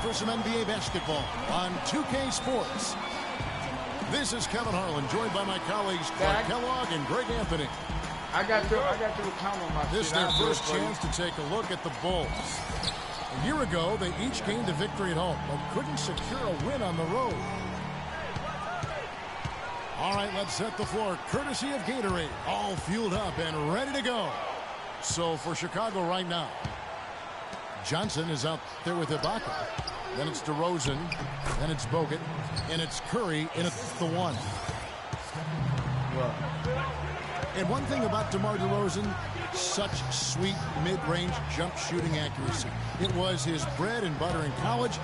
for some NBA basketball on 2K Sports. This is Kevin Harlan, joined by my colleagues Clark Kellogg and Greg Anthony. I got to count on my This is their first chance to take a look at the Bulls. A year ago, they each gained a victory at home, but couldn't secure a win on the road. All right, let's set the floor, courtesy of Gatorade. All fueled up and ready to go. So for Chicago right now, Johnson is out there with Ibaka. Then it's DeRozan. Then it's Bogut. And it's Curry in at the one. And one thing about DeMar DeRozan, such sweet mid-range jump shooting accuracy. It was his bread and butter in college.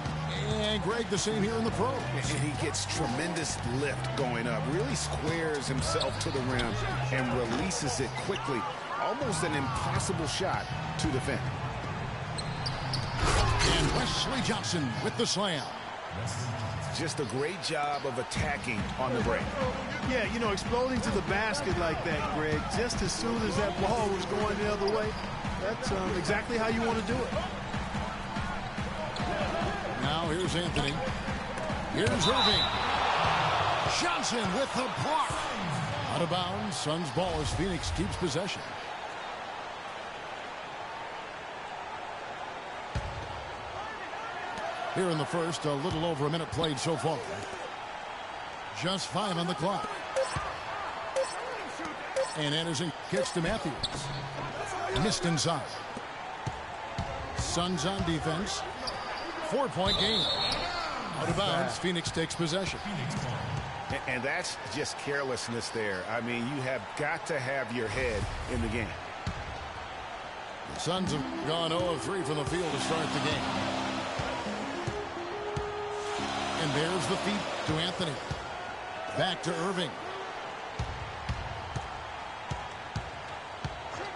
And Greg, the same here in the pros. And he gets tremendous lift going up. Really squares himself to the rim and releases it quickly. Almost an impossible shot to defend. And Wesley Johnson with the slam. Just a great job of attacking on the break. Yeah, you know, exploding to the basket like that, Greg, just as soon as that ball was going the other way, that's exactly how you want to do it. Now here's Anthony. Here's Irving. Johnson with the block. Out of bounds. Suns ball as Phoenix keeps possession. Here in the first, a little over a minute played so far. Just 5 on the clock. And Anderson kicks to Matthews. Missed inside. Suns on defense. 4-point game. Out of bounds, Phoenix takes possession. And that's just carelessness there. I mean, you have got to have your head in the game. The Suns have gone 0 of 3 from the field to start the game. And there's the feed to Anthony. Back to Irving.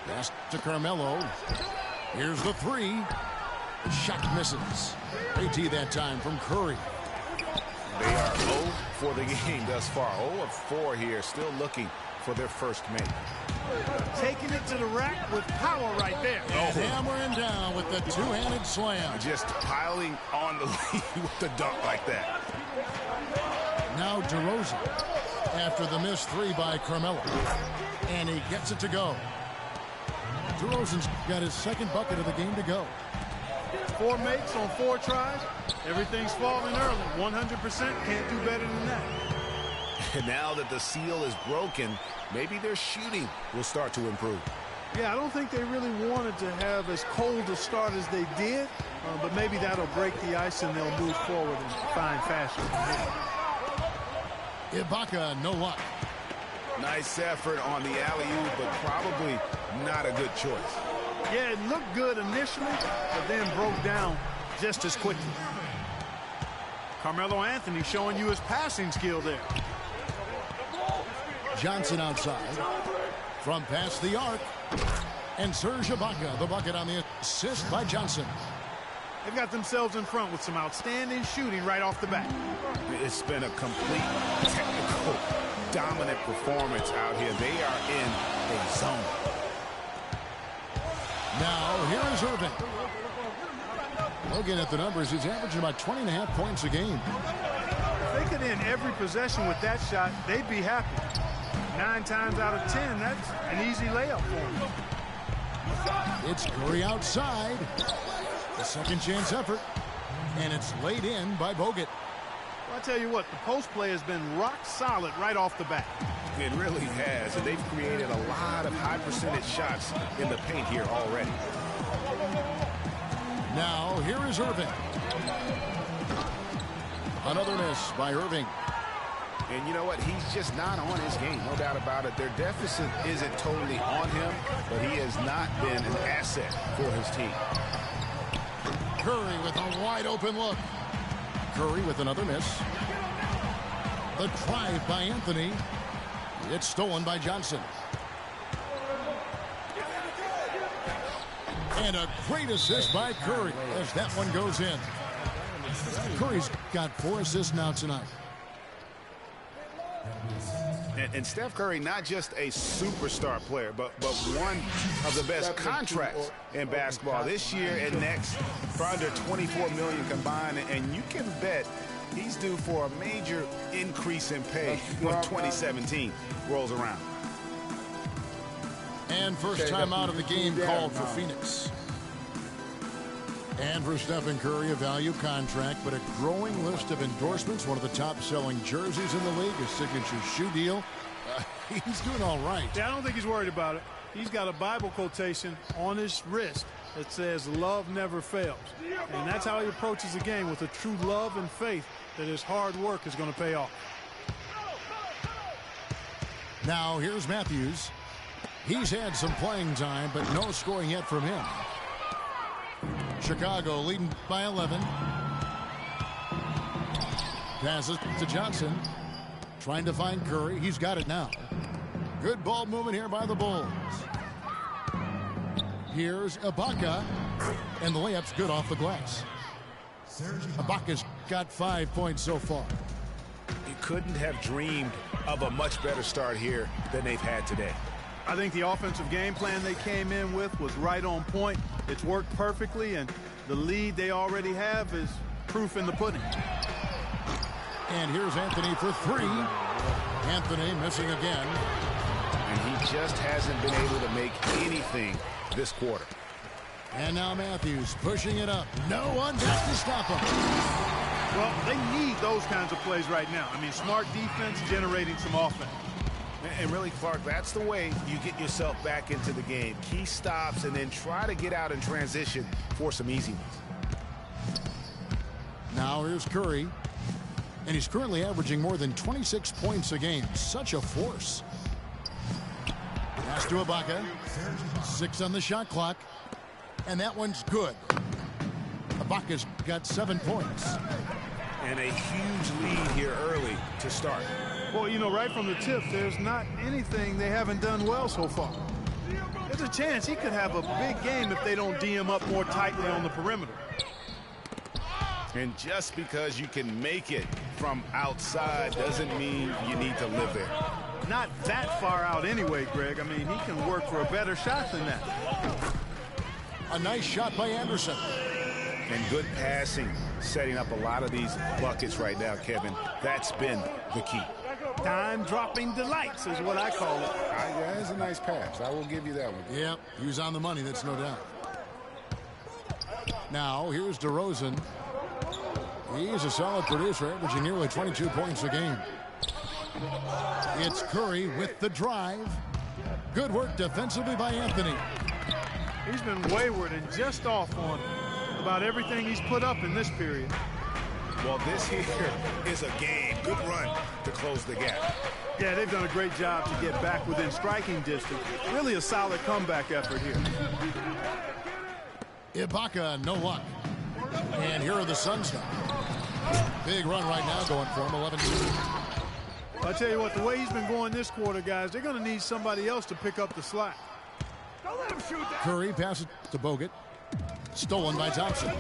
Pass to Carmelo. Here's the three. The shot misses. AT that time from Curry. They are 0 for the game thus far. 0 of 4 here, still looking for their first make. Taking it to the rack with power right there. Hammering down with the two-handed slam. Just piling on the lead with the dunk like that. Now DeRozan after the missed three by Carmelo. And he gets it to go. DeRozan's got his second bucket of the game to go. 4 makes on 4 tries. Everything's falling early. 100%, can't do better than that. And now that the seal is broken, maybe their shooting will start to improve. Yeah, I don't think they really wanted to have as cold a start as they did, but maybe that'll break the ice and they'll move forward in fine fashion. Ibaka, no luck. Nice effort on the alley-oop, but probably not a good choice. Yeah, it looked good initially, but then broke down just as quickly. Carmelo Anthony showing you his passing skill there. Johnson outside. From past the arc. And Serge Ibaka, the bucket on the assist by Johnson. They've got themselves in front with some outstanding shooting right off the bat. It's been a complete technical, dominant performance out here. They are in a zone. Now, here is Irving. Looking at the numbers, he's averaging about 20.5 points a game. If they could end every possession with that shot, they'd be happy. 9 times out of 10, that's an easy layup for them. It's Curry outside. The second chance effort. And it's laid in by Bogut. Well, I tell you what, the post play has been rock solid right off the bat. It really has, and they've created a lot of high percentage shots in the paint here already. Now, here is Irving. Another miss by Irving. And you know what? He's just not on his game, no doubt about it. Their deficit isn't totally on him, but he has not been an asset for his team. Curry with a wide open look. Curry with another miss. The drive by Anthony. It's stolen by Johnson. And a great assist by Curry as that one goes in. Curry's got 4 assists now tonight. And Steph Curry, not just a superstar player, but one of the best contracts in basketball this year and next for under $24 million combined. And you can bet he's due for a major increase in pay when 2017 rolls around. And first time out of the game called for Phoenix. And for Stephen Curry, a value contract, but a growing list of endorsements. One of the top-selling jerseys in the league, a signature shoe deal. He's doing all right. Yeah, I don't think he's worried about it. He's got a Bible quotation on his wrist that says, "Love never fails." And that's how he approaches the game, with a true love and faith that his hard work is going to pay off. Now, here's Matthews. He's had some playing time, but no scoring yet from him. Chicago leading by 11. Passes to Johnson. Trying to find Curry. He's got it now. Good ball movement here by the Bulls. Here's Ibaka. And the layup's good off the glass. Ibaka's got 5 points so far. You couldn't have dreamed of a much better start here than they've had today. I think the offensive game plan they came in with was right on point. It's worked perfectly, and the lead they already have is proof in the pudding. And here's Anthony for three. Anthony missing again. And he just hasn't been able to make anything this quarter. And now Matthews pushing it up. No one has to stop him. Well, they need those kinds of plays right now. I mean, smart defense generating some offense. And really, Clark, that's the way you get yourself back into the game. Key stops and then try to get out in transition for some easy ones. Now here's Curry. And he's currently averaging more than 26 points a game. Such a force. Pass to Ibaka. 6 on the shot clock. And that one's good. Ibaka's got 7 points. And a huge lead here early to start. Well, you know, right from the tip, there's not anything they haven't done well so far. There's a chance he could have a big game if they don't D him up more tightly on the perimeter. And just because you can make it from outside doesn't mean you need to live there. Not that far out anyway, Greg. I mean, he can work for a better shot than that. A nice shot by Anderson. And good passing, setting up a lot of these buckets right now, Kevin. That's been the key. Time-dropping delights is what I call it. Yeah, that's a nice pass. I will give you that one. Yep, he was on the money, that's no doubt. Now, here's DeRozan. He's a solid producer, averaging nearly 22 points a game. It's Curry with the drive. Good work defensively by Anthony. He's been wayward and just off on about everything he's put up in this period. Well, this here is a game. Good run to close the gap. Yeah, they've done a great job to get back within striking distance. Really a solid comeback effort here. Ibaka, no luck. And here are the Suns now. Big run right now going for him, 11-2. I'll tell you what, the way he's been going this quarter, guys, they're going to need somebody else to pick up the slack. Don't let him shoot that. Curry passes to Bogut. Stolen by Thompson.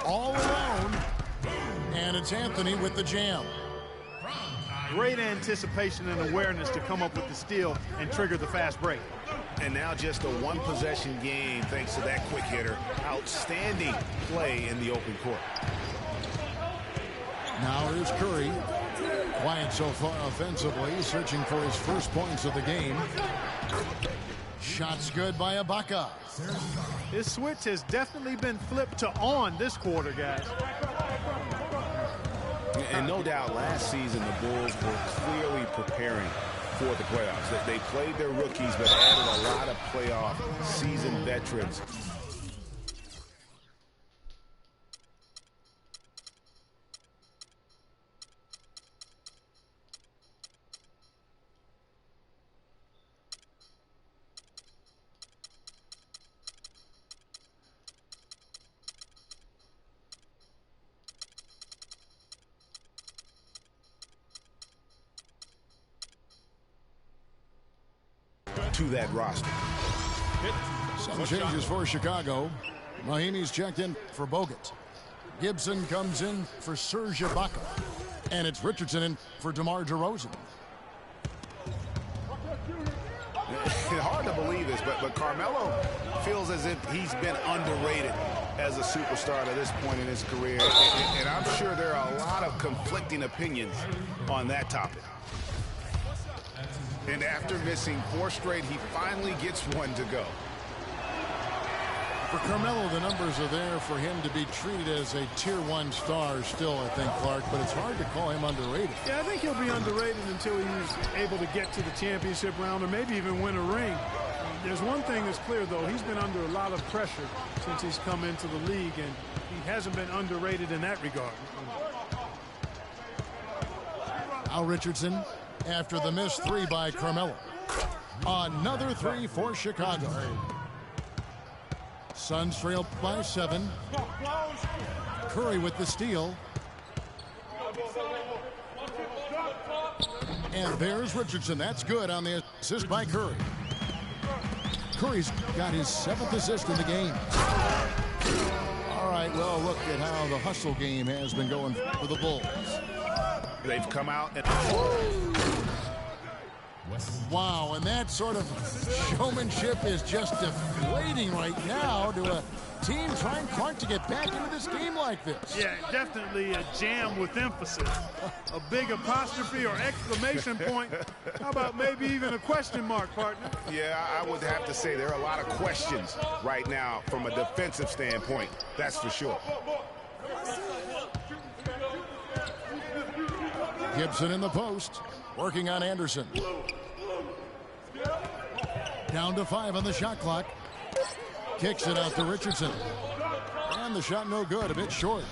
All alone. And it's Anthony with the jam. Great anticipation and awareness to come up with the steal and trigger the fast break. And now just a one-possession game thanks to that quick hitter. Outstanding play in the open court. Now here's Curry. Quiet so far offensively, searching for his first points of the game. Shots good by Ibaka. His switch has definitely been flipped to on this quarter, guys. And no doubt last season the Bulls were clearly preparing for the playoffs. They played their rookies but added a lot of playoff seasoned veterans. To that roster. Some changes for Chicago. Mahimi's checked in for Bogut. Gibson comes in for Serge Ibaka. And it's Richardson in for DeMar DeRozan. hard to believe this, but Carmelo feels as if he's been underrated as a superstar to this point in his career. And I'm sure there are a lot of conflicting opinions on that topic. And after missing 4 straight, he finally gets one to go. For Carmelo, the numbers are there for him to be treated as a Tier 1 star still, I think, Clark, but it's hard to call him underrated. Yeah, I think he'll be underrated until he's able to get to the championship round or maybe even win a ring. There's one thing that's clear, though. He's been under a lot of pressure since he's come into the league, and he hasn't been underrated in that regard. Al Richardson after the missed 3 by Carmelo. Another 3 for Chicago. Suns trail by 7. Curry with the steal. And there's Richardson. That's good on the assist by Curry. Curry's got his 7th assist in the game. All right, well, look at how the hustle game has been going for the Bulls. They've come out and... Wow, and that sort of showmanship is just deflating right now to a team trying, Clark, to get back into this game like this. Yeah, definitely a jam with emphasis. A big apostrophe or exclamation point. How about maybe even a question mark, partner? Yeah, I would have to say there are a lot of questions right now from a defensive standpoint. That's for sure. Gibson in the post, working on Anderson. Down to 5 on the shot clock. Kicks it out to Richardson. And the shot no good, a bit short.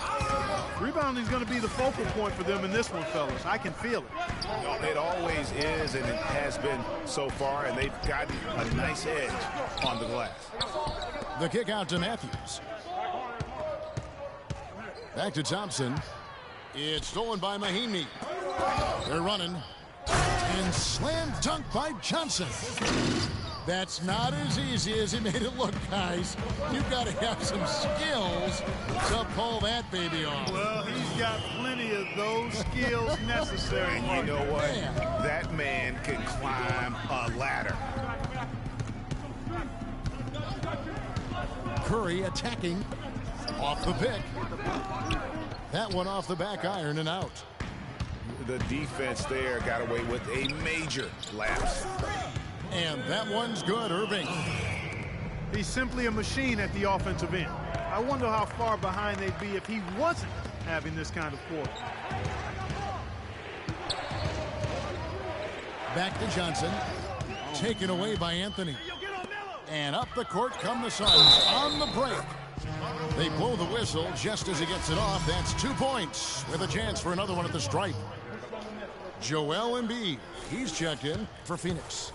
Rebounding's going to be the focal point for them in this one, fellas. I can feel it. It always is, and it has been so far, and they've gotten a nice edge on the glass. The kick out to Matthews. Back to Thompson. It's stolen by Mahinmi. They're running. And slam dunk by Johnson. That's not as easy as he made it look, guys. You've got to have some skills to pull that baby off. Well, he's got plenty of those skills necessary. And you know what? That man can climb a ladder. Curry attacking off the pick. That one off the back iron and out. The defense there got away with a major lapse. And that one's good, Irving. He's simply a machine at the offensive end. I wonder how far behind they'd be if he wasn't having this kind of quarter. Back to Johnson. Taken away by Anthony. And up the court come the Suns on the break. They blow the whistle just as he gets it off. That's 2 points with a chance for another one at the stripe. Joel Embiid, he's checked in for Phoenix.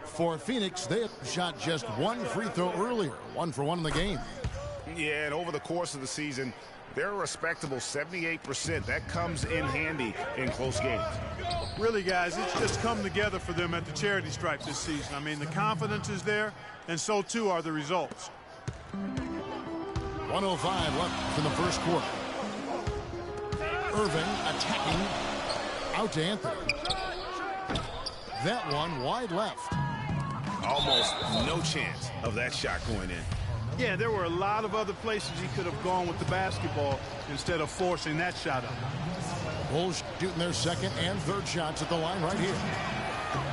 For Phoenix, they shot just 1 free throw earlier, 1 for 1 in the game. Yeah, and over the course of the season, they're a respectable 78%. That comes in handy in close games. Really, guys, it's just come together for them at the charity stripe this season. I mean, the confidence is there, and so too are the results. 1:05 left in the first quarter. Irving attacking out to Anthony. That one wide left. Almost no chance of that shot going in. Yeah, there were a lot of other places he could have gone with the basketball instead of forcing that shot up. Bulls shooting their second and third shots at the line right here.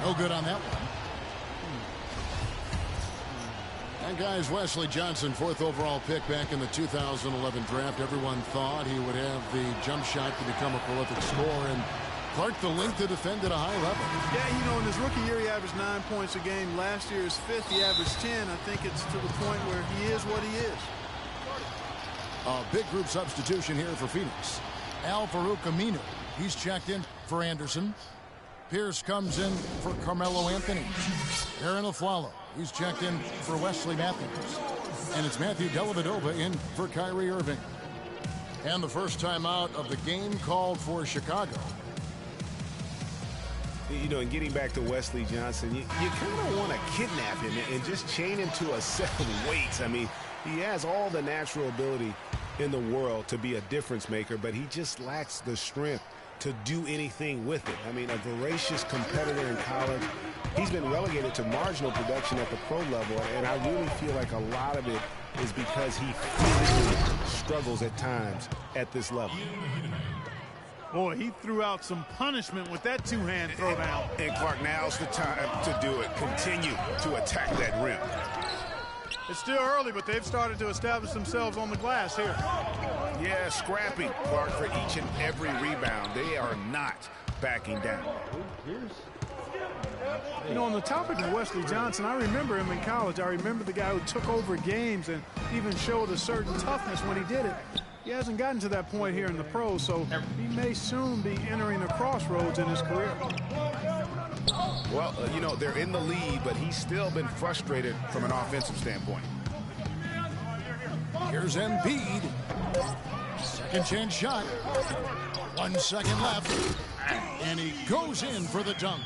No good on that one. And guys, Wesley Johnson, 4th overall pick back in the 2011 draft. Everyone thought he would have the jump shot to become a prolific scorer, and Clark, the length to defend at a high level. Yeah, you know, in his rookie year, he averaged 9 points a game. Last year, his 5th, he averaged 10. I think it's to the point where he is what he is. A big group substitution here for Phoenix. Al-Farouq Aminu, he's checked in for Anderson. Pierce comes in for Carmelo Anthony. Aaron Aflalo, he's checked in for Wesley Matthews. And it's Matthew Dellavedova in for Kyrie Irving. And the first time out of the game called for Chicago. You know, and getting back to Wesley Johnson, you kind of want to kidnap him and just chain him to a set of weights. I mean, he has all the natural ability in the world to be a difference maker, but he just lacks the strength to do anything with it. I mean, a voracious competitor in college. He's been relegated to marginal production at the pro level, and I really feel like a lot of it is because he physically struggles at times at this level. Boy, he threw out some punishment with that two-hand throwdown. And Clark, now's the time to do it. Continue to attack that rim. It's still early, but they've started to establish themselves on the glass here. Yeah, scrapping, Clark, for each and every rebound. They are not backing down. You know, on the topic of Wesley Johnson, I remember him in college. I remember the guy who took over games and even showed a certain toughness when he did it. He hasn't gotten to that point here in the pros, so he may soon be entering a crossroads in his career. Well, you know, they're in the lead, but he's still been frustrated from an offensive standpoint. Here's Embiid. Second chance shot. 1 second left. And he goes in for the dunk.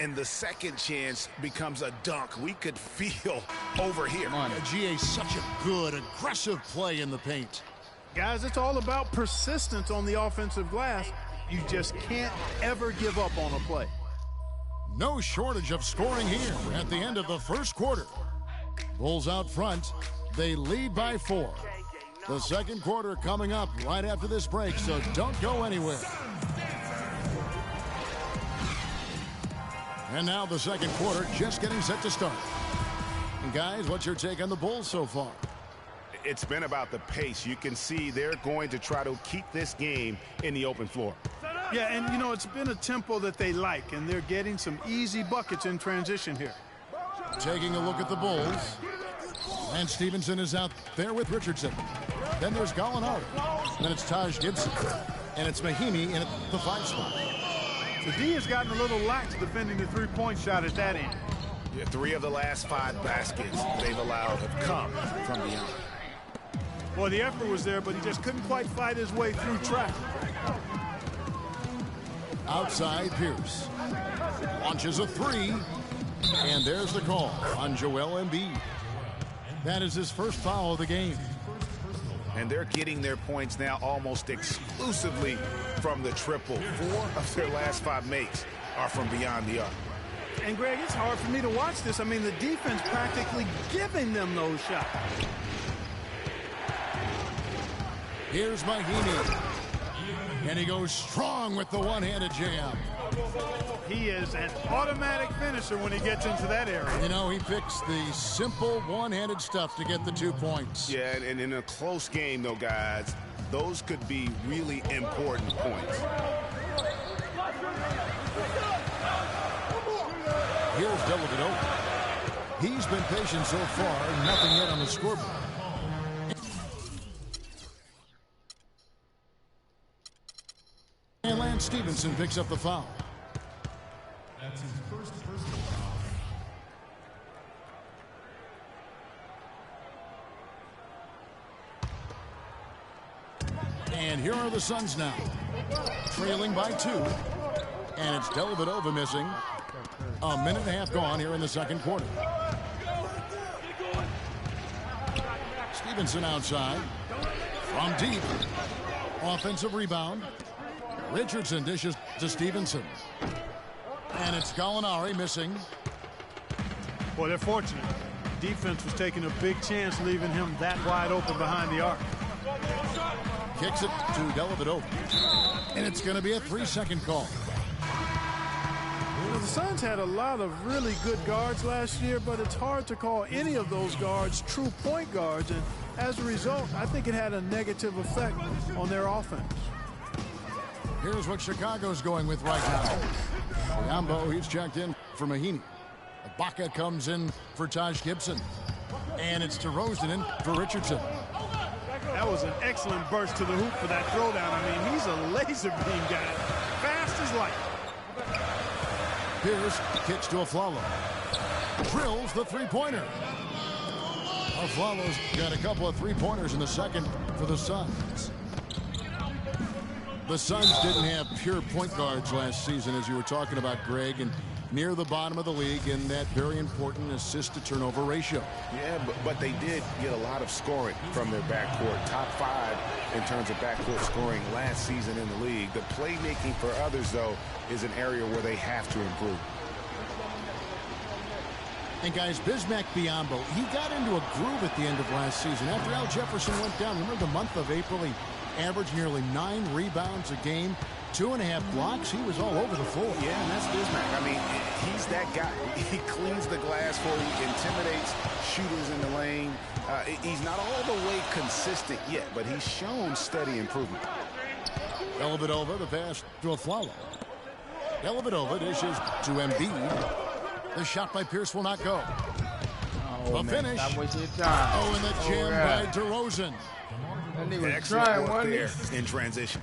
And the second chance becomes a dunk. We could feel over here. GA, such a good, aggressive play in the paint. Guys, it's all about persistence on the offensive glass. You just can't ever give up on a play. No shortage of scoring here at the end of the first quarter. Bulls out front. They lead by 4. The second quarter coming up right after this break, so don't go anywhere. And now the second quarter just getting set to start. And guys, what's your take on the Bulls so far? It's been about the pace. You can see they're going to try to keep this game in the open floor. Yeah, and you know, it's been a tempo that they like, and they're getting some easy buckets in transition here. Taking a look at the Bulls. And Stevenson is out there with Richardson. Then there's Gallinari. Then it's Taj Gibson. And it's Mahinmi in at the 5 spot. The D has gotten a little lax defending the three-point shot at that end. Yeah, 3 of the last 5 baskets they've allowed have come from beyond. Well, the effort was there, but he just couldn't quite fight his way through traffic. Outside Pierce. Launches a 3. And there's the call on Joel Embiid. That is his first foul of the game. And they're getting their points now almost exclusively from the triple. 4 of their last 5 makes are from beyond the arc. And, Greg, it's hard for me to watch this. I mean, the defense practically giving them those shots. Here's Mahinmi. And he goes strong with the one-handed jam. He is an automatic finisher when he gets into that area. You know, he picks the simple one-handed stuff to get the 2 points. Yeah, and in a close game, though, guys, those could be really important points. Here's Dellavedova. He's been patient so far, nothing yet on the scoreboard. And Lance Stevenson picks up the foul. That's his first personal foul. And here are the Suns now, trailing by 2. And it's Dellavedova missing. A minute and a half gone here in the second quarter. Stevenson outside. From deep. Offensive rebound. Richardson dishes to Stevenson. And it's Gallinari missing. Boy, they're fortunate. Defense was taking a big chance, leaving him that wide open behind the arc. Kicks it to Dellavedova. And it's going to be a 3-second call. Well, the Suns had a lot of really good guards last year, but it's hard to call any of those guards true point guards. And as a result, I think it had a negative effect on their offense. Here's what Chicago's going with right now. Yambo, he's checked in for Mahinmi. Ibaka comes in for Taj Gibson. And it's DeRozan in for Richardson. That was an excellent burst to the hoop for that throwdown. I mean, he's a laser beam guy. Fast as light. Pierce kicks to Afflalo. Drills the three-pointer. Afflalo's got a couple of three-pointers in the second for the Suns. The Suns didn't have pure point guards last season, as you were talking about, Greg, and near the bottom of the league in that very important assist-to-turnover ratio. Yeah, but they did get a lot of scoring from their backcourt. Top 5 in terms of backcourt scoring last season in the league. The playmaking for others, though, is an area where they have to improve. And guys, Bismack Biyombo, he got into a groove at the end of last season. After Al Jefferson went down, remember the month of April, he averaged nearly 9 rebounds a game, 2.5 blocks. He was all over the floor. Yeah, and that's Bismack. I mean, he's that guy. He cleans the glass for you, intimidates shooters in the lane. He's not all the way consistent yet, but he's shown steady improvement. Dellavedova, the pass to Afflalo. Dellavedova dishes to Embiid. The shot by Pierce will not go. Oh, the finish. Stop wasting your time. Oh, and the jam by DeRozan. That nigga was Excellent trying work one there in transition.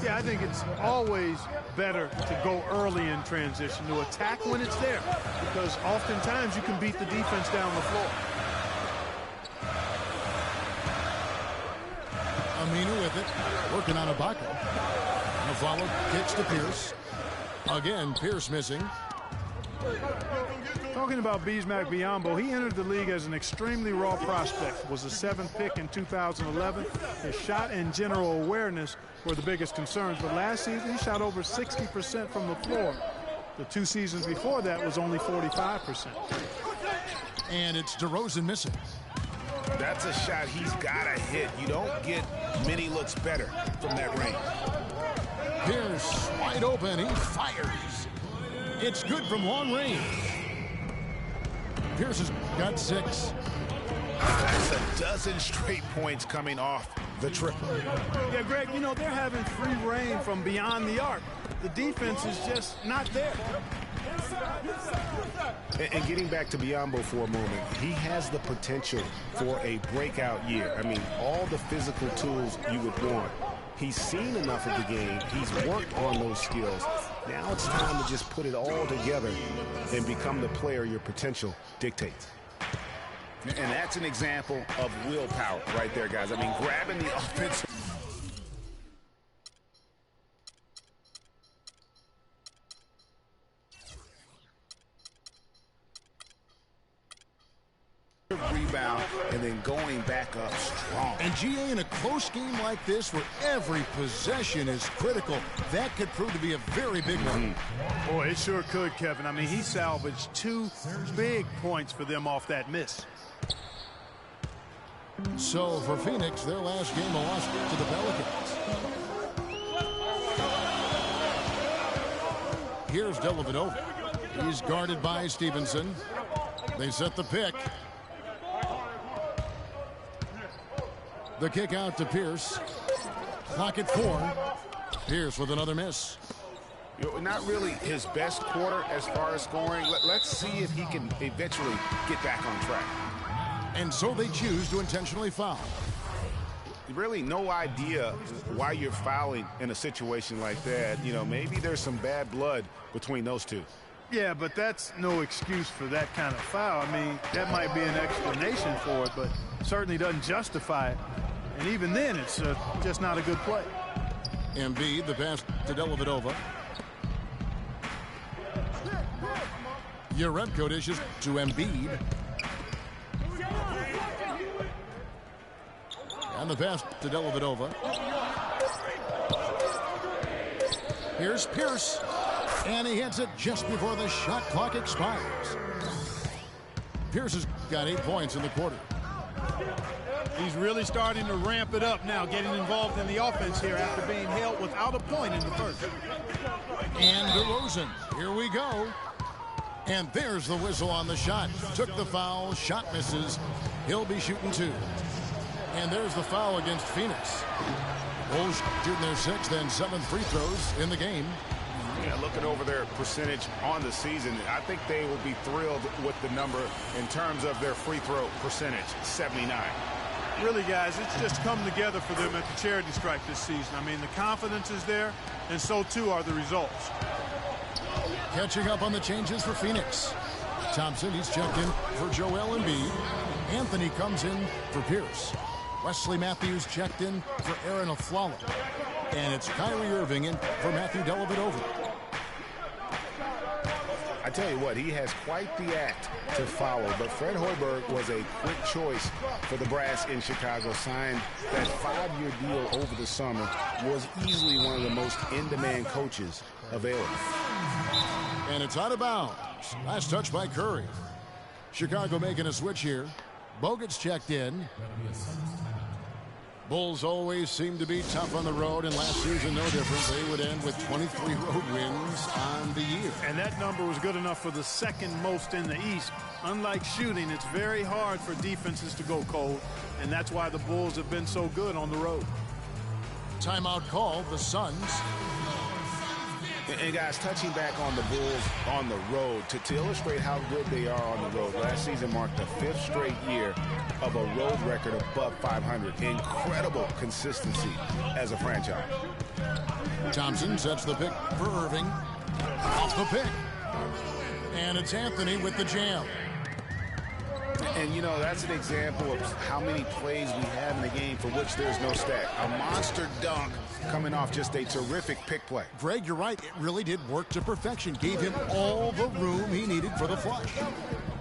Yeah, I think it's always better to go early in transition, to attack when it's there, because oftentimes you can beat the defense down the floor. Aminu with it, working on Ibaka. Afflalo kicks to Pierce. Again, Pierce missing. Talking about Bismack Biyombo, he entered the league as an extremely raw prospect, was a 7th pick in 2011. His shot and general awareness were the biggest concerns, but last season he shot over 60% from the floor. The 2 seasons before that was only 45%. And it's DeRozan missing. That's a shot he's got to hit. You don't get many looks better from that range. Pierce wide open. He fires. It's good from long range. Pierce has got 6. That's a dozen straight points coming off the triple. Yeah, Greg, you know, they're having free reign from beyond the arc. The defense is just not there. And getting back to Biyombo for a moment, he has the potential for a breakout year. I mean, all the physical tools you would want. He's seen enough of the game. He's worked on those skills. Now it's time to just put it all together and become the player your potential dictates. And that's an example of willpower right there, guys. I mean, grabbing the offensive rebound and then going back up strong. And GA, in a close game like this where every possession is critical, that could prove to be a very big one. Boy, it sure could, Kevin. I mean, he salvaged 2 big points for them off that miss. So for Phoenix, their last game a loss to the Pelicans. Here's Dellavedova. He's guarded by Stevenson. They set the pick. The kick out to Pierce. Clock at 4. Pierce with another miss. Not really his best quarter as far as scoring. Let's see if he can eventually get back on track. And so they choose to intentionally foul. Really no idea why you're fouling in a situation like that. You know, maybe there's some bad blood between those two. Yeah, but that's no excuse for that kind of foul. I mean, that might be an explanation for it, but certainly doesn't justify it. And even then, it's just not a good play. Embiid, the pass to Dellavedova. Jerebko dishes to Embiid. And the pass to Dellavedova. Here's Pierce. And he hits it just before the shot clock expires. Pierce has got 8 points in the quarter. He's really starting to ramp it up now, getting involved in the offense here after being held without a point in the first. And DeRozan, here we go. And there's the whistle on the shot. Took the foul, shot misses. He'll be shooting 2. And there's the foul against Phoenix. Bulls shooting their 6th and 7th free throws in the game. Yeah, looking over their percentage on the season, I think they will be thrilled with the number in terms of their free throw percentage, 79. Really, guys, it's just come together for them at the charity stripe this season. I mean, the confidence is there, and so too are the results. Catching up on the changes for Phoenix. Thompson, he's checked in for Joel Embiid. Anthony comes in for Pierce. Wesley Matthews checked in for Aaron Afflalo. And it's Kyrie Irving in for Matthew Dellavedova. I tell you what, he has quite the act to follow, but Fred Hoiberg was a quick choice for the brass in Chicago. Signed that 5-year deal over the summer, was easily one of the most in-demand coaches available. And it's out of bounds. Last touch by Curry. Chicago making a switch here. Bogut's checked in. Bulls always seem to be tough on the road, and last season no different. They would end with 23 road wins on the year. And that number was good enough for the second most in the East. Unlike shooting, it's very hard for defenses to go cold, and that's why the Bulls have been so good on the road. Timeout call, the Suns. And guys, touching back on the Bulls on the road, to illustrate how good they are on the road, last season marked the 5th straight year of a road record above 500. Incredible consistency as a franchise. Thompson sets the pick for Irving. Off the pick. And it's Anthony with the jam. And, you know, that's an example of how many plays we have in the game for which there's no stat. A monster dunk coming off just a terrific pick play. Greg, you're right. It really did work to perfection. Gave him all the room he needed for the flush.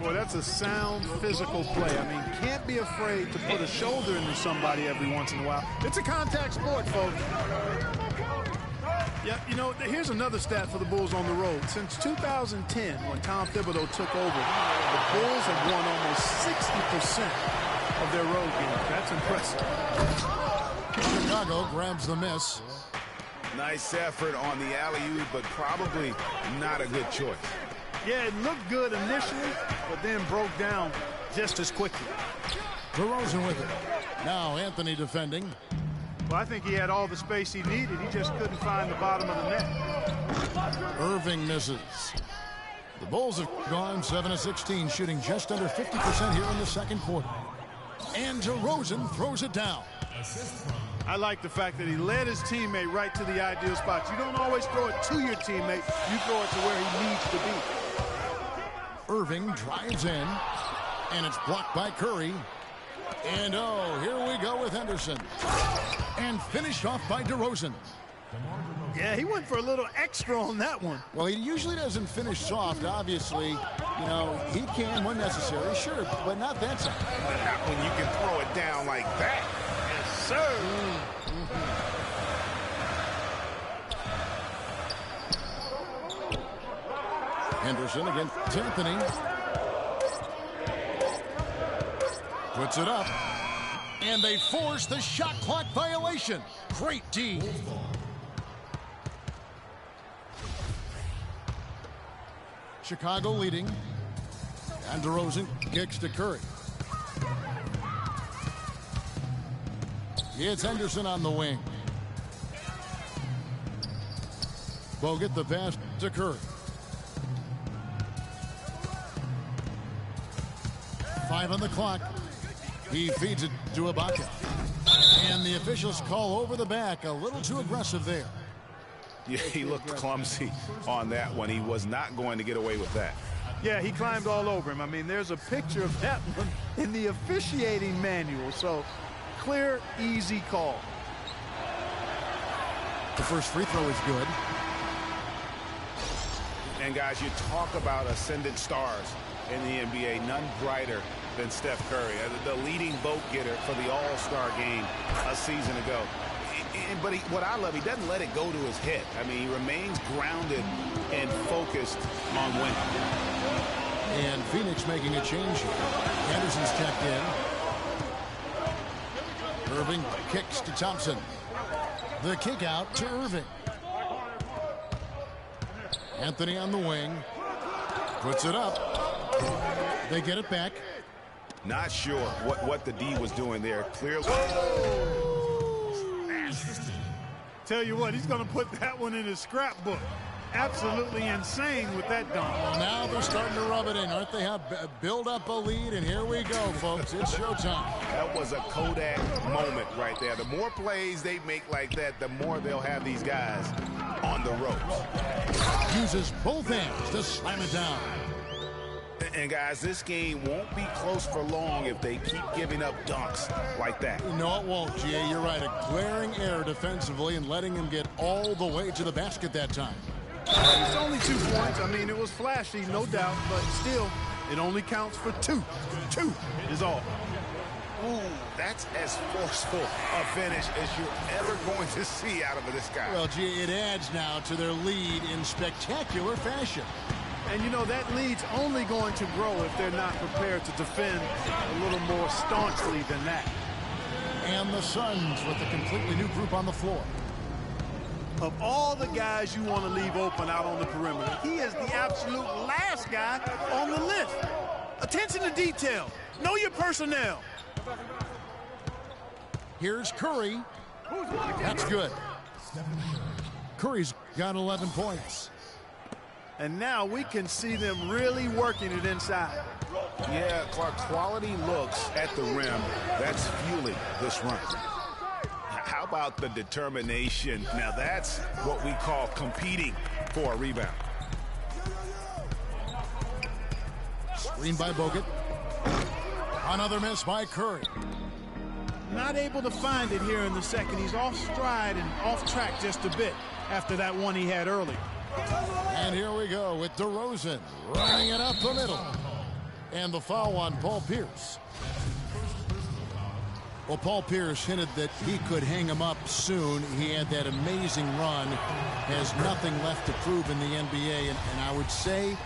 Boy, that's a sound physical play. I mean, can't be afraid to put a shoulder into somebody every once in a while. It's a contact sport, folks. Yeah, you know, here's another stat for the Bulls on the road. Since 2010, when Tom Thibodeau took over, the Bulls have won almost 60% of their road games. That's impressive. Chicago grabs the miss. Nice effort on the alley-oop, but probably not a good choice. Yeah, it looked good initially, but then broke down just as quickly. DeRozan with it. Now Anthony defending. Well, I think he had all the space he needed. He just couldn't find the bottom of the net. Irving misses. The Bulls have gone 7 of 16, shooting just under 50% here in the second quarter. And DeRozan throws it down. I like the fact that he led his teammate right to the ideal spot. You don't always throw it to your teammate. You throw it to where he needs to be. Irving drives in, and it's blocked by Curry. And, oh, here we go with Henderson. And finished off by DeRozan. Yeah, he went for a little extra on that one. Well, he usually doesn't finish soft, obviously. You know, he can when necessary, sure, but not that time. Not when you can throw it down like that. Yes, sir. Henderson against Anthony. Puts it up. And they force the shot clock violation. Great D. Chicago leading. And DeRozan kicks to Curry. It's Henderson on the wing. Bogut the pass to Curry. 5 on the clock. He feeds it to Ibaka. And the officials call over the back. A little too aggressive there. Yeah, he looked clumsy on that one. He was not going to get away with that. Yeah, he climbed all over him. I mean, there's a picture of that one in the officiating manual. So, clear, easy call. The first free throw is good. And, guys, you talk about ascendant stars in the NBA. None brighter than Steph Curry, the leading vote getter for the All-Star game a season ago. But what I love, he doesn't let it go to his head. I mean, he remains grounded and focused on winning. And Phoenix making a change here. Anderson's checked in. Irving kicks to Thompson. The kick out to Irving. Anthony on the wing. Puts it up. They get it back. Not sure what the D was doing there. Clearly. Tell you what, he's going to put that one in his scrapbook. Absolutely insane with that dunk. Well, now they're starting to rub it in, aren't they? Build up a lead, and here we go, folks. It's showtime. That was a Kodak moment right there. The more plays they make like that, the more they'll have these guys on the ropes. Uses both hands to slam it down. And, guys, this game won't be close for long if they keep giving up dunks like that. No, it won't, G.A. You're right. A glaring error defensively and letting him get all the way to the basket that time. It's only 2 points. I mean, it was flashy, no doubt, but still, it only counts for 2. 2 is all. Ooh, that's as forceful a finish as you're ever going to see out of this guy. Well, gee, it adds now to their lead in spectacular fashion. And, you know, that lead's only going to grow if they're not prepared to defend a little more staunchly than that. And the Suns with a completely new group on the floor. Of all the guys you want to leave open out on the perimeter, he is the absolute last guy on the list. Attention to detail. Know your personnel. Here's Curry. That's good. Curry's got 11 points. And now we can see them really working it inside. Yeah, Clark, quality looks at the rim. That's fueling this run. How about the determination? Now that's what we call competing for a rebound. Screen by Bogut. Another miss by Curry. Not able to find it here in the second. He's off stride and off track just a bit after that one he had early. And here we go with DeRozan running it up the middle. And the foul on Paul Pierce. Well, Paul Pierce hinted that he could hang him up soon. He had that amazing run. Has nothing left to prove in the NBA. And I would say,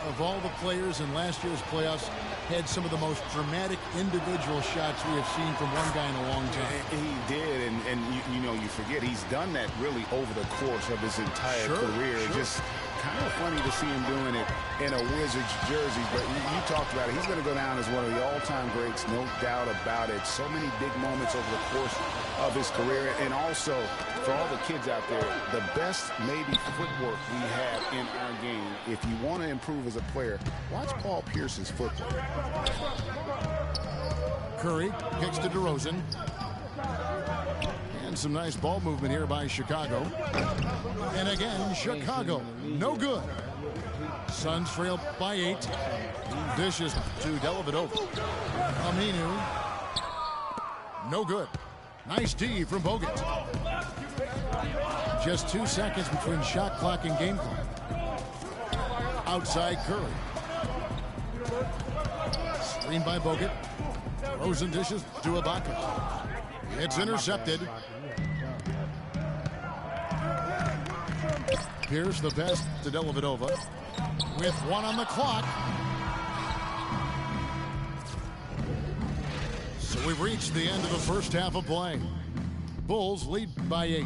of all the players in last year's playoffs, had some of the most dramatic individual shots we have seen from one guy in a long time. He did, and you know, you forget he's done that really over the course of his entire career. Sure. Just kind of funny to see him doing it in a Wizards jersey, but you talked about it. He's going to go down as one of the all-time greats, no doubt about it. So many big moments over the course of his career, and also for all the kids out there, the best maybe footwork we have in our game. If you want to improve as a player, watch Paul Pierce's footwork. Curry kicks to DeRozan. And some nice ball movement here by Chicago. And again, Chicago, no good. Suns trail by 8. Dishes to Dellavedova. Aminu, no good. Nice D from Bogut. Just 2 seconds between shot clock and game clock. Outside Curry. Screen by Bogut. Rosen dishes to Ibaka. It's intercepted. Pierce the pass to Dellavedova. With 1 on the clock. So we've reached the end of the first half of play. Bulls lead by 8.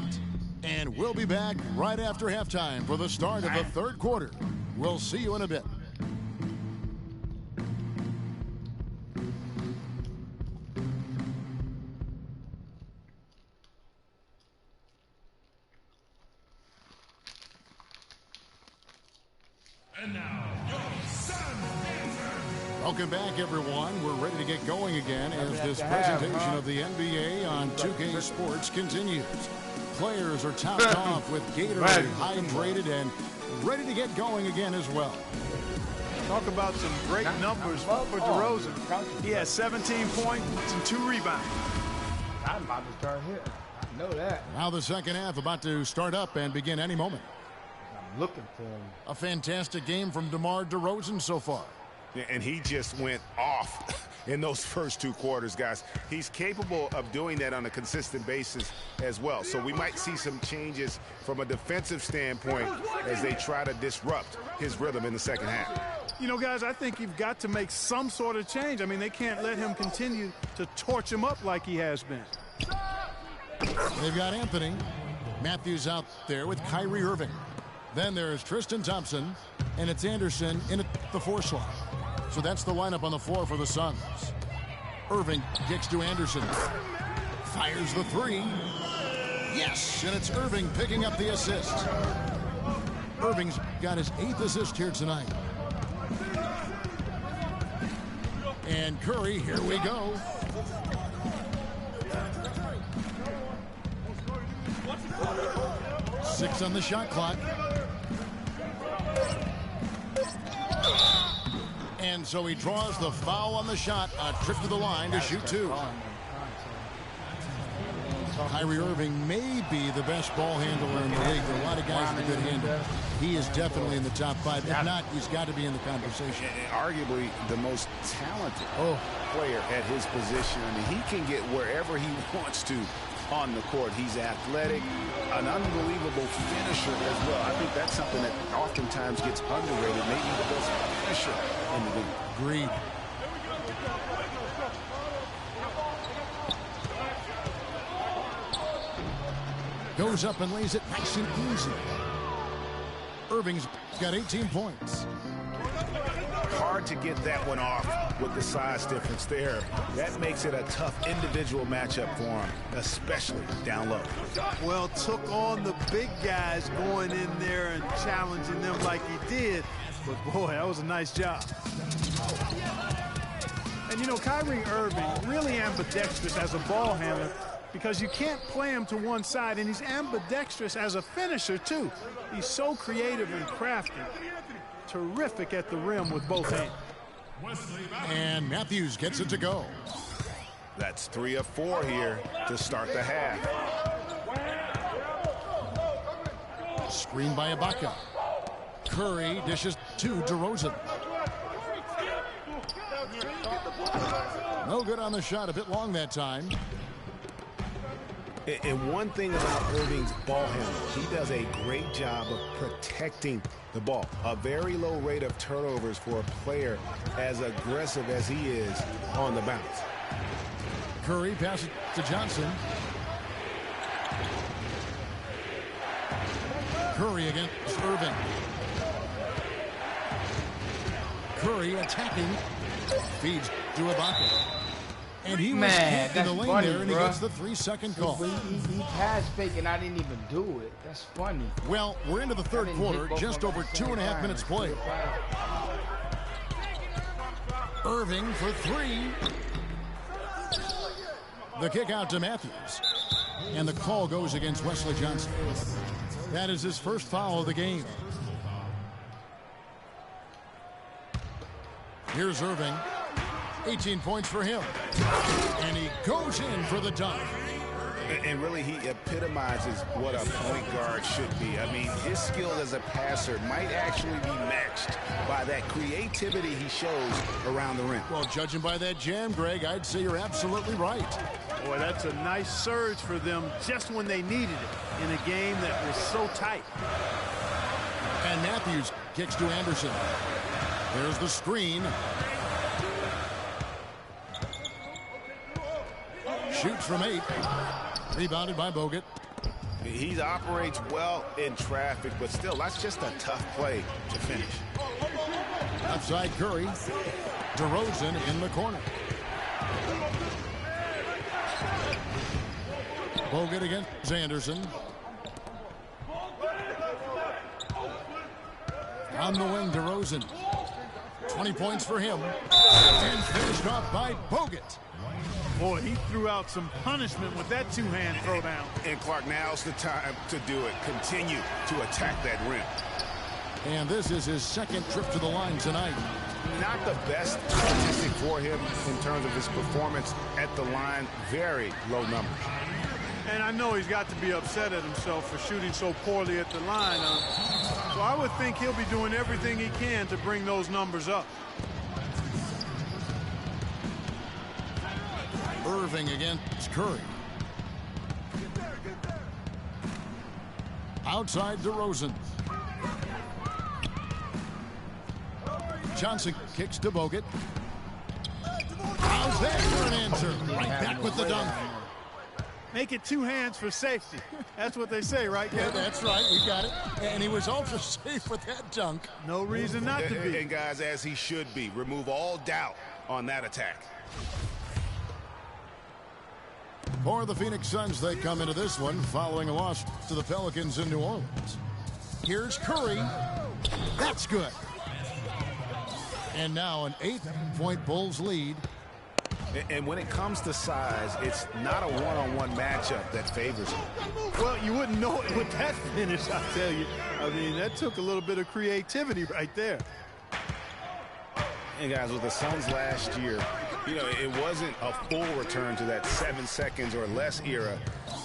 And we'll be back right after halftime for the start of the third quarter. We'll see you in a bit. And now, your Welcome back, everyone. We're ready to get going again as this presentation of the NBA on 2K Sports continues. Players are topped off with Gatorade, hydrated, and ready to get going again as well. Talk about some great numbers for DeRozan. He has 17 points and 2 rebounds. I'm about to start hitting. I know that. Now the second half about to start up and begin any moment. I'm looking for him. A fantastic game from DeMar DeRozan so far. Yeah, and he just went off in those first 2 quarters, guys. He's capable of doing that on a consistent basis as well. So we might see some changes from a defensive standpoint as they try to disrupt his rhythm in the second half. You know, guys, I think you've got to make some sort of change. I mean, they can't let him continue to torch him up like he has been. They've got Anthony. Matthews out there with Kyrie Irving. Then there's Tristan Thompson, and it's Anderson in at the 4 slot. So that's the lineup on the floor for the Suns. Irving kicks to Anderson. Fires the 3. Yes, and it's Irving picking up the assist. Irving's got his 8th assist here tonight. And Curry, here we go. Six on the shot clock. And so he draws the foul on the shot. A trip to the line to shoot 2. Kyrie Irving may be the best ball handler in the league. There are a lot of guys with a good handle. He is definitely in the top 5. If not, he's got to be in the conversation. And arguably the most talented player at his position. I mean, he can get wherever he wants to on the court. He's athletic, an unbelievable finisher as well. I think that's something that oftentimes gets underrated. Maybe the best finisher in the league. Agreed. Goes up and lays it nice and easy. Irving's got 18 points. Hard to get that one off with the size difference there. That makes it a tough individual matchup for him, especially down low. Well, took on the big guys going in there and challenging them like he did. But, boy, that was a nice job. And, you know, Kyrie Irving really ambidextrous as a ball handler, because you can't play him to one side, and he's ambidextrous as a finisher, too. He's so creative and crafty. Terrific at the rim with both hands. And Matthews gets it to go. That's 3 of 4 here to start the half. Screen by Ibaka. Curry dishes to DeRozan. No good on the shot. A bit long that time. And one thing about Irving's ball handling, he does a great job of protecting the ball. A very low rate of turnovers for a player as aggressive as he is on the bounce. Curry passes to Johnson. Curry against Irving. Curry attacking. Feeds to Ibaka. And he was kicked in the lane funny, there, and he bro. gets the 3-second call. He pass fake, and I didn't even do it. That's funny. Well, we're into the third quarter, just over 2.5 minutes played. Irving for 3. The kick out to Matthews. And the call goes against Wesley Johnson. That is his first foul of the game. Here's Irving. 18 points for him. And he goes in for the dunk. And really, he epitomizes what a point guard should be. I mean, his skill as a passer might actually be matched by that creativity he shows around the rim. Well, judging by that jam, Greg, I'd say you're absolutely right. Boy, that's a nice surge for them just when they needed it in a game that was so tight. And Matthews kicks to Anderson. There's the screen. Shoots from 8. Rebounded by Bogut. He operates well in traffic, but still, that's just a tough play to finish. Outside Curry. DeRozan in the corner. Bogut against Anderson. On the wing, DeRozan. 20 points for him. And finished off by Bogut. Boy, he threw out some punishment with that two-hand throwdown. And Clark, now's the time to do it. Continue to attack that rim. And this is his second trip to the line tonight. Not the best statistic for him in terms of his performance at the line. Very low numbers. And I know he's got to be upset at himself for shooting so poorly at the line. So I would think he'll be doing everything he can to bring those numbers up. Irving against Curry. Outside DeRozan. Johnson kicks to Bogut. How's that for an answer? Right back with the dunk. Make it 2 hands for safety. That's what they say, right? Yeah, that's right. You got it. And he was ultra safe with that dunk. No reason not to be. And guys, as he should be. Remove all doubt on that attack. For the Phoenix Suns, they come into this one following a loss to the Pelicans in New Orleans. Here's Curry. That's good. And now an 8-point Bulls lead. And when it comes to size, it's not a one-on-one matchup that favors him. Well, you wouldn't know it with that finish, I tell you. I mean, that took a little bit of creativity right there. And guys, with the Suns last year, You know, it wasn't a full return to that 7 seconds or less era,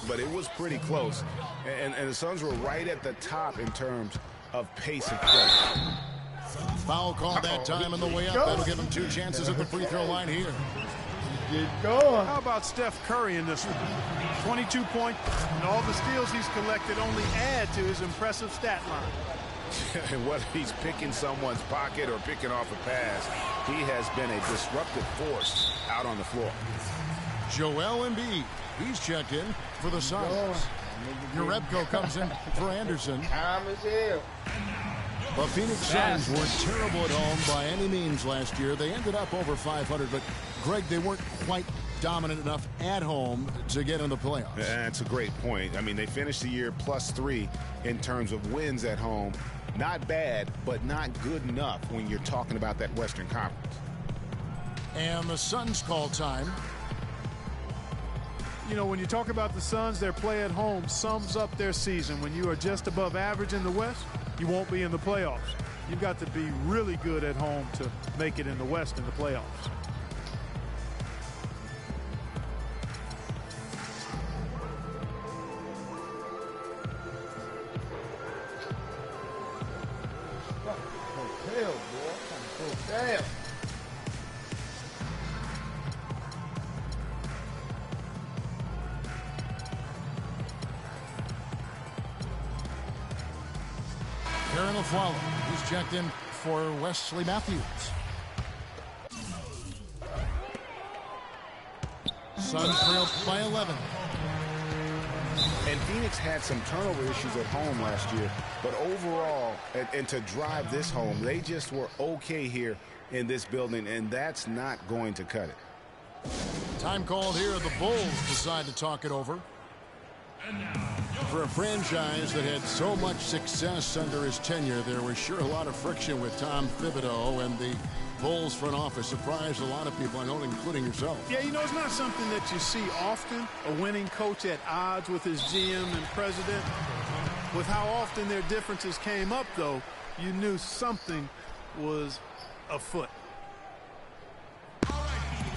but it was pretty close. And the Suns were right at the top in terms of pace of play. Foul call that time on the way up. That'll give him 2 chances at the free throw line here. Get going. How about Steph Curry in this one? 22 points, and all the steals he's collected only add to his impressive stat line. Whether he's picking someone's pocket or picking off a pass, he has been a disruptive force out on the floor. Joel Embiid, he's checked in for the Suns. Jerebko comes in for Anderson. Time is here. The Phoenix Suns weren't terrible at home by any means last year. They ended up over 500, but Greg, they weren't quite dominant enough at home to get in the playoffs. That's a great point. I mean, they finished the year +3 in terms of wins at home. Not bad, but not good enough when you're talking about that Western Conference. And the Suns call time. You know, when you talk about the Suns, their play at home sums up their season. When you are just above average in the West, you won't be in the playoffs. You've got to be really good at home to make it in the West in the playoffs. Hell, boy. Damn. Aaron Aflalo, he's checked in for Wesley Matthews. Suns trailed by 11. And Phoenix had some turnover issues at home last year, but overall, and to drive this home, they just were okay here in this building, and that's not going to cut it. Time called here. The Bulls decide to talk it over. For a franchise that had so much success under his tenure, there was sure a lot of friction with Tom Thibodeau, and the Bulls front office surprised a lot of people, I know, including yourself. Yeah, you know, it's not something that you see often, a winning coach at odds with his GM and president. With how often their differences came up, though, you knew something was afoot.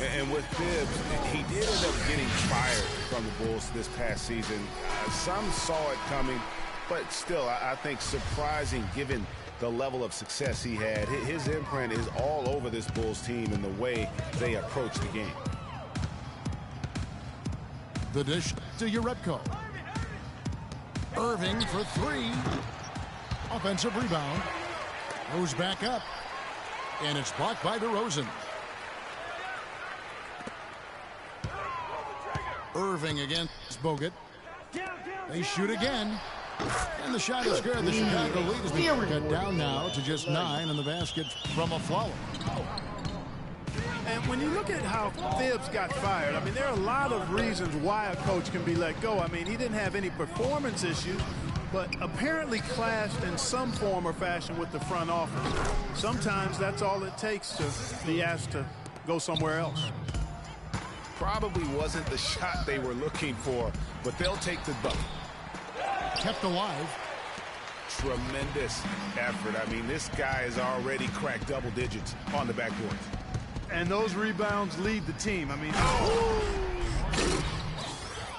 And with Thibs, he did end up getting fired from the Bulls this past season. Some saw it coming, but still, I think surprising given the level of success he had. His imprint is all over this Bulls team and the way they approach the game. The dish to Jerebko. Irving for 3. Offensive rebound. Goes back up. And it's blocked by DeRozan. Irving against Bogut. They shoot again. And the shot is good. The Chicago lead has been cut down now to just 9, and the basket from Aflalo. And when you look at how Thibs got fired, I mean, there are a lot of reasons why a coach can be let go. I mean, he didn't have any performance issues, but apparently clashed in some form or fashion with the front office. Sometimes that's all it takes to be asked to go somewhere else. Probably wasn't the shot they were looking for, but they'll take the bucket. Kept alive. Tremendous effort. I mean, this guy has already cracked double digits on the backboard. And those rebounds lead the team. I mean,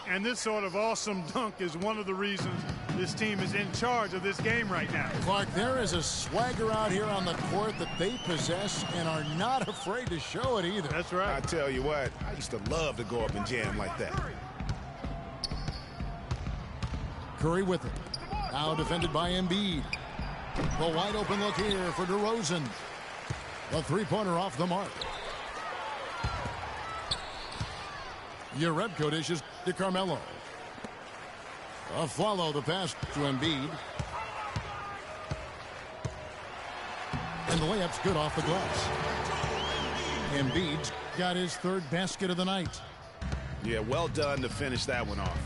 and this sort of awesome dunk is one of the reasons this team is in charge of this game right now. Clark, there is a swagger out here on the court that they possess and are not afraid to show it either. That's right. I tell you what, I used to love to go up and jam like that. Curry with it. Now defended by Embiid. The wide open look here for DeRozan. The three-pointer off the mark. Jerebko dishes to Carmelo. Follow the pass to Embiid. And the layup's good off the glass. Embiid's got his 3rd basket of the night. Yeah, well done to finish that one off.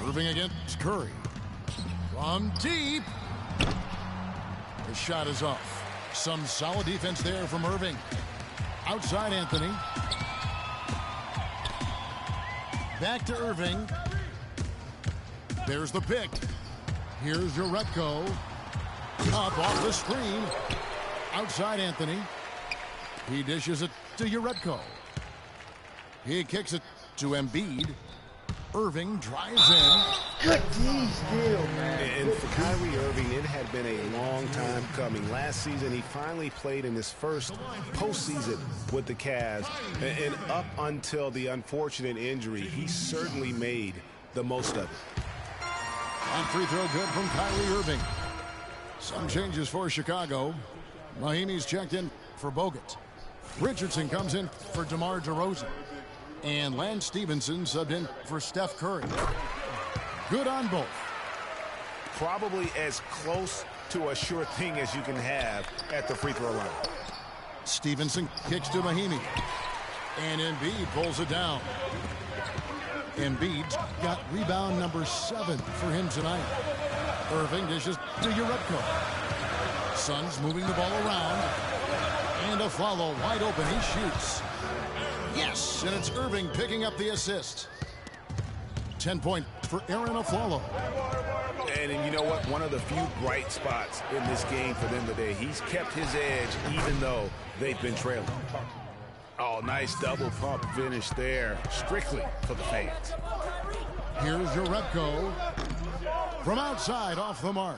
Irving against Curry. From deep. The shot is off. Some solid defense there from Irving. Outside Anthony. Back to Irving. There's the pick. Here's Jerebko. Up off the screen. Outside Anthony. He dishes it to Uretko. He kicks it to Embiid. Irving drives in. Good D steal, man. And for Kyrie Irving, it had been a long time coming. Last season, he finally played in his first postseason with the Cavs. And up until the unfortunate injury, he certainly made the most of it. On free throw good from Kyrie Irving. Some changes for Chicago. Mahimi's checked in for Bogut. Richardson comes in for DeMar DeRozan. And Lance Stevenson subbed in for Steph Curry. Good on both. Probably as close to a sure thing as you can have at the free throw line. Stevenson kicks to Mahimi. And Embiid pulls it down. Embiid's got rebound number 7 for him tonight. Irving dishes to Uretko. Suns moving the ball around. And a follow wide open. He shoots. Yes, and it's Irving picking up the assist. 10 points for Aaron Aflalo. And you know what? One of the few bright spots in this game for them today. He's kept his edge even though they've been trailing. Oh, nice double pump finish there. Strictly for the fans. Here's Uretko. From outside off the mark.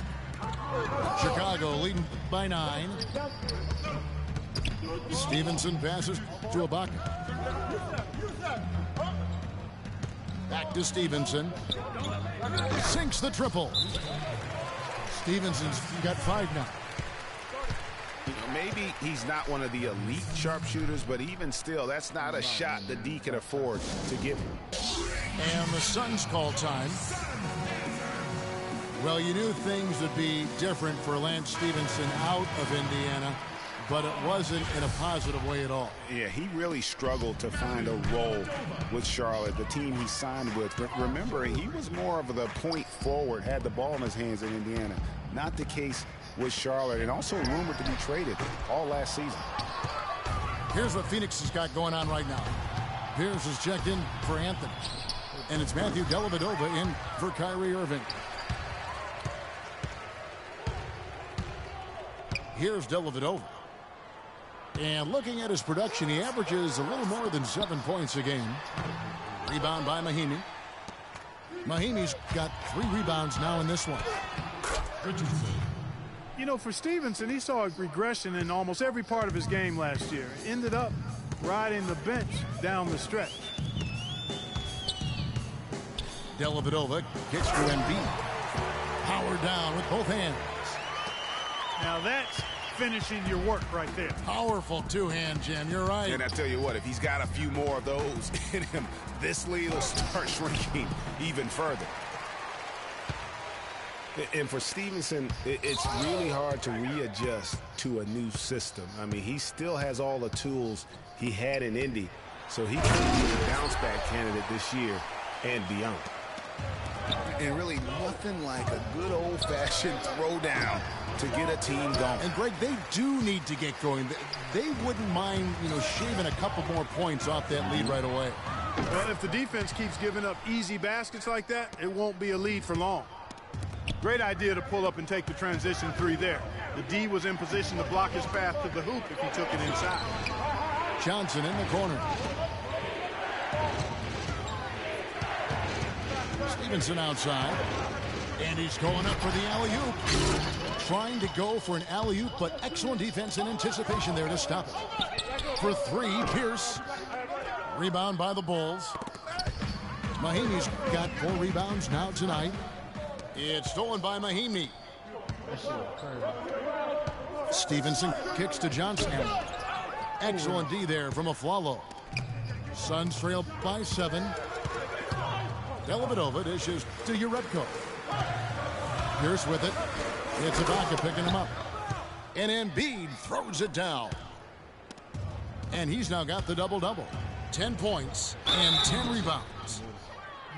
Chicago leading by 9. Stevenson passes to Ibaka. Back to Stevenson. Sinks the triple. Stevenson's got 5 now. Maybe he's not one of the elite sharpshooters, but even still, that's not a shot the D can afford to give him. And the Suns call time. Well, you knew things would be different for Lance Stevenson out of Indiana, but it wasn't in a positive way at all. Yeah, he really struggled to find a role with Charlotte, the team he signed with. Remember, he was more of the point forward, had the ball in his hands in Indiana. Not the case with Charlotte, and also rumored to be traded all last season. Here's what Phoenix has got going on right now. Pierce is checked in for Anthony. And it's Matthew Dellavedova in for Kyrie Irving. Here's Dellavedova. And looking at his production, he averages a little more than 7 points a game. Rebound by Mahimi. Mahimi's got 3 rebounds now in this one. Richardson. You know, for Stevenson, he saw a regression in almost every part of his game last year. Ended up riding the bench down the stretch. Dellavedova kicks to Embiid. Power down with both hands. Now that's finishing your work right there. Powerful two-hand jam. You're right. And I tell you what, if he's got a few more of those in him, this lead will start shrinking even further. And for Stevenson, it's really hard to readjust to a new system. I mean, he still has all the tools he had in Indy, so he could be a bounce-back candidate this year and beyond. And really nothing like a good old-fashioned throwdown to get a team going. And Greg, they do need to get going. They wouldn't mind, shaving a couple more points off that lead right away. Well, if the defense keeps giving up easy baskets like that, it won't be a lead for long. Great idea to pull up and take the transition 3 there. The D was in position to block his path to the hoop if he took it inside. Johnson in the corner. Stevenson outside. And he's going up for the alley-oop. Trying to go for an alley-oop, but excellent defense and anticipation there to stop it. For 3, Pierce. Rebound by the Bulls. Mahimi's got 4 rebounds now tonight. It's stolen by Mahimi. Stevenson kicks to Johnson. Excellent D there from Aflalo. Suns trail by 7. Dellavedova dishes to Uretko. Pierce with it. It's Ibaka picking him up. And Embiid throws it down. And he's now got the double-double. 10 points and 10 rebounds.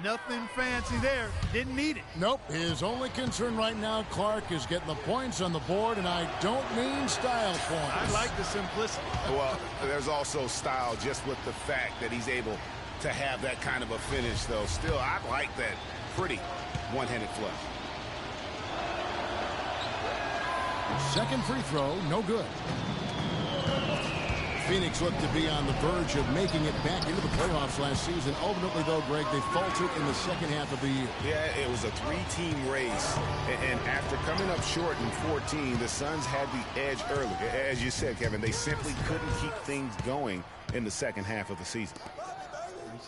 Nothing fancy there. Didn't need it. Nope. His only concern right now, Clark, is getting the points on the board, and I don't mean style points. I like the simplicity. Well, there's also style just with the fact that he's able to have that kind of a finish, though. Still, I like that pretty one-handed flush. Second free throw, no good. Phoenix looked to be on the verge of making it back into the playoffs last season. Ultimately, though, Greg, they faltered in the second half of the year. Yeah, it was a three-team race. And after coming up short in 14, the Suns had the edge early. As you said, Kevin, they simply couldn't keep things going in the second half of the season.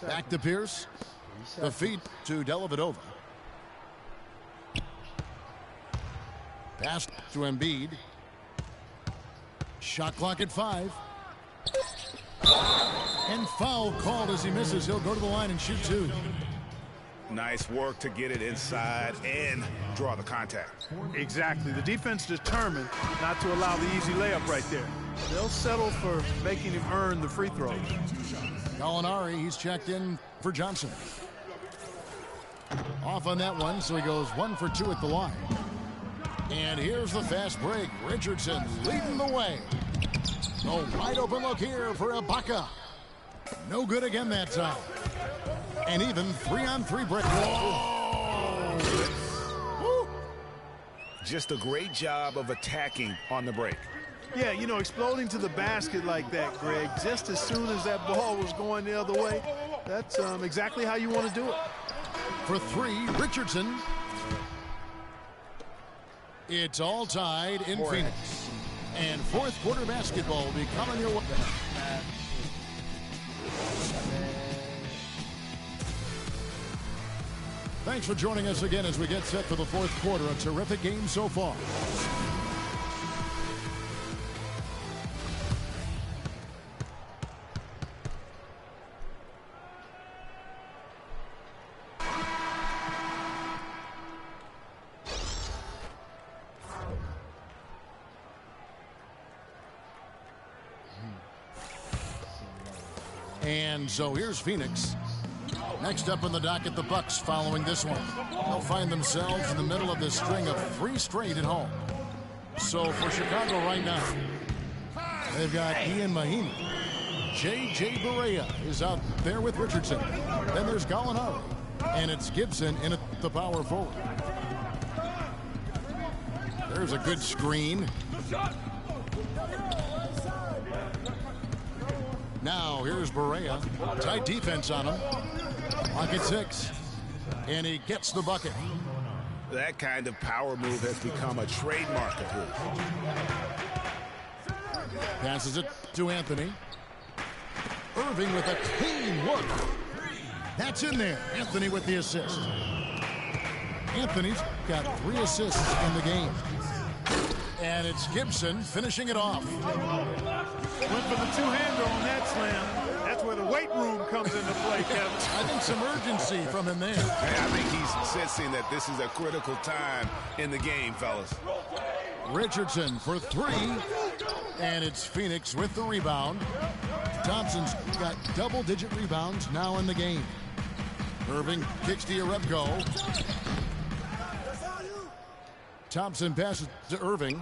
Back to Pierce. The feed to Dellavedova. Pass to Embiid. Shot clock at 5. And foul called as he misses. He'll go to the line and shoot 2. Nice work to get it inside and draw the contact. Exactly. The defense determined not to allow the easy layup right there. They'll settle for making him earn the free throws. Gallinari, he's checked in for Johnson. Off on that one, so he goes 1 for 2 at the line. And here's the fast break. Richardson leading the way. A wide open look here for Ibaka. No good again that time. And even 3-on-3 break. Whoa! Just a great job of attacking on the break. Yeah, you know, exploding to the basket like that, Greg, just as soon as that ball was going the other way, that's exactly how you want to do it. For 3, Richardson. It's all tied in Phoenix. And fourth quarter basketball will be coming your way. Thanks for joining us again as we get set for the fourth quarter. A terrific game so far. And so here's Phoenix. Next up on the docket, the Bucks following this one. They'll find themselves in the middle of this string of 3 straight at home. So for Chicago right now, they've got Ian Mahinmi. J.J. Barea is out there with Richardson. Then there's Gallinari. And it's Gibson in at the power forward. There's a good screen. Now here's Barea. Tight defense on him. Lock at 6. And he gets the bucket. That kind of power move has become a trademark of his. Passes it to Anthony. Irving with a clean look. That's in there. Anthony with the assist. Anthony's got 3 assists in the game. And it's Gibson finishing it off. Went for the two-hander on that slam. That's where the weight room comes into play, Kevin. I think some urgency from him there. Hey, I think he's sensing that this is a critical time in the game, fellas. Richardson for 3. And it's Phoenix with the rebound. Thompson's got double-digit rebounds now in the game. Irving kicks to Jerebko. Thompson passes to Irving.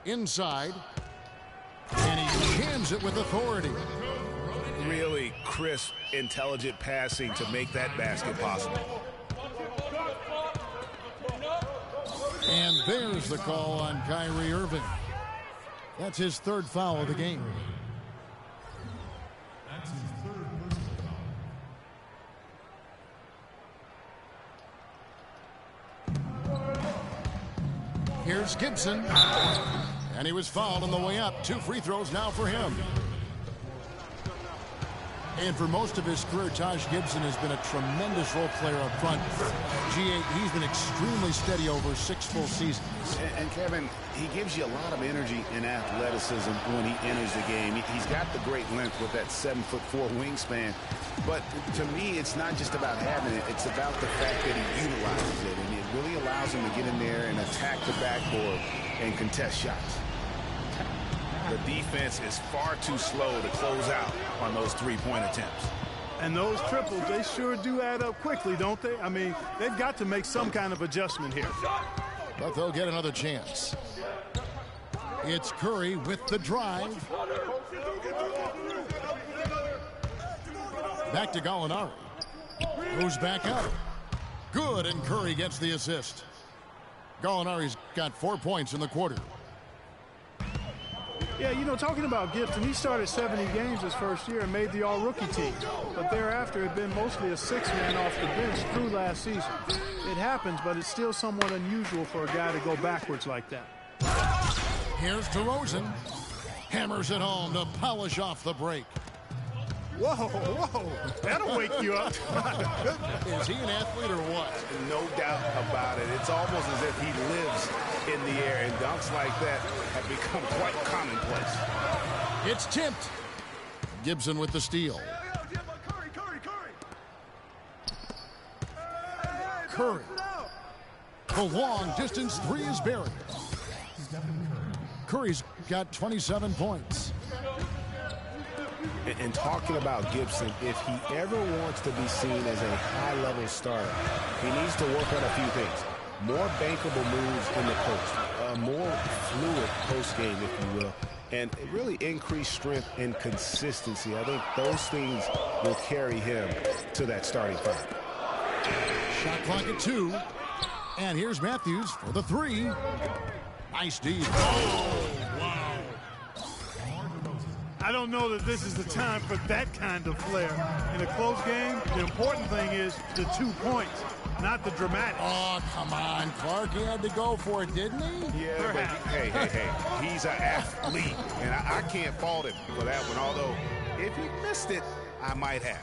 Inside. And he jams it with authority. Really crisp, intelligent passing to make that basket possible. And there's the call on Kyrie Irving. That's his 3rd foul of the game. That's his 3rd personal foul. Here's Gibson. And he was fouled on the way up. 2 free throws now for him. And for most of his career, Taj Gibson has been a tremendous role player up front. He's been extremely steady over 6 full seasons. And Kevin, he gives you a lot of energy and athleticism when he enters the game. He's got the great length with that 7'4" wingspan. But to me, it's not just about having it. It's about the fact that he utilizes it. And it really allows him to get in there and attack the backboard and contest shots. The defense is far too slow to close out on those 3-point attempts. And those triples, they sure do add up quickly, don't they? I mean, they've got to make some kind of adjustment here. But they'll get another chance. It's Curry with the drive. Back to Gallinari. Who's back up? Good, and Curry gets the assist. Gallinari's got 4 points in the quarter. Yeah, you know, talking about Gibson, he started 70 games his first year and made the all-rookie team. But thereafter, had been mostly a six-man off the bench through last season. It happens, but it's still somewhat unusual for a guy to go backwards like that. Here's DeRozan. Hammers it home to polish off the break. Whoa, whoa, that'll wake you up. Is he an athlete or what? No doubt about it. It's almost as if he lives in the air, and dunks like that have become quite commonplace. It's tipped. Gibson with the steal. Curry. The long distance three is buried. Curry's got 27 points. And talking about Gibson, if he ever wants to be seen as a high-level starter, he needs to work on a few things. More bankable moves in the post, a more fluid post game, if you will, and really increased strength and consistency. I think those things will carry him to that starting five. Shot clock at 2. And here's Matthews for the 3. Nice deed. Oh, wow. I don't know that this is the time for that kind of flair. In a close game, the important thing is the 2 points, not the dramatic. Oh, come on, Clark. He had to go for it, didn't he? Yeah, but hey. He's an athlete, and I can't fault him for that one. Although, if he missed it, I might have.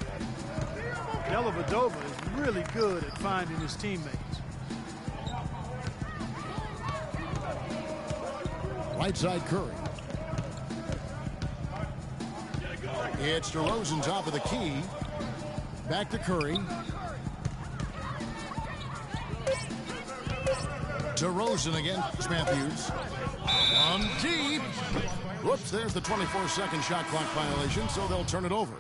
Dellavedova is really good at finding his teammates. Right side Curry. It's DeRozan top of the key. Back to Curry. DeRozan against Matthews. From deep. Whoops, there's the 24-second shot clock violation, so they'll turn it over.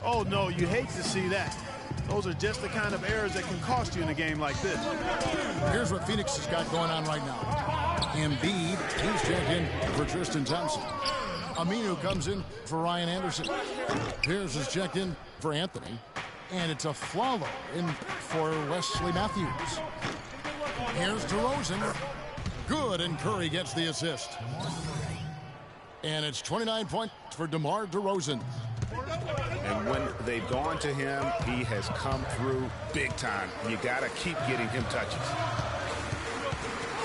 Oh, no, you hate to see that. Those are just the kind of errors that can cost you in a game like this. Here's what Phoenix has got going on right now. Embiid, he's checked in for Tristan Thompson. Aminu comes in for Ryan Anderson. Pierce is checked in for Anthony. And it's a Flalo in for Wesley Matthews. Here's DeRozan. Good, and Curry gets the assist. And it's 29 points for DeMar DeRozan. And when they've gone to him, he has come through big time. You got to keep getting him touches.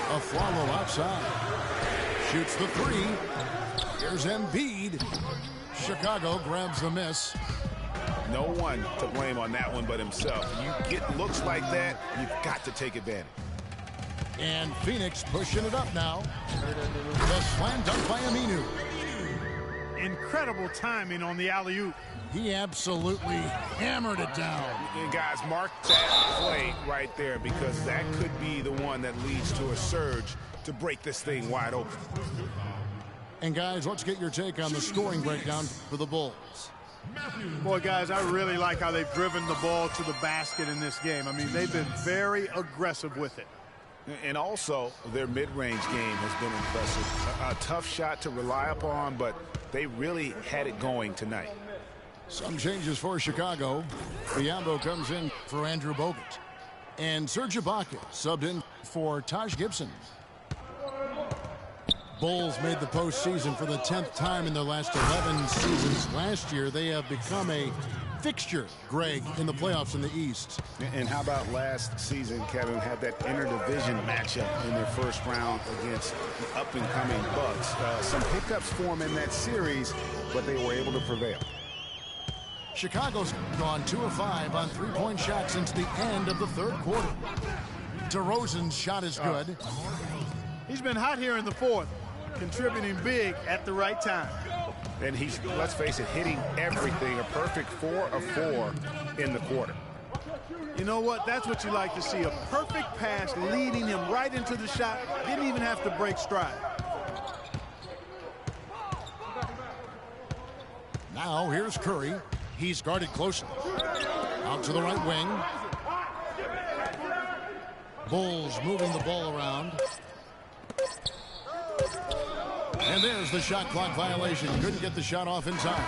A Flalo outside. Shoots the 3. Here's Embiid. Chicago grabs the miss. No one to blame on that one but himself. You get looks like that, you've got to take advantage. And Phoenix pushing it up now. The slam dunk by Aminu. Incredible timing on the alley-oop. He absolutely hammered it down. And guys, mark that play right there, because that could be the one that leads to a surge to break this thing wide open. And guys, let's get your take on the scoring breakdown for the Bulls. Boy, guys, I really like how they've driven the ball to the basket in this game. I mean, they've been very aggressive with it. And also, their mid-range game has been impressive. A tough shot to rely upon, but they really had it going tonight. Some changes for Chicago. Biyombo comes in for Andrew Bogut. And Serge Ibaka subbed in for Taj Gibson. Bulls made the postseason for the 10th time in their last 11 seasons. Last year, they have become a fixture, Greg, in the playoffs in the East. And how about last season, Kevin, had that interdivision matchup in their first round against the up-and-coming Bucks. Some hiccups for them in that series, but they were able to prevail. Chicago's gone 2 of 5 on three-point shots since the end of the third quarter. DeRozan's shot is good. He's been hot here in the fourth, contributing big at the right time. And he's, let's face it, hitting everything. A perfect 4 of 4 in the quarter. You know what? That's what you like to see. A perfect pass leading him right into the shot. Didn't even have to break stride. Now here's Curry. He's guarded closely. Out to the right wing. Bulls moving the ball around. And there's the shot clock violation. Couldn't get the shot off in time.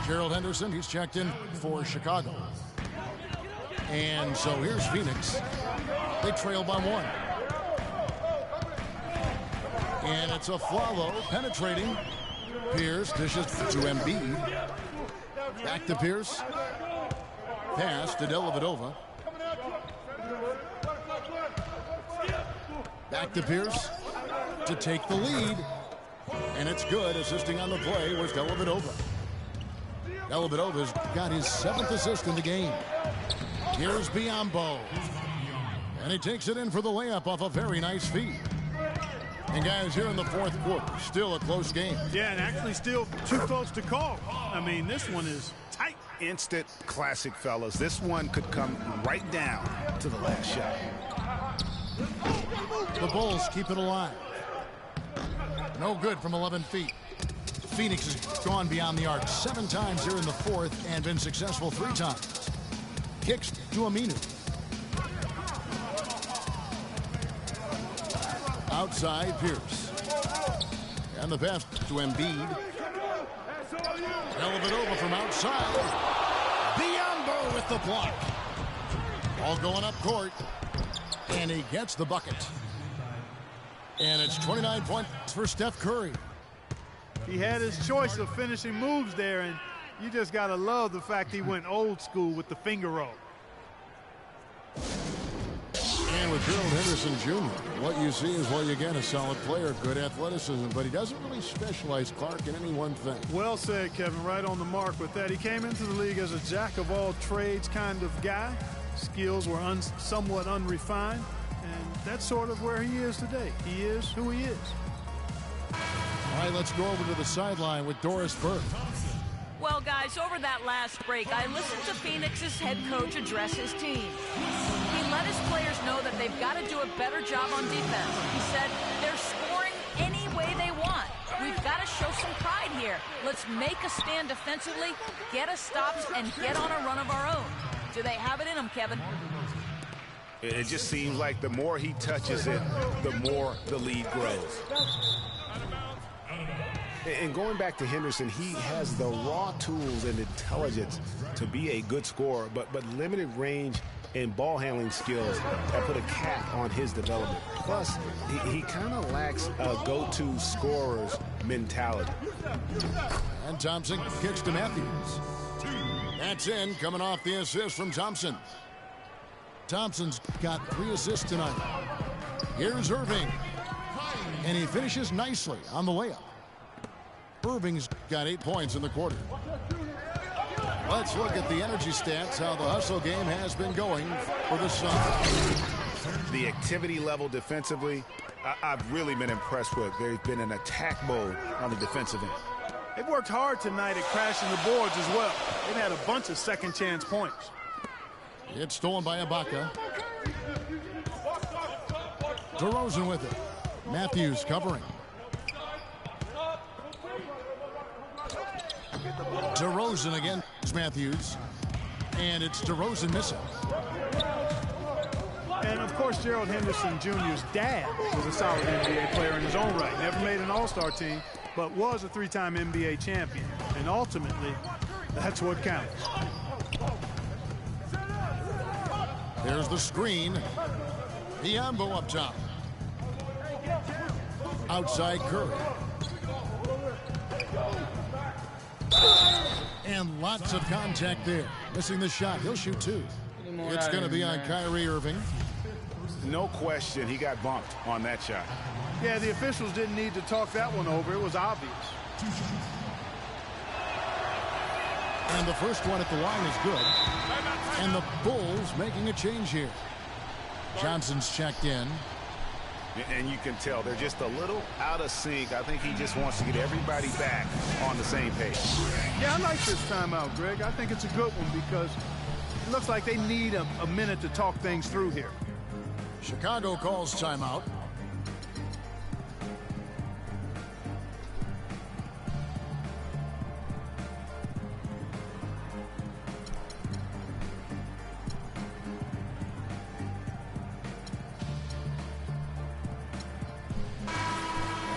Gerald Henderson, he's checked in for Chicago. And so here's Phoenix. They trail by 1. And it's a Afflalo penetrating. Pierce dishes to Embiid. Back to Pierce. Pass to Dellavedova. Back to Pierce to take the lead. And it's good. Assisting on the play was Dellavedova. Dellavedova's got his 7th assist in the game. Here's Biyombo. And he takes it in for the layup off a very nice feed. And guys, here in the 4th quarter, still a close game. Yeah, and actually still too close to call. I mean, this one is tight. Instant classic, fellas. This one could come right down to the last shot. The Bulls keep it alive. No good from 11 feet. Phoenix has gone beyond the arc 7 times here in the 4th and been successful 3 times. Kicks to Aminu. Outside, Pierce. And the pass to Embiid. Dellavedova from outside. Biyombo with the block. All going up court. And he gets the bucket. And it's 29 points for Steph Curry. He had his choice of finishing moves there, and you just got to love the fact he went old school with the finger roll. And with Gerald Henderson Jr., what you see is what you get. A solid player, good athleticism, but he doesn't really specialize, Clark, in any one thing. Well said, Kevin. Right on the mark with that. He came into the league as a jack-of-all-trades kind of guy. Skills were somewhat unrefined, and that's sort of where he is today. He is who he is. All right, let's go over to the sideline with Doris Burke. Well, guys, over that last break, I listened to Phoenix's head coach address his team. He let his players know that they've got to do a better job on defense. He said they're scoring any way they want. We've got to show some pride here. Let's make a stand defensively, get us stops, and get on a run of our own. Do they have it in them, Kevin? It just seems like the more he touches it, the more the lead grows. And going back to Henderson, he has the raw tools and intelligence to be a good scorer, but limited range and ball handling skills that put a cap on his development. Plus, he kind of lacks a go-to scorer's mentality. And Thompson kicks to Matthews. That's in, coming off the assist from Thompson. Thompson's got 3 assists tonight. Here's Irving. And he finishes nicely on the layup. Irving's got 8 points in the quarter. Let's look at the energy stats, how the hustle game has been going for the Suns. The activity level defensively, I've really been impressed with. There's been an attack mode on the defensive end. They've worked hard tonight at crashing the boards as well. They've had a bunch of second chance points. It's stolen by Ibaka. DeRozan with it. Matthews covering. DeRozan again. Matthews. And it's DeRozan missing. And, of course, Gerald Henderson Jr.'s dad was a solid NBA player in his own right. Never made an all-star team, but was a 3-time NBA champion. And ultimately, that's what counts. There's the screen. Biyombo up top. Outside Curry. And lots of contact there. Missing the shot. He'll shoot 2. It's going to be on Kyrie Irving. No question, he got bumped on that shot. Yeah, the officials didn't need to talk that one over. It was obvious. And the first one at the line is good. And the Bulls making a change here. Johnson's checked in. And you can tell they're just a little out of sync. I think he just wants to get everybody back on the same page. Yeah, I like this timeout, Greg. I think it's a good one because it looks like they need a minute to talk things through here. Chicago calls timeout.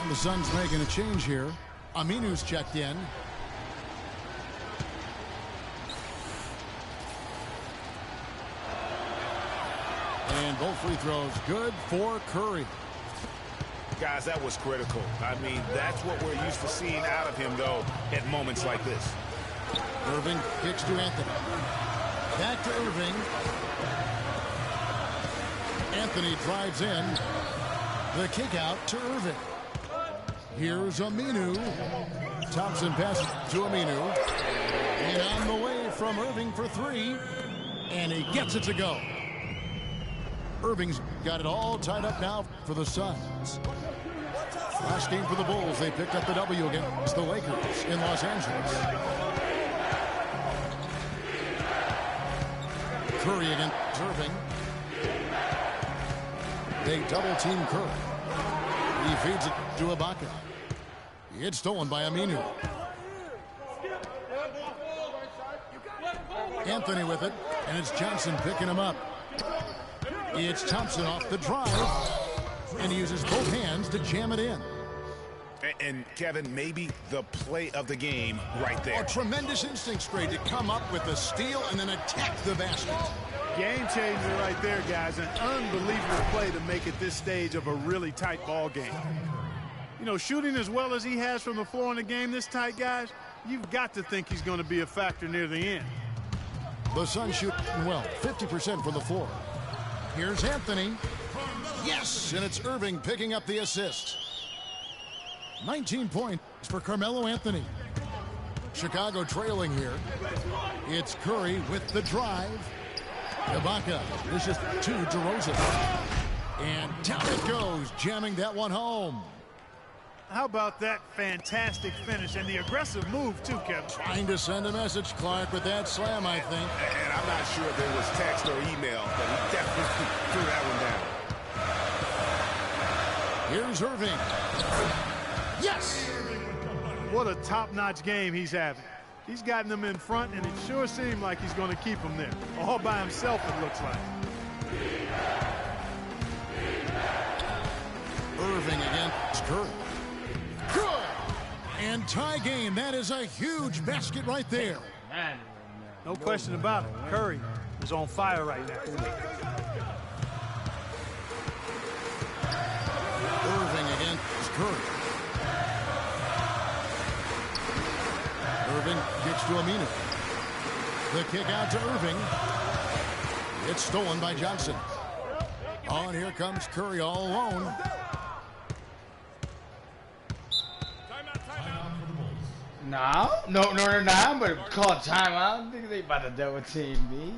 And the Suns making a change here. Aminu's checked in. And both free throws good for Curry. Guys, that was critical. I mean, that's what we're used to seeing out of him, though, at moments like this. Irving kicks to Anthony. Back to Irving. Anthony drives in. The kick out to Irving. Here's Aminu. Thompson passes to Aminu. And on the way from Irving for three. And he gets it to go. Irving's got it all tied up now for the Suns. Last game for the Bulls, they picked up the W against the Lakers in Los Angeles. Curry against Irving. They double team Curry. He feeds it to Ibaka. It's stolen by Aminu. Anthony with it, and it's Johnson picking him up. It's Thompson off the drive, and he uses both hands to jam it in. And Kevin, maybe the play of the game right there. A tremendous instincts grade to come up with the steal and then attack the basket. Game changer right there, guys. An unbelievable play to make it this stage of a really tight ball game. You know, shooting as well as he has from the floor in the game this tight, guys, you've got to think he's going to be a factor near the end. The Suns shooting well, 50% from the floor. Here's Anthony. Yes, and it's Irving picking up the assist. 19 points for Carmelo Anthony. Chicago trailing here. It's Curry with the drive. Ibaka, this is to DeRozan. And down it goes, jamming that one home. How about that fantastic finish and the aggressive move, too, Kevin? Trying to send a message, Clark, with that slam, I think. And I'm not sure if it was text or email, but he definitely threw that one down. Here's Irving. Yes! What a top-notch game he's having. He's gotten them in front, and it sure seemed like he's going to keep them there. All by himself, it looks like. Irving against Curry. Good! And tie game. That is a huge basket right there. No question about it. Curry is on fire right now. Irving against Curry. Irving kicks to Aminu. The kick out to Irving. It's stolen by Johnson. Oh, and here comes Curry all alone. No, they're not. I'm going to call timeout. I think they about to double team me.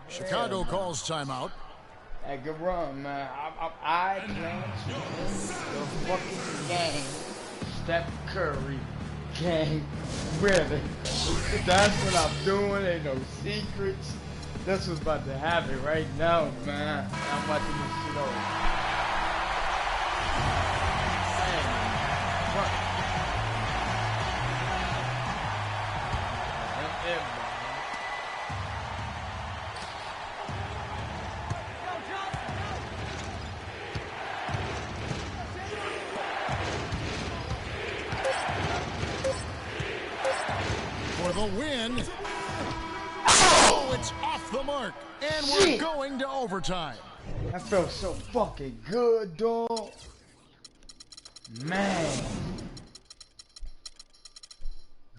Chicago calls timeout. Hey, good run, man. I plan to win the fucking game. Steph Curry game. Really. That's what I'm doing. Ain't no secrets. That's what's about to happen right now, man. I'm watching this shit over. For the win. Oh, it's off the mark. And we're going to overtime. That felt so fucking good, dog. Man.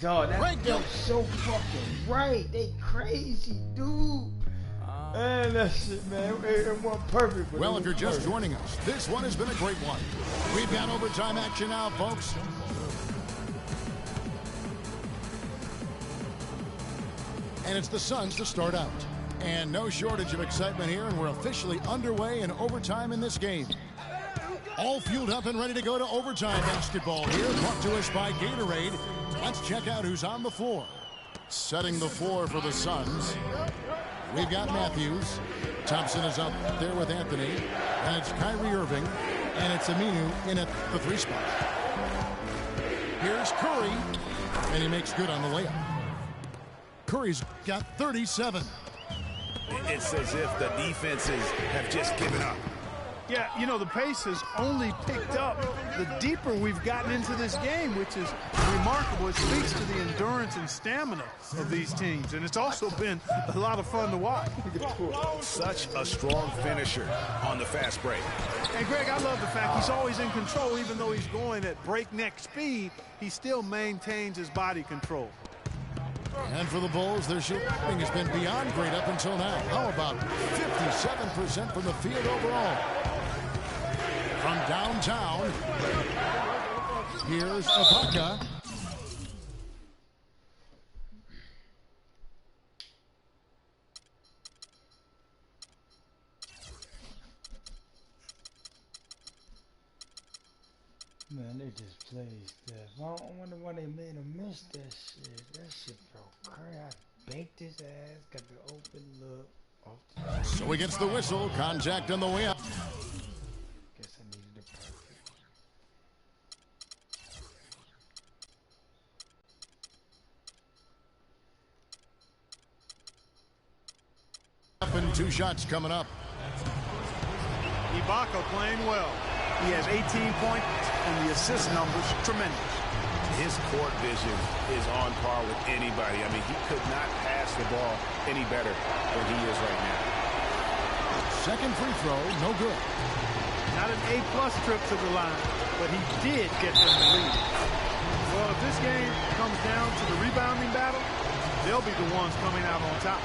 Dog, that felt so fucking right. They crazy, dude. Man, that shit, man, it went perfect. Well, if you're just joining us, this one has been a great one. We've got overtime action now, folks. And it's the Suns to start out. And no shortage of excitement here, and we're officially underway in overtime in this game. All fueled up and ready to go to overtime basketball here, brought to us by Gatorade. Let's check out who's on the floor. Setting the floor for the Suns, we've got Matthews. Thompson is up there with Anthony. And it's Kyrie Irving. And it's Aminu in at the three spot. Here's Curry. And he makes good on the layup. Curry's got 37. It's as if the defenses have just given up. Yeah, you know, the pace has only picked up the deeper we've gotten into this game, which is remarkable. It speaks to the endurance and stamina of these teams, and it's also been a lot of fun to watch. Such a strong finisher on the fast break. And, Greg, I love the fact he's always in control. Even though he's going at breakneck speed, he still maintains his body control. And for the Bulls, their shooting has been beyond great up until now. How about 57% from the field overall? From downtown, here's Ibaka. Man, they just played stuff. I wonder why they made him miss that shit. That shit broke Curry. I baked his ass, got the open look. So he gets the whistle, contact on the way up. Guess I needed the perfect. Up and 2 shots coming up. Ibaka playing well. He has 18 points, and the assist numbers tremendous. His court vision is on par with anybody. I mean, he could not pass the ball any better than he is right now. Second free throw, no good. Not an A-plus trip to the line, but he did get them the lead. Well, if this game comes down to the rebounding battle, they'll be the ones coming out on top.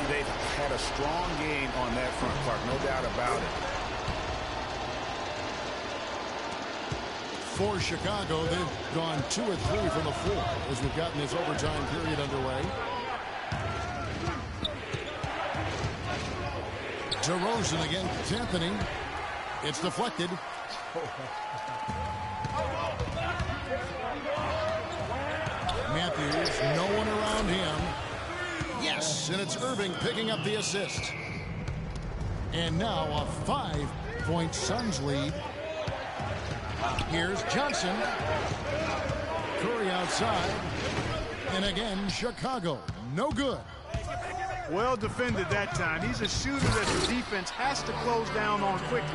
They've had a strong game on that front, Clark, no doubt about it. For Chicago, they've gone 2 or 3 from the floor as we've gotten this overtime period underway. DeRozan against Anthony. It's deflected. Matthews, no one around him. Yes, and it's Irving picking up the assist. And now a 5-point Suns lead. Here's Johnson. Curry outside. And again, Chicago. No good. Well defended that time. He's a shooter that the defense has to close down on quickly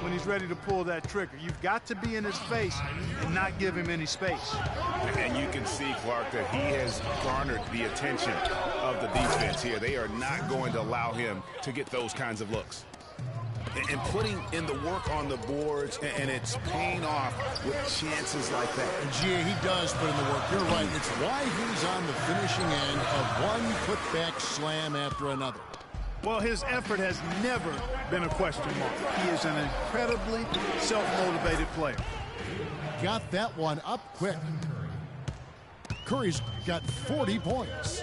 when he's ready to pull that trigger. You've got to be in his face and not give him any space. And you can see, Clark, that he has garnered the attention of the defense here. They are not going to allow him to get those kinds of looks. And putting in the work on the boards, and it's paying off with chances like that. Gee, he does put in the work. You're right. It's why he's on the finishing end of one putback slam after another. Well, his effort has never been a question mark. He is an incredibly self-motivated player. Got that one up quick. Curry's got 40 points.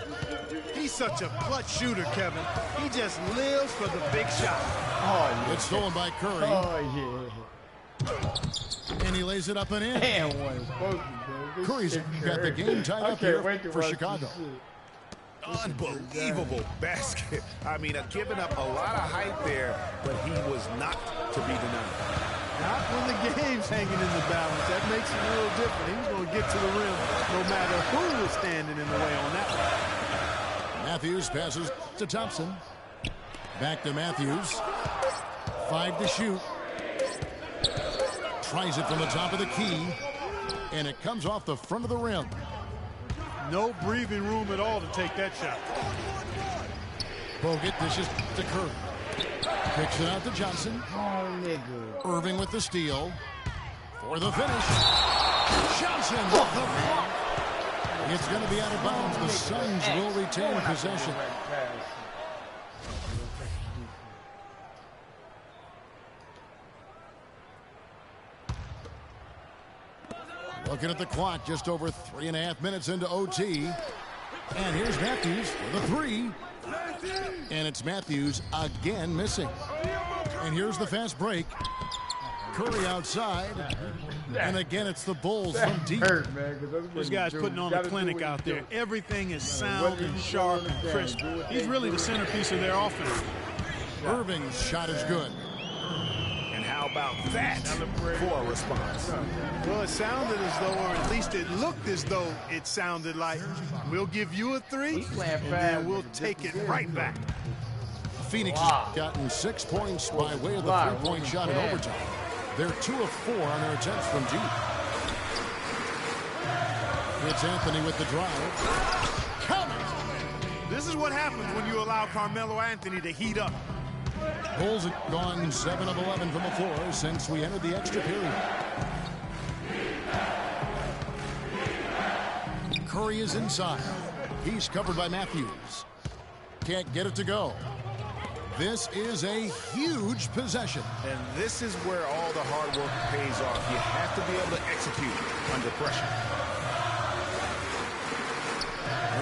He's such a clutch shooter, Kevin. He just lives for the big shot. Oh, yeah. It's stolen by Curry. Oh, yeah. And he lays it up and in. Damn, what is supposed to do. Curry's got the game tied up here for Chicago. Unbelievable basket. I mean, giving up a lot of height there, but he was not to be denied. Not when the game's hanging in the balance. That makes it a little different. He's going to get to the rim no matter who was standing in the way on that one. Matthews passes to Thompson. Back to Matthews. 5 to shoot. Tries it from the top of the key. And it comes off the front of the rim. No breathing room at all to take that shot. Bogut dishes to Curry. Kicks it out to Johnson. Oh, nigga. Irving with the steal. For the finish. Johnson with the block. It's going to be out of bounds. The Suns will retain possession. Looking at the clock, just over 3.5 minutes into OT. And here's Matthews for the 3. And it's Matthews again missing. And here's the fast break. Curry outside. And again, it's the Bulls from deep. This guy's putting on a clinic out there. Everything is sound and sharp and crisp. He's really the centerpiece of their offense. Irving's shot is good. And how about that for a response? Well, it sounded as though, or at least it looked as though it sounded like, we'll give you a 3, and then we'll take it right back. Phoenix has gotten 6 points by way of the three-point shot in overtime. They're 2 of 4 on their attempts from deep. It's Anthony with the drive. Count it! This is what happens when you allow Carmelo Anthony to heat up. Bulls have gone 7 of 11 from the floor since we entered the extra period. Curry is inside. He's covered by Matthews. Can't get it to go. This is a huge possession. And this is where all the hard work pays off. You have to be able to execute under pressure.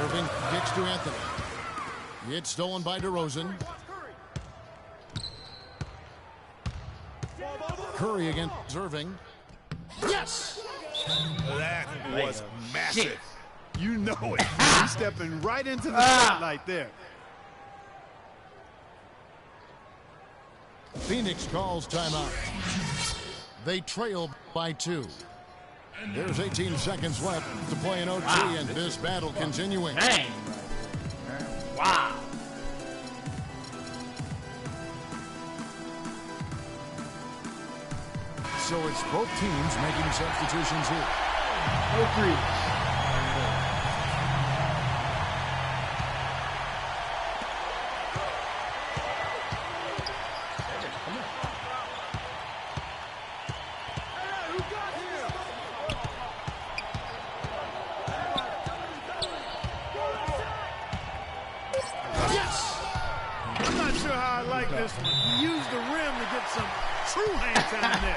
Irving kicks to Anthony. It's stolen by DeRozan. Curry against Irving. Yes! That was massive. You know it. He's stepping right into the spotlight there. Phoenix calls timeout. They trail by 2. There's 18 seconds left to play in OT, and this battle continuing. Dang. Wow. So it's both teams making substitutions here. No threes.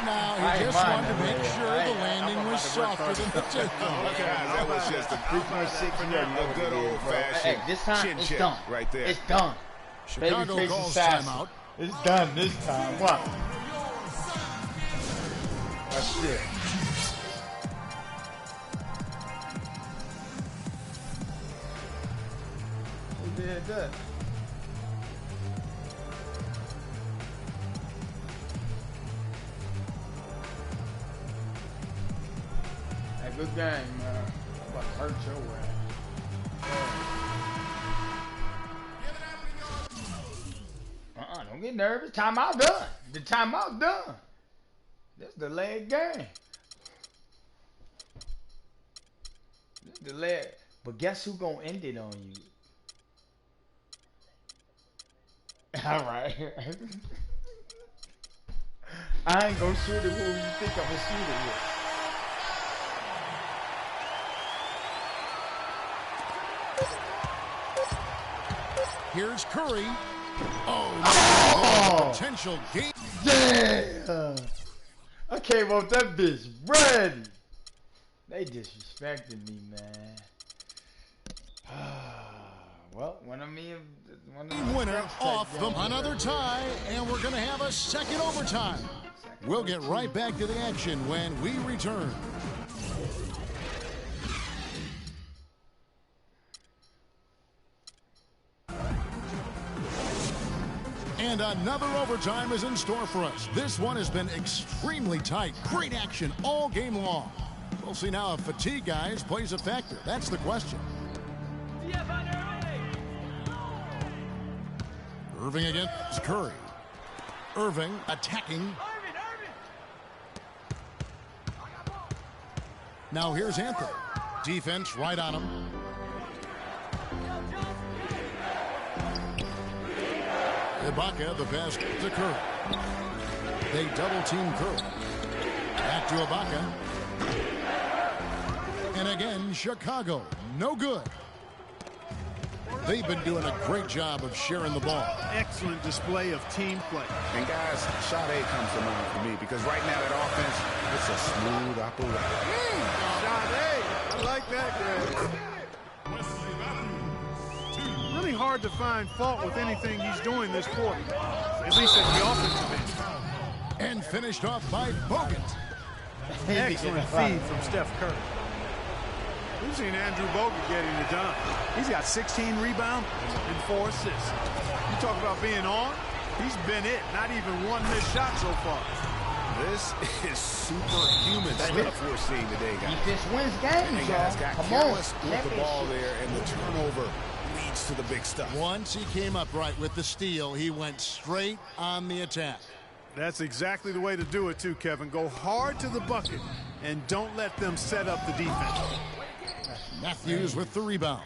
Now, he just wanted to make sure the landing was softer than the takeoff. That was just a good old-fashioned This time, chin it's check done. right there. It's done. Chicago Babyface calls assassin. timeout. It's done this time. What? That's it. Who did that? Hey, good game, man. I'm about to hurt your ass. Don't get nervous. Timeout done. The timeout done. This the leg game. This the leg. But guess who gonna end it on you? All right. I ain't gonna shoot it who you think I'm gonna shoot it with. Here's Curry. Oh, potential game. Damn! I came off that bitch ready. They disrespected me, man. Well, Winner off the another tie, and we're going to have a second overtime. We'll get right back to the action when we return. And another overtime is in store for us. This one has been extremely tight. Great action all game long. We'll see now if fatigue, guys, plays a factor. That's the question. Irving against Curry. Irving attacking. Now here's Anthony. Defense right on him. Ibaka, the pass to Curry. They double-team Curry. Back to Ibaka. And again, Chicago. No good. They've been doing a great job of sharing the ball. Excellent display of team play. And guys, Shot A comes to mind for me because right now that offense, it's a smooth operation. Shot A. I like that, Greg. Really hard to find fault with anything he's doing this quarter, at least at the offensive end. And finished off by Bogut. Excellent feed from Steph Curry. We've seen Andrew Bogut getting it done. He's got 16 rebounds and 4 assists. You talk about being on, he's been it. Not even one missed shot so far. This is superhuman stuff we're seeing today, guys. Defense wins games, and guys got Come careless on. with the ball there, and the turnover leads to the big stuff. Once he came up right with the steal, he went straight on the attack. That's exactly the way to do it, too, Kevin. Go hard to the bucket and don't let them set up the defense. Matthews with the rebound.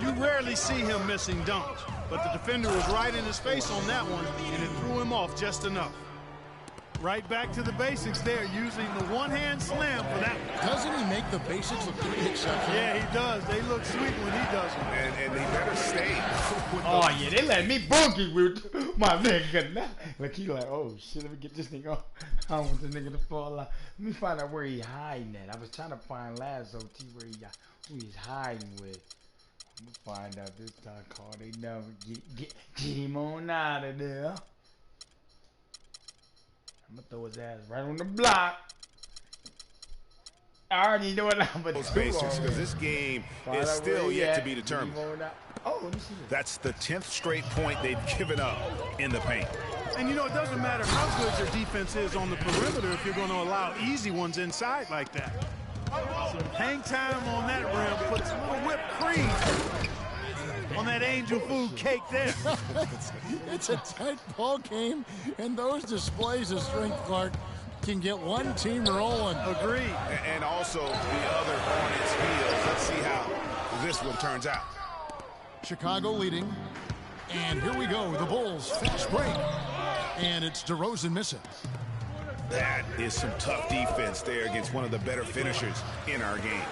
You rarely see him missing dunks, but the defender was right in his face on that one, and it threw him off just enough. Right back to the basics there, using the one-hand slam for that one. Doesn't he make the basics look pretty exceptional? Yeah, he does. They look sweet when he does them. And he better stay. Oh, yeah, they let me boogie with my nigga. Now, like, he like, oh, shit, let me get this nigga off. I don't want this nigga to fall out. Let me find out where he hiding at. I was trying to find last OT where he's hiding with. I'm gonna find out this time, Carl. They never get him on out of there. I'm gonna throw his ass right on the block. I already know what I'm gonna do. Basics, because this game is still yet to be determined. Oh, let me see this. That's the 10th straight point they've given up in the paint. And you know, it doesn't matter how good your defense is on the perimeter if you're going to allow easy ones inside like that. Some hang time on that rim puts a little whipped cream on that angel food cake there. It's a tight ball game, and those displays of strength, Clark, can get one team rolling. Agreed. And also the other on its heels. Let's see how this one turns out. Chicago leading, and here we go. The Bulls fast break, and it's DeRozan missing. That is some tough defense there against one of the better finishers in our game.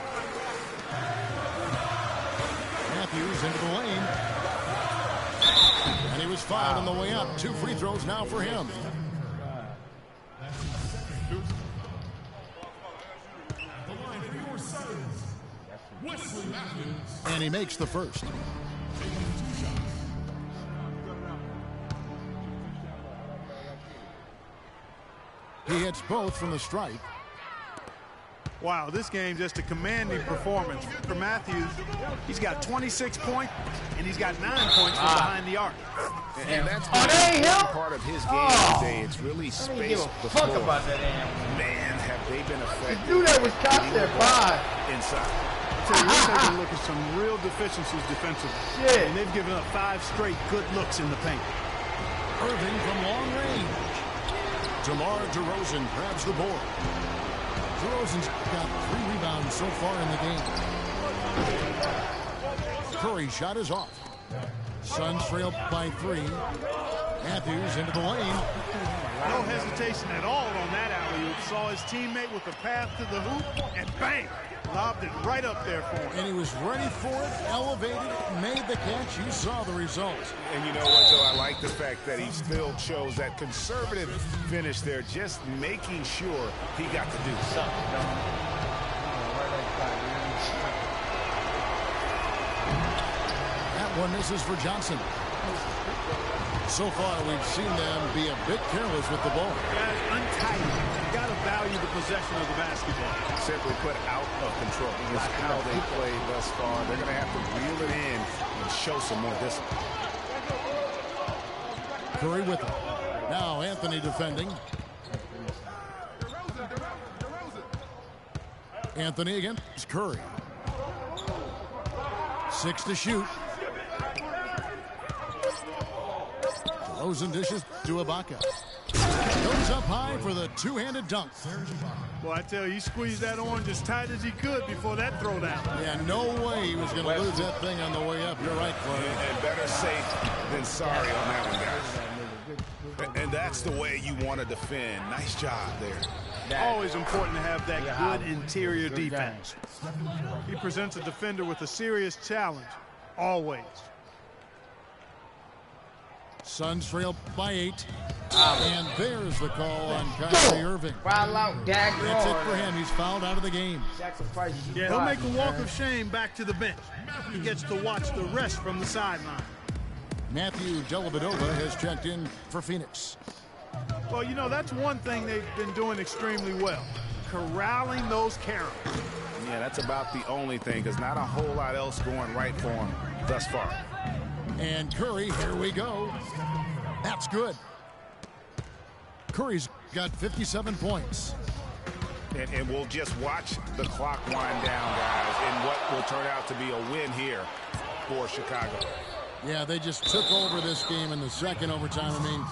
Matthews into the lane. And he was fouled on the way up. 2 free throws now for him. And he makes the first. He hits both from the stripe. Wow, this game just a commanding performance for Matthews. He's got 26 points, and he's got 9 points from behind the arc. And that's been part of his game today. It's really spaced the floor. Fuck about that damn. Man, have they been effective. Dude, that was caught there by. Inside. So we're taking a look at some real deficiencies defensively. Shit. And they've given up 5 straight good looks in the paint. Irving from long range. DeMar DeRozan grabs the board. DeRozan's got 3 rebounds so far in the game. Curry's shot is off. Suns trail by 3. Matthews into the lane. No hesitation at all on that alley-oop. Saw his teammate with the path to the hoop, and bang! Lobbed it right up there for him. And he was ready for it, elevated it, made the catch. You saw the results. And you know what, though? I like the fact that he still chose that conservative finish there, just making sure he got to do something. That one misses for Johnson. So far, we've seen them be a bit careless with the ball. Guys, untidy. You got to value the possession of the basketball. Simply put, out of control. Is how they played thus far. They're going to have to reel it in and show some more discipline. Curry with it. Now Anthony defending. Anthony against Curry. 6 to shoot. DeRozan dishes to Ibaka. Goes up high for the two-handed dunk. Well, I tell you, he squeezed that orange as tight as he could before that throwdown. Yeah, no way he was going to lose that thing on the way up. You're right, Clay. And better safe than sorry on that one, guys. And that's the way you want to defend. Nice job there. Always important to have that good interior defense. He presents a defender with a serious challenge, always. Suns trail by 8. And there's the call on Kyrie Irving. Foul out, dagger. That's it for him. He's fouled out of the game. Yeah, he'll make a walk of shame back to the bench. He gets to watch the rest from the sideline. Matthew Dellavedova has checked in for Phoenix. Well, you know, that's one thing they've been doing extremely well. Corralling those Karens. Yeah, that's about the only thing, because not a whole lot else going right for him thus far. And Curry, here we go. That's good. Curry's got 57 points. And we'll just watch the clock wind down, guys, in what will turn out to be a win here for Chicago. Yeah, they just took over this game in the second overtime. I mean,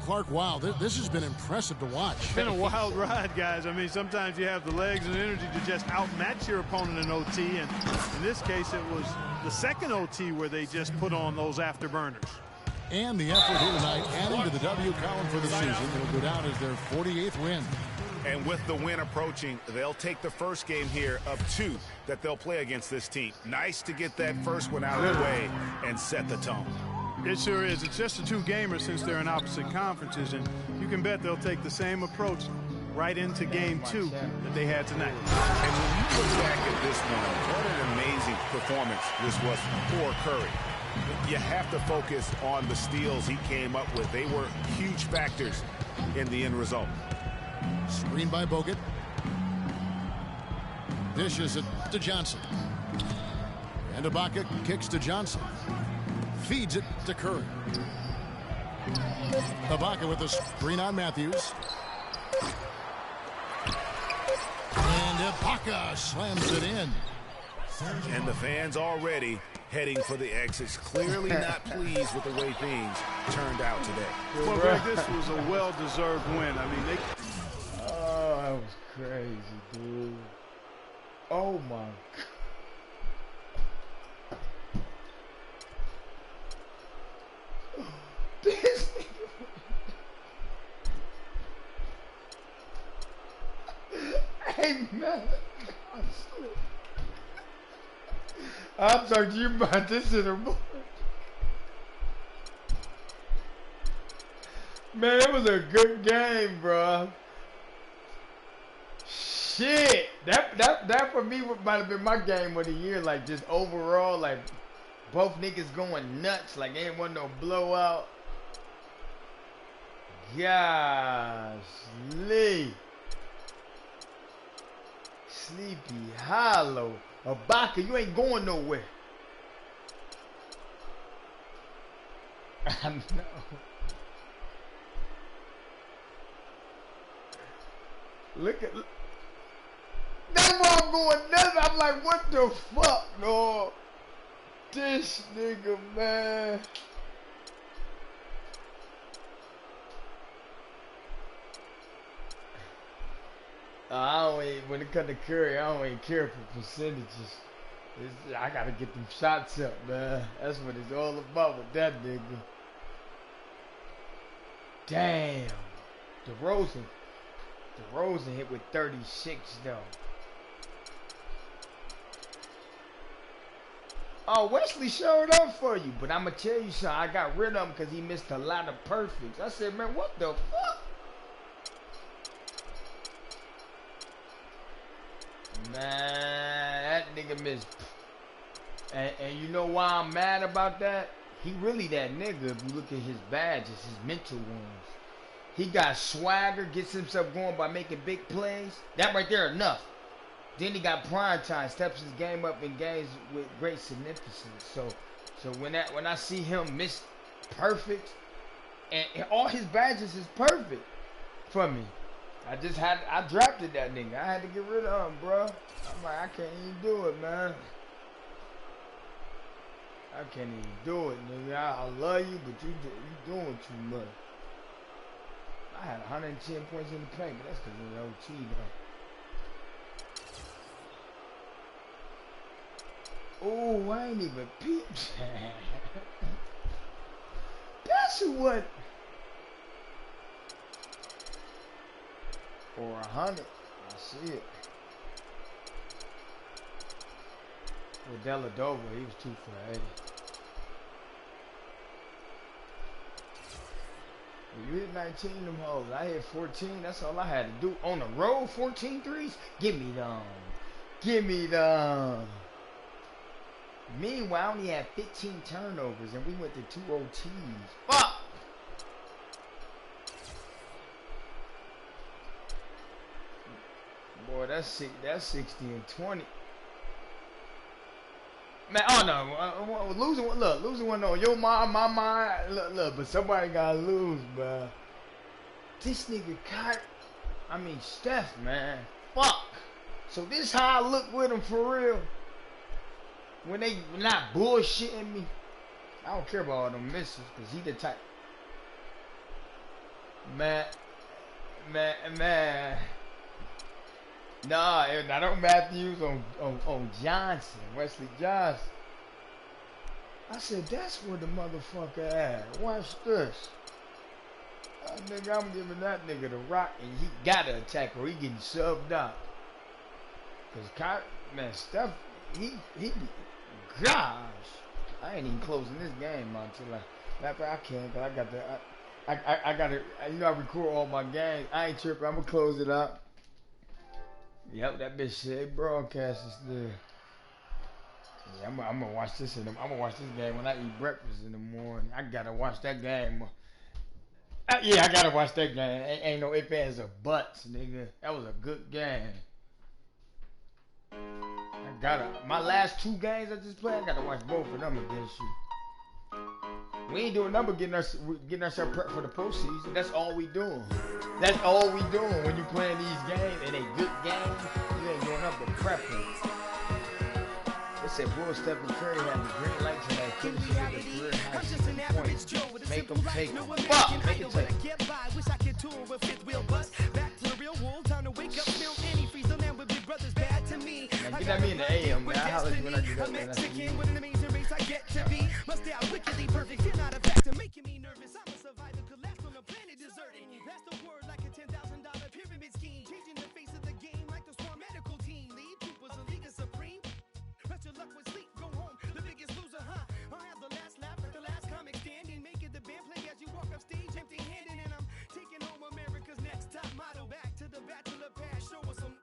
Clark, wow, this has been impressive to watch. It's been a wild ride, guys. I mean, sometimes you have the legs and energy to just outmatch your opponent in OT, and in this case, it was the second OT where they just put on those afterburners. And the effort here tonight, adding to the W column for the season. It'll go down as their 48th win. And with the win approaching, they'll take the first game here of 2 that they'll play against this team. Nice to get that first one out of the way and set the tone. It sure is. It's just a 2-gamer since they're in opposite conferences, and you can bet they'll take the same approach right into game 2 that they had tonight. And when you look back at this one, what an amazing performance this was for Curry. You have to focus on the steals he came up with. They were huge factors in the end result. Screen by Bogut. Dishes it to Johnson. And Ibaka kicks to Johnson. Feeds it to Curry. Ibaka with a screen on Matthews. And Ibaka slams it in. And the fans already heading for the exits, clearly not pleased with the way things turned out today. Well, Greg, this was a well-deserved win. I mean, Oh, that was crazy, dude. Oh, my God. This Hey, man. I'm talking to you about this in the morning. Man, it was a good game, bro. Shit, that for me might have been my game of the year. Like, just overall, like, both niggas going nuts. Like, ain't want no blowout. Gosh, Lee. Sleepy Hollow. Ibaka, you ain't going nowhere. I know. Look at. That's why I'm going nuts. I'm like, what the fuck, dog? This nigga, man. I don't even, when it comes to Curry, I don't even care for percentages. I gotta get them shots up, man. That's what it's all about with that nigga. Damn. DeRozan hit with 36 though. Oh, Wesley showed up for you, but I'm gonna tell you something. I got rid of him because he missed a lot of perfects. I said, man, what the fuck? Man, that nigga missed. And you know why I'm mad about that? He really that nigga if you look at his badges, his mental ones. He got swagger, gets himself going by making big plays. That right there enough. Then he got prime time, steps his game up in games with great significance. So when I see him miss perfect, and all his badges is perfect for me. I drafted that nigga. I had to get rid of him, bro. I'm like, I can't even do it, man. I can't even do it, nigga. I love you, but you doing too much. I had 110 points in the paint, but that's because of the OT, though. Oh, I ain't even peeped. That's what. For 100, I see it. With Deladova, he was 2 for 80. You hit 19 of them hoes. I hit 14. That's all I had to do. On the road, 14 threes? Give me them. Give me them. Meanwhile, I only had 15 turnovers, and we went to 2 OTs. Fuck! Boy, that's 60 and 20. Man, oh no, losing one. Look, losing one on your mind, my mind. Look, but somebody gotta lose, bro. This nigga Steph, man. Fuck. So this how I look with him for real. when they not bullshitting me, I don't care about all them misses because he the type. Man. Nah, I don't Matthews on Johnson, Wesley Johnson. I said, that's where the motherfucker at. Watch this. Nigga, I'm giving that nigga the rock, and he got to attack or he getting subbed out. Because, man, Steph, he gosh. I ain't even closing this game until I can't, because I got the, I got to, you know, I record all my games. I ain't tripping. I'm going to close it out. Yep, that bitch said broadcast is there. Yeah, I'm gonna watch this I'm gonna watch this game when I eat breakfast in the morning. I gotta watch that game. Yeah, I gotta watch that game. Ain't no ifs, ands, or buts, nigga. That was a good game. My last 2 games I just played, I gotta watch both of them against you. We ain't doing nothing but getting ourselves prepped for the postseason. That's all we doing. That's all we doing when you playing these games and they good games. You ain't doing nothing but prepping. They said Stephen Curry had the green light tonight, finishing with the career high points. Make them take them. Fuck! Make it take them. Now get at me in the AM, man. I'll holler at you when I get up there. Must stay out wickedly perfect. You're not a factor, making me nervous. I'm a survivor, collapsed on a planet deserting. That's the word like a $10,000 pyramid scheme. Changing the face of the game like the Swarm medical team. Lead troopers, a league of supreme. Rest your luck with sleep, go home. The biggest loser, huh? I'll have the last laugh like the last comic standing. Make it the band play as you walk up stage empty handed. And I'm taking home America's next top model. Back to the bachelor pad, show us some.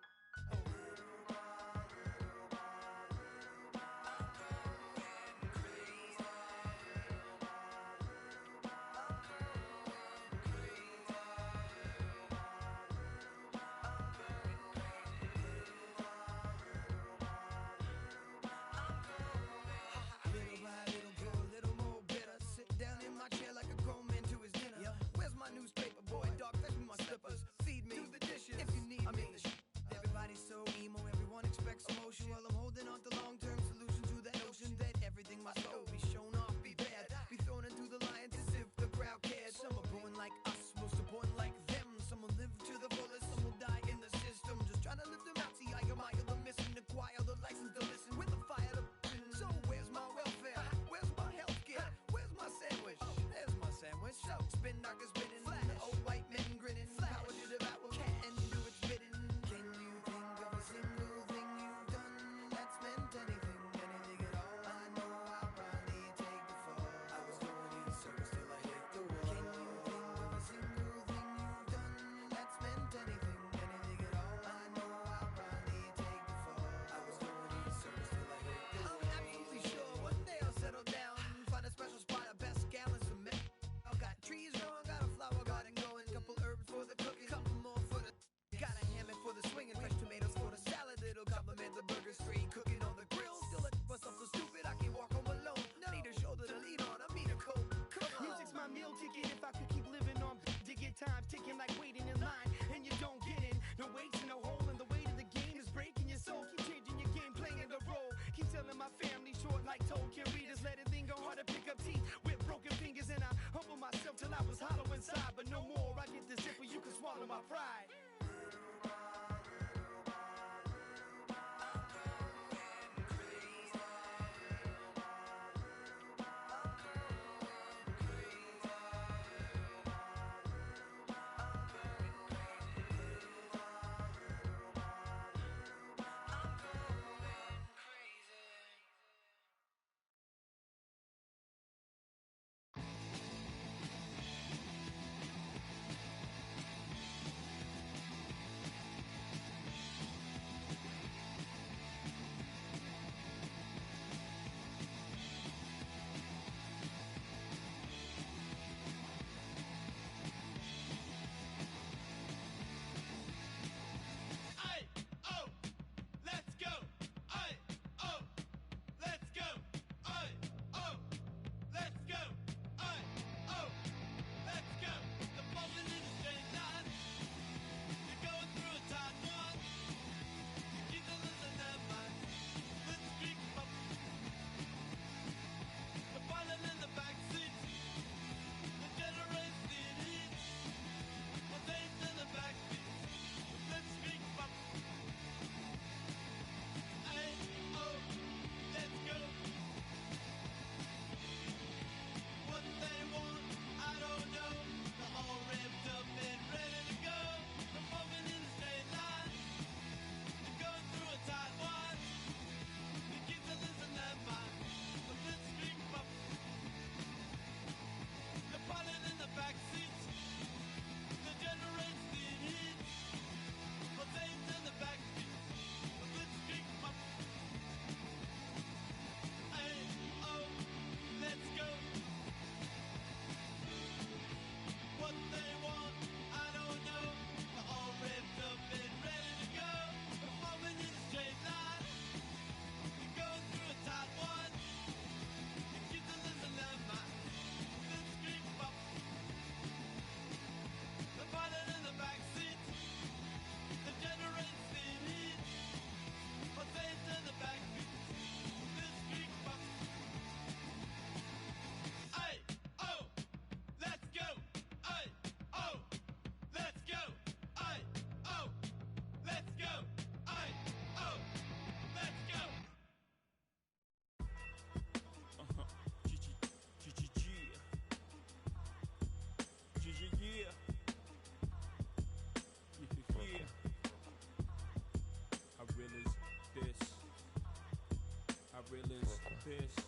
real is this.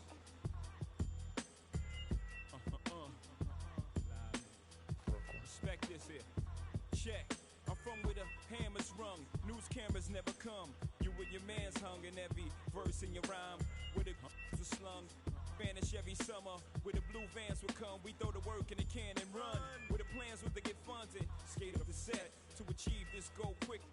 Respect this here. Check. I'm from where the hammer's rung, news cameras never come. You and your man's hung in every verse in your rhyme. Where the are slung, vanish every summer. Where the blue vans would come, we throw the work in the can and run. Where the plans was to get funded, skate up the set to achieve this goal quick.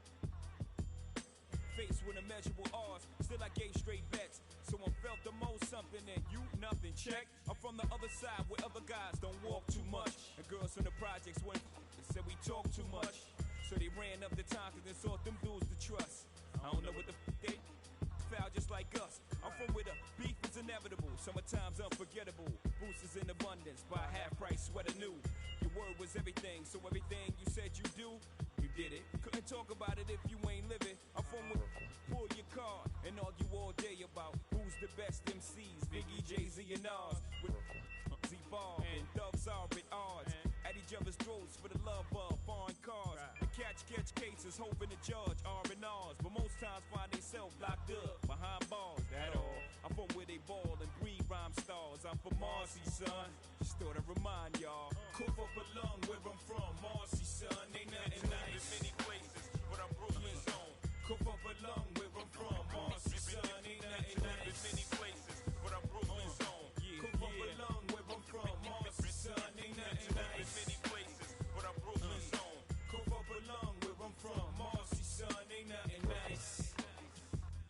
Faced with immeasurable odds, still I gave straight bets. Someone felt the most something and you nothing. Check. I'm from the other side where other guys don't walk too much. And girls from the projects went and said we talk too much. So they ran up the time cause they thought them dudes to trust. I don't know what the they foul just like us. I'm from where the beef is inevitable, summertime's unforgettable. Boosters in abundance, buy a half price sweater new. Your word was everything, so everything you said you do, you did it. Couldn't talk about it if you ain't living. I'm from where pull your card and argue all day about who's the best MCs, Biggie, Jay-Z and Nas. With Z-Bob and thugs are at odds. At each other's throats for the love of foreign cars. The catch cases, hoping the judge R&Rs. But most times find themselves locked up behind bars, that all. I'm from where they ball and breed rhyme stars. I'm from Marcy, son. Just thought I'd remind y'all. Cough up a lung where I'm from, Marcy, son. Ain't nothing nice. In many places, but I'm Brooklyn's own. Cough up a lung where I'm from, Marcy, son. Ain't nothing nice. In many places, but I'm Brooklyn's own. Cough up a lung where I'm from, Marcy, son. Ain't nothing nice. In many places, but I'm Brooklyn's own. Cough up a lung where I'm from, Marcy, son. Ain't nothing nice.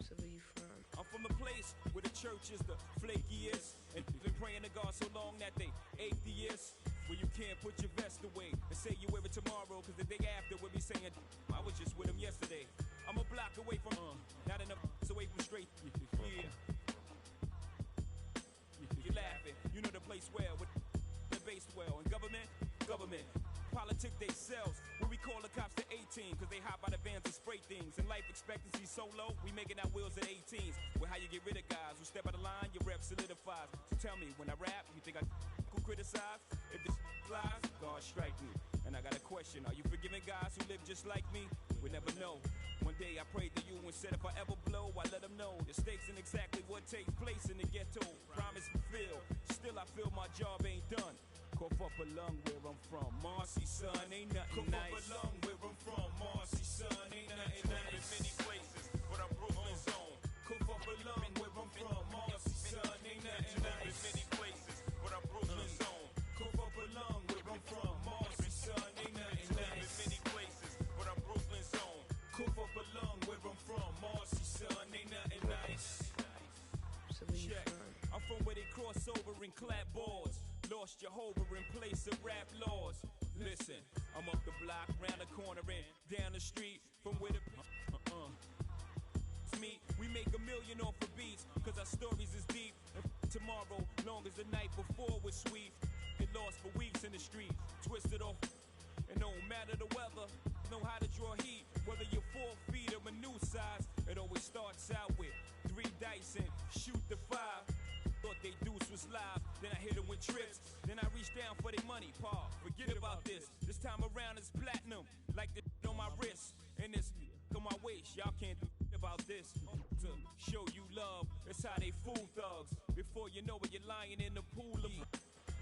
So where you from? I'm from the place where the church is the flakiest. And been praying to God so long that they atheists. Where you can't put your vest away and say you wear it tomorrow, cause the day after we'll be saying, I was just with him yesterday. I'm a block away from, not enough away from straight, yeah. You're laughing, you know the place well, with the base well. And government, politic they sells. Where we call the cops to 18, cause they hop out of vans and spray things. And life expectancy so low, we making our wheels at 18s. Well, how you get rid of guys who step out of line, your rep solidifies. So tell me, when I rap, you think I could criticize? If this flies, God strike me. And I got a question, are you forgiving guys who live just like me? We never know. One day I prayed to you and said if I ever blow, I let them know the stakes ain't exactly what takes place in the ghetto. Promise fulfilled, still I feel my job ain't done. Cough up a lung where I'm from, Marcy, son, ain't nothing nice. Cough up a lung where I'm from, Marcy, son, ain't nothing nice. In many places, but I'm Brooklyn's own. Cough up a lung where I'm from, Marcy, son, ain't nothing nice. In many places, but I'm Brooklyn's own. Cough up a lung where I'm from, Marcy, son, ain't nothing nice. In many places, but I'm Brooklyn's own. Cough up a lung where I'm from, Marcy, son, ain't nothing nice. So where you from? I'm from where they cross over and clap boards. Lost Jehovah in place of rap laws. Listen, I'm up the block, round the corner and down the street. From where the me, we make $1 million off of beats, cause our stories is deep. And tomorrow, long as the night before was sweet. Get lost for weeks in the street, twisted off. And no matter the weather, know how to draw heat. Whether you're 4 feet or a new size, it always starts out with 3 dice and shoot the 5. Thought they deuce was live, then I hit them with trips. Then I reach down for their money, Paul, forget about this. This time around it's platinum, like the on my wrist. And this on my waist, y'all can't do about this. To show you love, that's how they fool thugs. Before you know it, you're lying in the pool of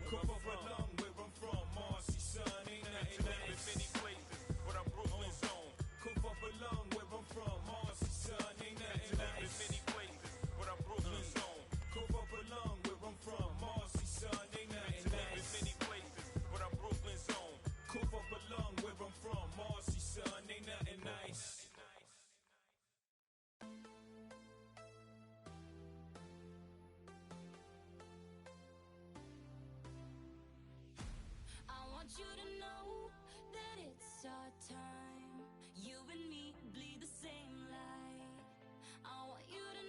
Cough up a lung where I'm from, Marcy, son, ain't nothing nice. In many places, but I'm Brooklyn's own. Cough up a lung where I'm from, Marcy, son, ain't nothing nice. In many places, but I'm Brooklyn's own. Cough up a lung where I'm from, Marcy, son, ain't nothing nice. In many places, but I'm Brooklyn's own. Cough up a lung where I'm from, Marcy, son, ain't nothing nice. I want you to know that it's our time. You and me bleed the same light. I want you to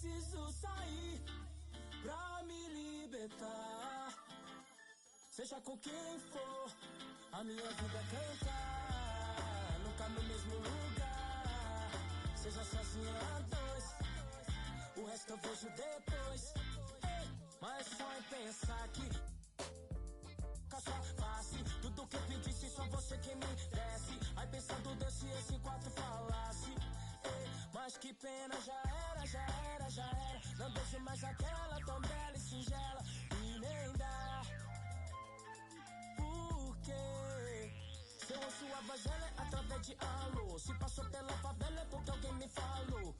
Preciso sair pra me libertar. Seja com quem for, a minha vida é cantar. Nunca no mesmo lugar. Seja sozinho a dois, o resto eu vejo depois. Mas só em pensar que só face, tudo que eu pedisse, só você que me desse. Aí pensando Deus se esse quarto falasse. Mas que pena, já era, já era, já era. Não deixo mais aquela tão bela e singela. E nem dá. Por quê? Se eu ouço a voz dela é através de alô. Se passou pela favela é porque alguém me falou.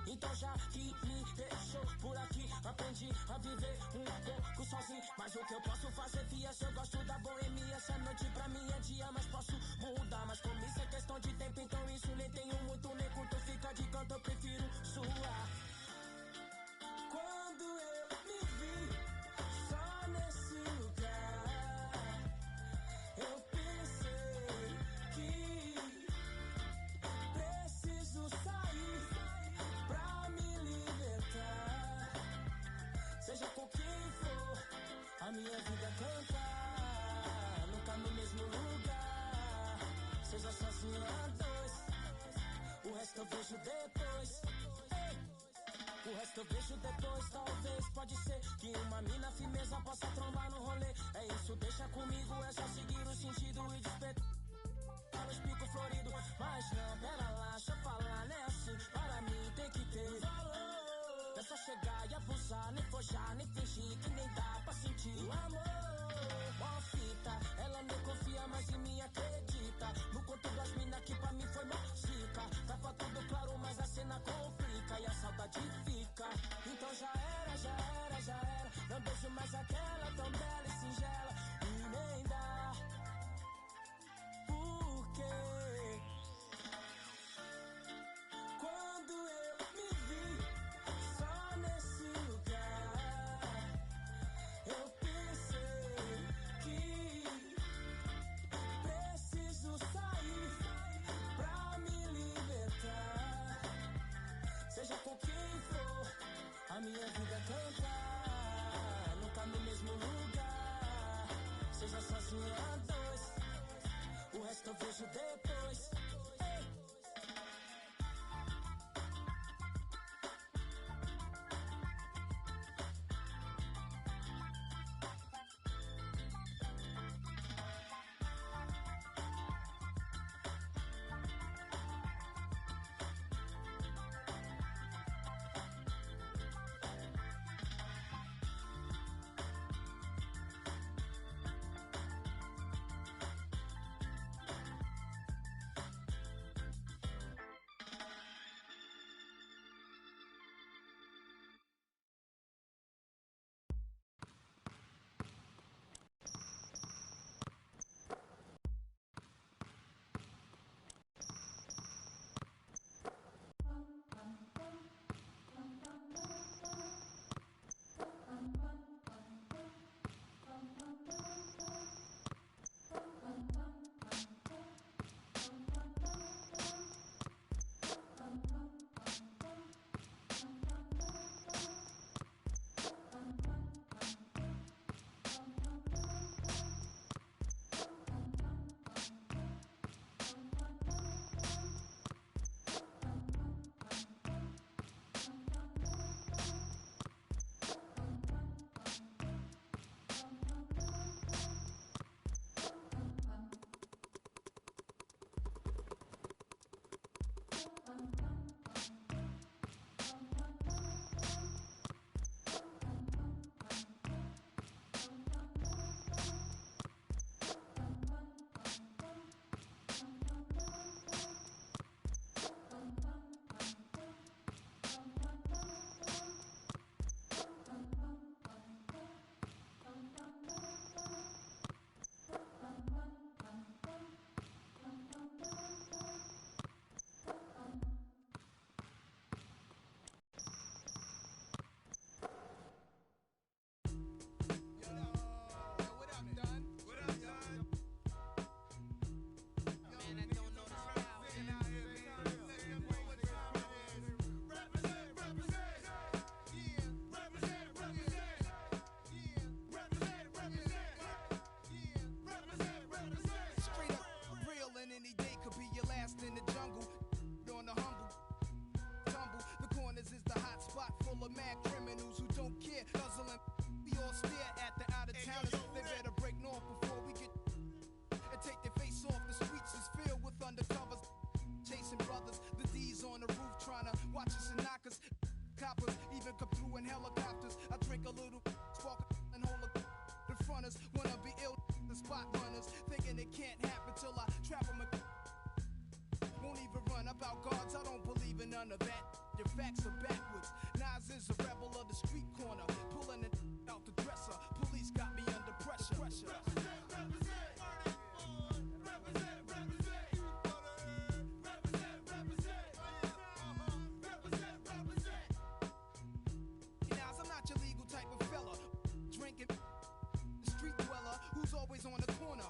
Então já que me deixou por aqui, aprendi a viver um pouco sozinho. Mas o que eu posso fazer, via, se eu gosto da boemia. Essa noite pra mim é dia, mas posso mudar. Mas como isso é questão de tempo, então isso nem tenho muito, nem curto. Fica de canto, eu prefiro suar. Quando eu me vi só nesse lugar, eu pensei que preciso sair pra me libertar. Seja com quem for, a minha vida é cantar. Nunca no mesmo lugar. Seja sozinho a dois, o resto eu vejo depois. O resto eu vejo depois, talvez, pode ser que uma mina firmeza possa trombar no rolê. É isso, deixa comigo, é só seguir o sentido e despertar os picos floridos. Mas não, pera lá, deixa eu falar, né assim, para mim tem que ter valor. É só chegar e abusar, nem forjar, nem fingir que nem dá pra sentir o amor. Ó fita, ela nem confia, mas em mim acredita. No conto das minas que pra mim foi mó zica. Tava tudo claro, mas a cena complica e a saudade fica. Então já era, já era, já era. Não beijo mais aquela tão bela e singela. E nem dá. Por quê? Quando eu me vi só nesse lugar, eu pensei que preciso sair pra me libertar. Seja com quem for, a minha vida é cantar. Nunca no mesmo lugar. Seja sozinho a dois, o resto eu vejo depois. frauds, I don't believe in none of that. Your facts are backwards. Nas is a rebel of the street corner, pulling it out the dresser. Police got me under pressure. Nas, I'm not your legal type of fella. Drinking, street dweller who's always on the corner.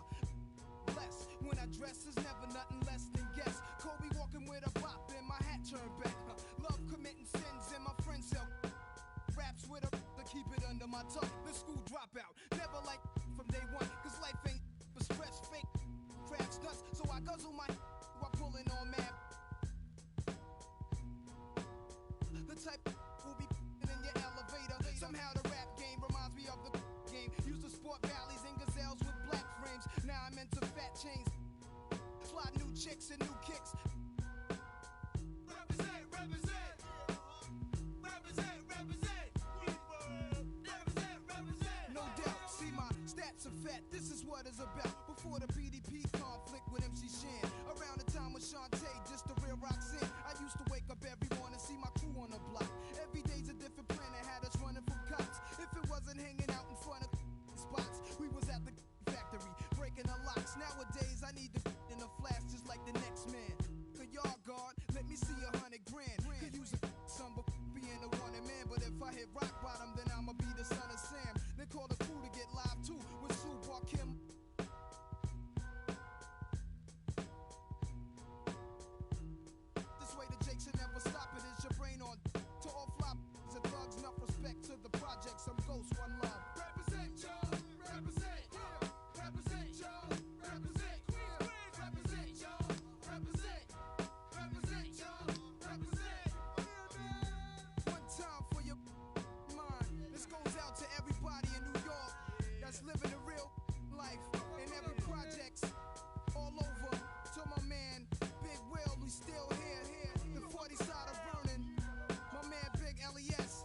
Bless when I dress is never nothing less than guess. Kobe walking with a bop and my hat turned back. Love committing sins and my friends sell raps with a to keep it under my tongue. The school dropout, never like from day one, cause life ain't but stress, fake crab stunts. So I guzzle my while pulling on mad. The type who be in your elevator. Somehow the rap game reminds me of the game. Used to sport valleys and gazelles with black frames. Now I'm into fat chains. Fly new chicks and new kicks. Represent, represent. Represent, represent. Represent, represent. No doubt, see my stats are fat. This is what it's about. Before the PDP conflict with MC Shan. Around the time with Shantae, just the real Roxanne. I used to wake up every morning, see my crew on the block. Every day's a different planet, had us running from cops. If it wasn't hanging out in front of spots, we was at the factory, breaking the locks. Nowadays, I need to in a flash just like the next man. A yard guard, let me see 100 grand. Could use some but being a wanted man. But if I hit rock bottom, then I'ma be the son of Sam. Then call the crew to get live too with Sue Kim. This way the Jake should never stop it. Is your brain on? To all flop, the thugs, enough respect to the project. Some ghosts, one love. Represent, y'all. Represent, yeah. Represent, y'all. Represent, yeah. Represent, y'all. Represent. Represent, y'all. Represent. One time for your mind. This goes out to everybody in New York that's living a real life in every projects all over. To my man, Big Will, we still here. The 40 side of Vernon. My man, Big LES.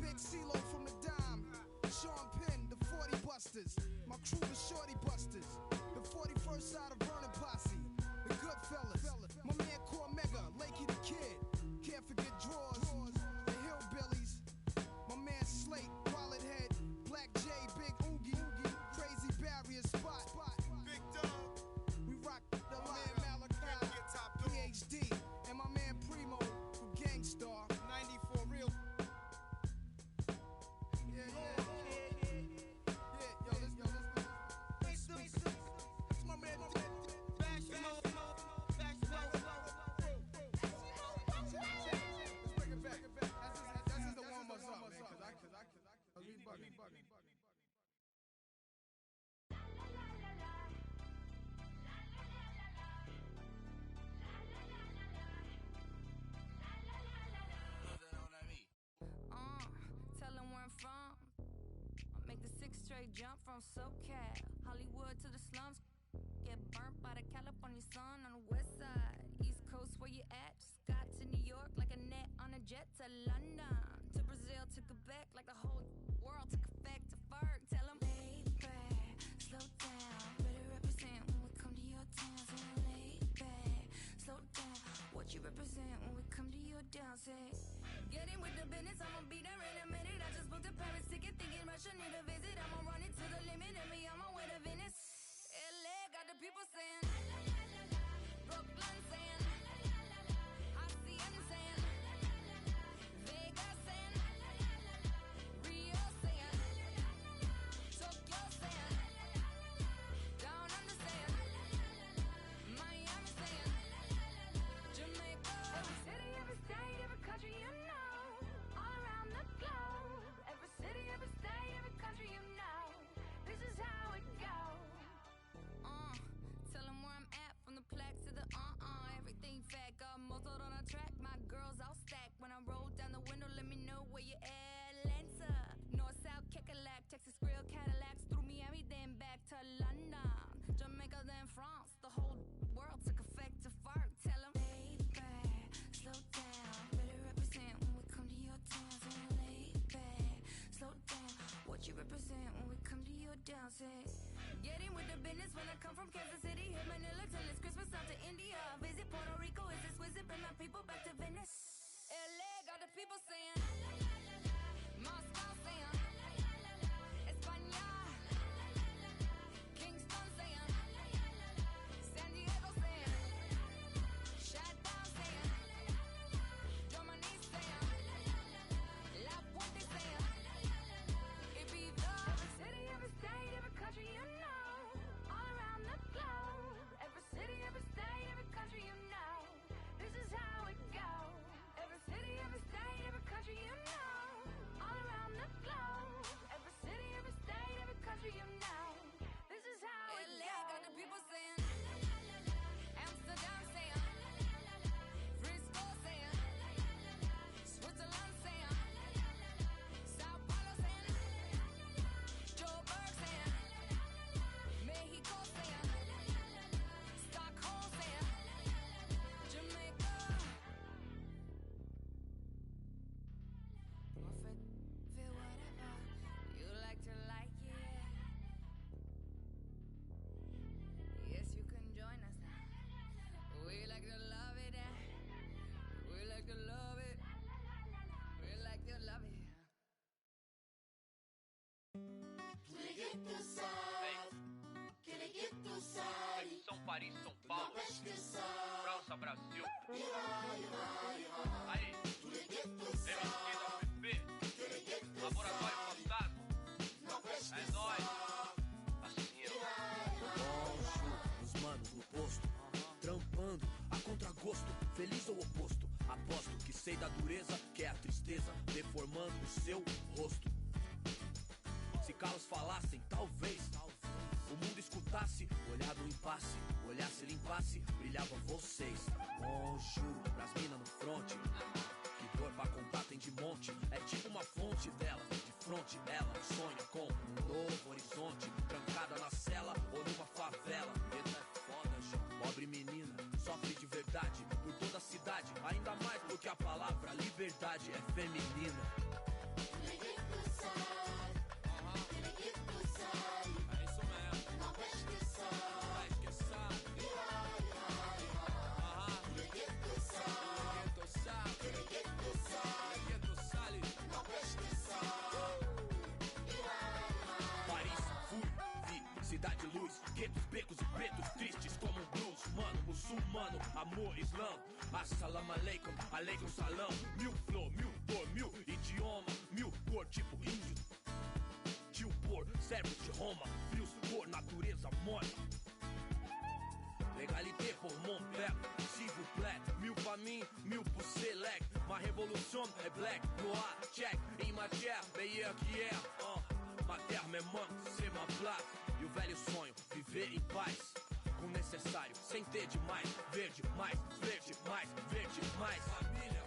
Big CeeLo from the Dime. Sean Penn, the 40 Busters. My crew, the Shorty Busters. The 41st side of Vernon Posse. The Goodfellas. My man, Cormega, Lakey the Kid. Can't forget Drawers. The Hillbillies. My man, Slate, Wallet Head. Black J, Big Oogie. Crazy Barrier Spot. Big Dub. We rock the man Malachi. PhD. And my man Primo from Gangstar. 94 Real. Yeah. Yo, this. It's my man. Let's bring it back. That's just the warm us up, man. Cause I be bugging. Tell them where I'm from. I make the 6 straight jump from SoCal, Hollywood to the slums. Get burnt by the California sun on the west side. East Coast, where you at? Just got to New York like a net on a jet to London. To Brazil, to Quebec, like the whole world took effect to Ferg. Tell them, lay back, slow down. Better represent when we come to your town. So lay back, slow down. What you represent when we come to your town? Say, get in with the business, I'ma be there in a minute. I just booked a Paris ticket, thinking Russia need a visit. I'ma run it to the limit and be on my way to Venice. LA got the people saying, Brooklyn saying, Hacienda saying, Vegas saying, Rio saying, Tokyo saying, Down Under saying, Miami saying, Jamaica. Every city, every state, every country you know, all around the globe. Every city, every state, every country you know, this is how it goes. Tell them where I'm at, from the plaque to the everything fat, got muzzled on a track. My girls all stacked. When I roll down the window, let me know where you at. Atlanta, North, South, Kekalak, Texas Grill, Cadillacs, through Miami, then back to London, Jamaica, then France. The whole world took effect to Ferg. Tell them, lay back, slow down. Better represent when we come to your town. So lay back, slow down. What you represent when we come to your town? Say, Getting with the business when I come from Kansas City. Hit Manila till it's Christmas out to India. Visit Puerto Rico, is this wizard? Bring my people back to Venice. LA got the people saying Moscow saying España. Kingston saying San Diego saying Shutdown saying Germany saying La Puente saying Ibiza. Every city, every state, every country you know, all around the globe. Every city, every state, every country you know, this is how it goes. Every city, every state, every country you know, all around the globe. Every city, every state, every country you know, this is how it goes. LA got the people saying Amsterdam saying Frisco saying Switzerland saying Sao Paulo saying Joburg saying Mexico saying Stockholm saying Jamaica. Or feel whatever you like to like it. Yes, you can join us now. We like to love it. We like to love it. We like to love it. São Paris, São Paulo, França, Brasil. Aí, MSQ da Laboratório Fantasma. É nóis. Assim, Os manos no posto, trampando a contragosto, feliz ou oposto. Aposto que sei da dureza, que é a tristeza, deformando o seu rosto. Se calos falassem, talvez o mundo escutasse, olhar no impasse, olhasse, limpasse, brilhavam vocês. Juro, pras minas no fronte, que dor pra contar tem de monte. É tipo uma fonte dela, de fronte ela sonha com um novo horizonte. Trancada na cela ou numa favela. Essa é foda, gente. Pobre menina, sofre de verdade por toda a cidade. Ainda mais do que a palavra liberdade é feminina. Cidade luz, guetos, becos e pretos tristes como um blues. Mano, muçulmano, amor, islã. Assalamu alaikum, alaikum salam. Mil flor, mil dor, mil idioma, mil cor, tipo índio. Tio por, servos de Roma, frios por natureza morta. Legalité pour mon père, s'il vous plaît. Mil pra mim, mil pro select. Ma révolution é black, noir, check. Em matière, meilleur que hier. Ma terre me manque, c'est ma place. E o velho sonho, viver em paz. Com o necessário, sem ter demais. Verde mais, verde mais, verde mais. Família.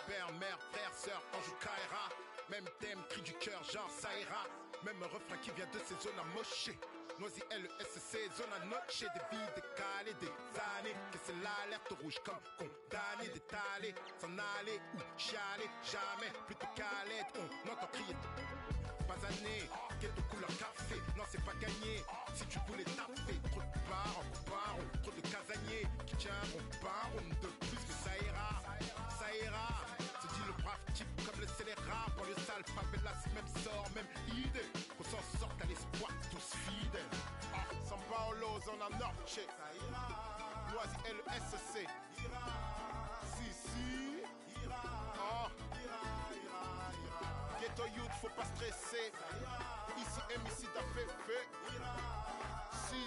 Père, mère, frère, sœur, ange ou Kaira. Même thème, cri du cœur, genre ça ira. Même refrain qui vient de ces zones amochées. Noisy LESC, zone à noche. Des vies décalées, des années. Que c'est l'alerte rouge comme condamné. D'étaler, s'en aller ou chialer. Jamais, plutôt qu'à l'aide, on entend crier. Pas année, ghetto couleur café. Non, c'est pas gagné. Si tu voulais taper, trop de barons, trop de casaniers qui tiendront baron de plus que ça ira. Ça ira. Se dit le brave type comme le scélérat. Pour le sale, favelas, même sort, même idée. Qu'on s'en sorte à l'espoir, tous fidèles. São Paulo, zona norte. Noisy LESC. Si. Ghetto youth, faut pas stresser. Ici, MC d'Aféfé. Si.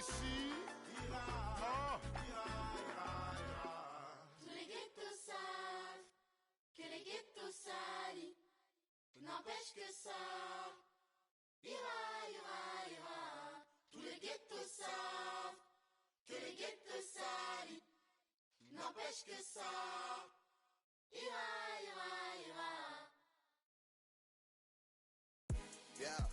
Tous les ghettos savent que les ghettos salent. N'empêche que ça ira. Tous les ghettos savent que les ghettos salent. N'empêche que ça ira. Yeah.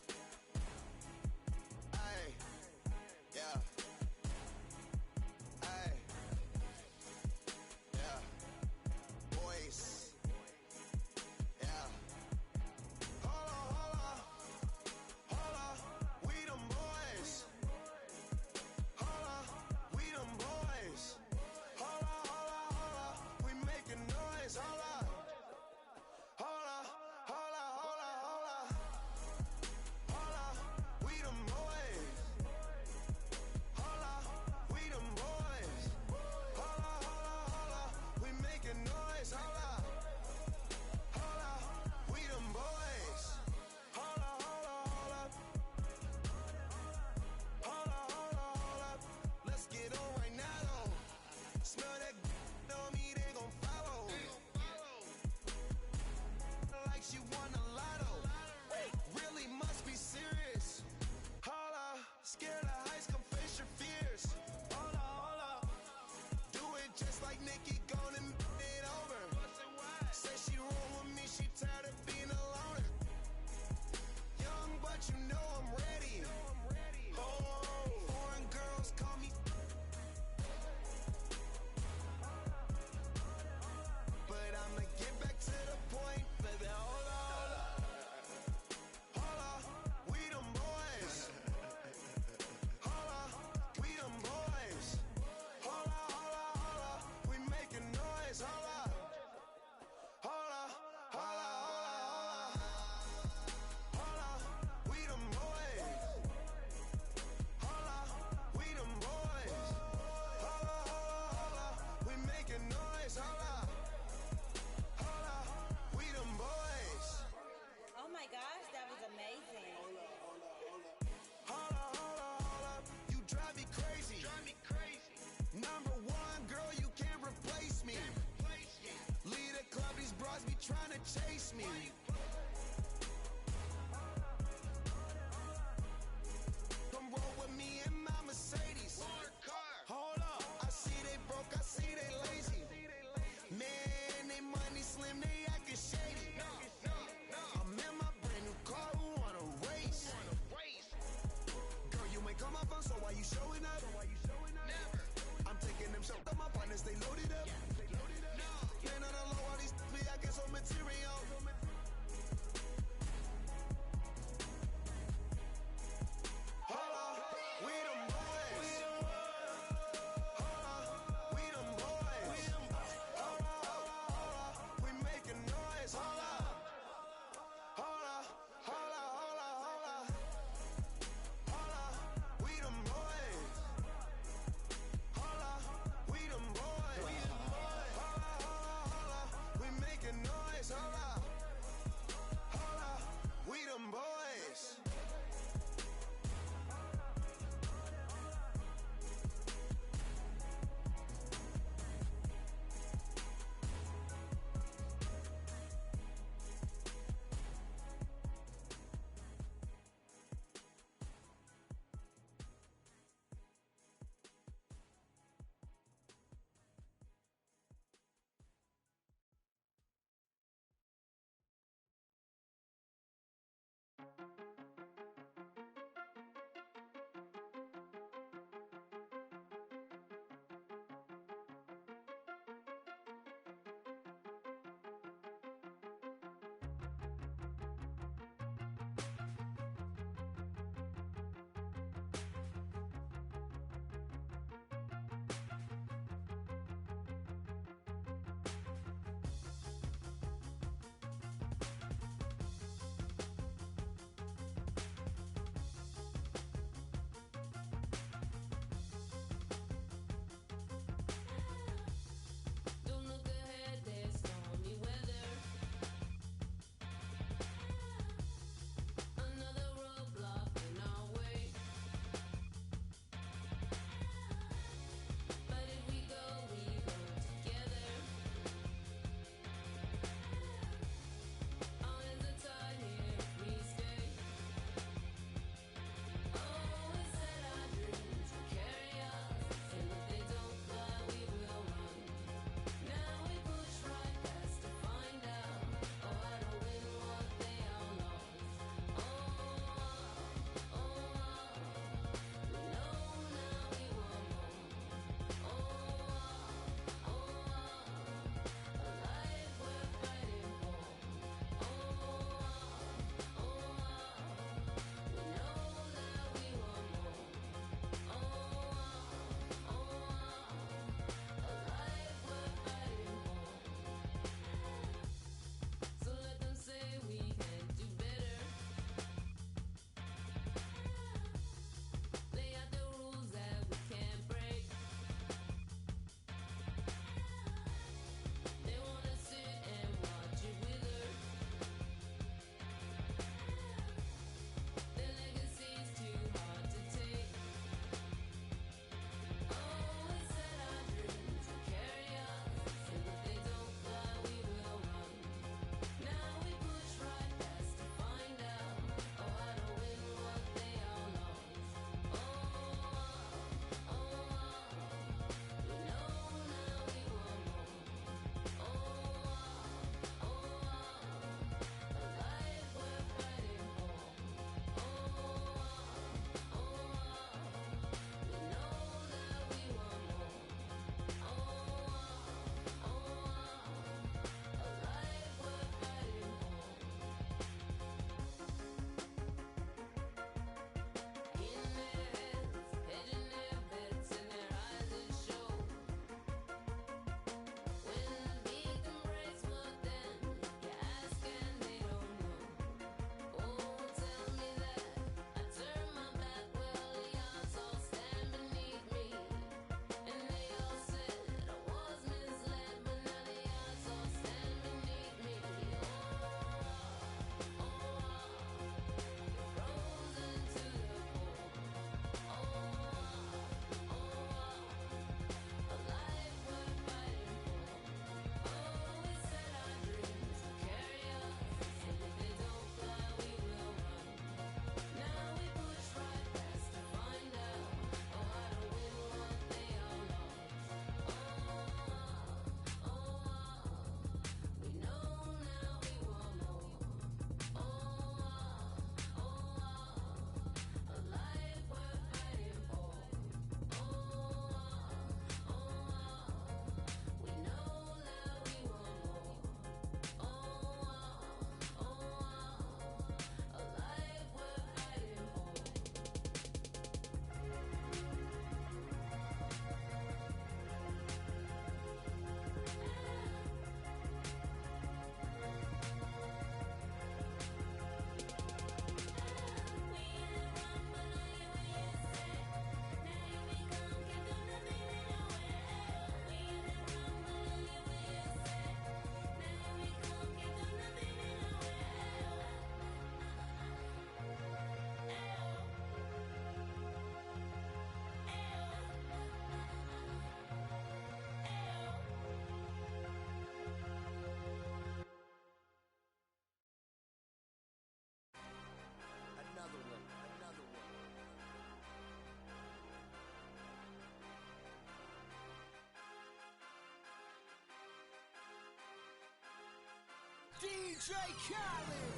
DJ Khaled.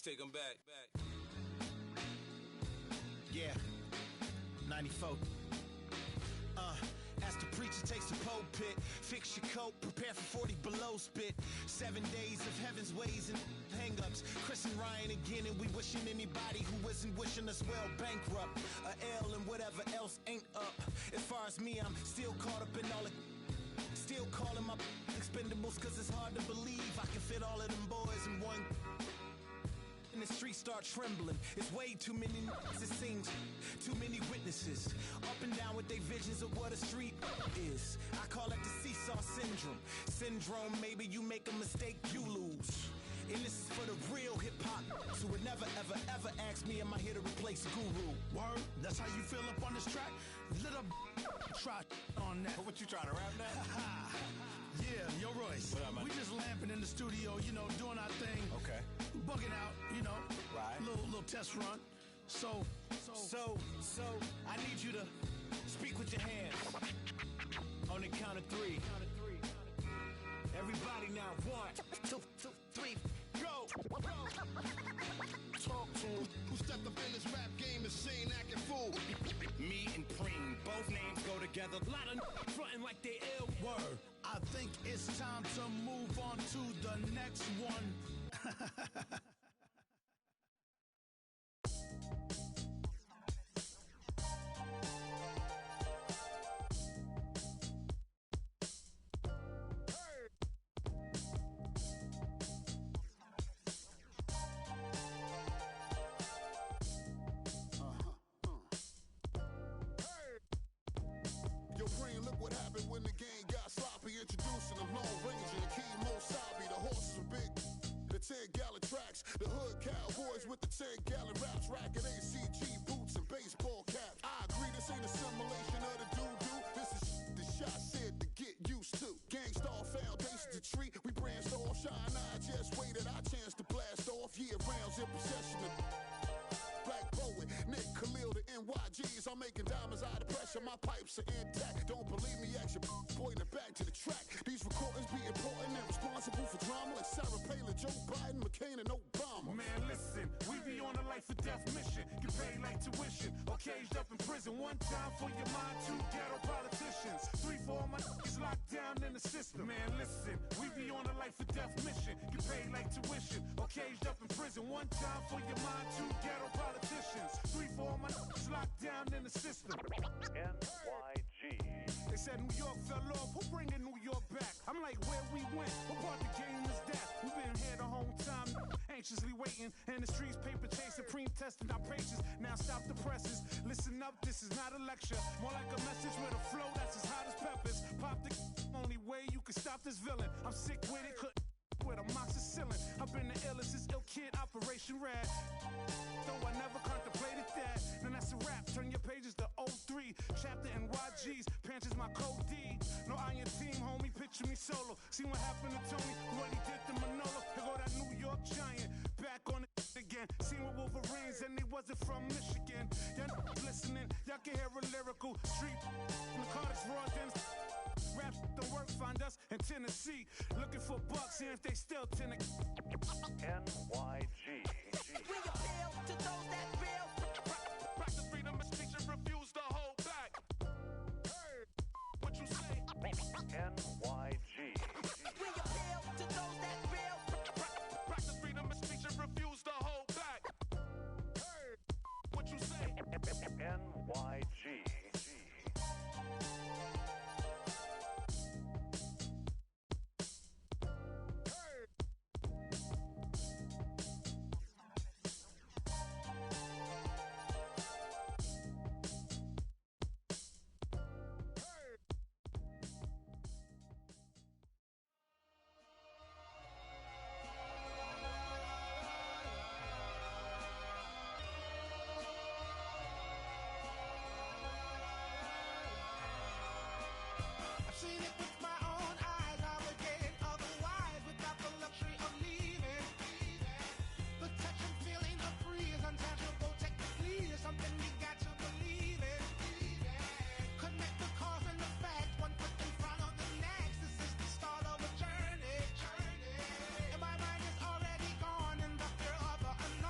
take them back. Yeah, 94. As the preacher takes the pulpit, fix your coat, prepare for 40 below spit. 7 days of heaven's ways and hang-ups. Chris and Ryan again, and we wishing anybody who isn't wishing us well bankrupt. A L and whatever else ain't up. As far as me, I'm still caught up in all the... Still calling my expendables, cause it's hard to believe I can fit all of them boys in one... And the streets start trembling. It's way too many it seems. Too many witnesses. Up and down with their visions of what a street is. I call it the seesaw syndrome. Syndrome, maybe you make a mistake, you lose. And this is for the real hip-hop who would never, ever, ever ask me, am I here to replace Guru? Word? That's how you feel up on this track? Little try on that. What you trying to rap now? Yeah, yo, Royce. What up, man? We just lamping in the studio, you know, doing our thing. Okay. Bugging out, you know. Right. Little test run. So, I need you to speak with your hands. On the count of 3. Everybody now, 1, 2, 3, go! Talk to who stepped up in this rap game and seen acting fool. Me and Preem, both names go together. Lot of frontin' like they ill. Word. I think it's time to move on to the next one. Yo, Preem, look what happened when the game got sloppy. Introducing the Lone Ranger and Kimo Sabi. The horses were big, the 10-gallon tracks. The hood cowboys with the 10-gallon raps. Racking ACG boots and baseball caps. I agree, this ain't a simulation of the doo-doo. This is the shot said to get used to. Gangstar foundation to treat. We branched off, shine. I just waited our chance to blast off. Year rounds in possession of Black Poet, Nick Khalil, the NYGs. I'm making diamonds out of pressure. My pipes are intact. Don't believe me? Ask your boy in the back to the track. These recordings be important and responsible for drama like Sarah Palin, Joe Biden, McCain, and Obama. Man, listen, we be on a life or death mission. Get paid like tuition or caged up in prison. One time for your mind, 2 ghetto politicians. 3 for all my niggas locked down in the system. Man, listen, we be on a life or death mission. Get paid like tuition or caged up in prison. One time for your mind, 2 ghetto politicians. 3 for all my niggas locked down in the system. NYG. They said New York fell off. Who bringing New York back? I'm like, where we went? What part the game is that? We've been here the whole time, anxiously waiting. And the streets paper chasing, Preem testing our patience. Now stop the presses. Listen up, this is not a lecture. More like a message with a flow that's as hot as peppers. Pop the only way you can stop this villain. I'm sick with it, couldn't with amoxicillin. I've been the illest, this ill kid, Operation Rad. Though I never contemplated that. Then that's a wrap, turn your pages to 03. Chapter NYG's, Panthers my code D. No iron team, homie, picture me solo. See what happened to Tony, what he did to Manolo. Here go that New York Giant, back on it again. Seen with Wolverines and they wasn't from Michigan. Y'all listening, y'all can hear a lyrical street. Narcotics, raw dens. Rap don't work, find us in Tennessee. Looking for bucks, see if they still tenant. NYG. We appeal to those that feel. Practice freedom of speech and refuse to hold back. Hey, what you say? NYG. We appeal to those that feel. Practice freedom of speech and refuse to hold back. Hey, what you say? NYG. Seen it with my own eyes, obligated otherwise, without the luxury of leaving. The touch and feeling of free is untangible, technically, is something we got to believe in. Connect the cause and the facts, one foot in front of the next. This is the start of a journey. And my mind is already gone in the fear of the unknown.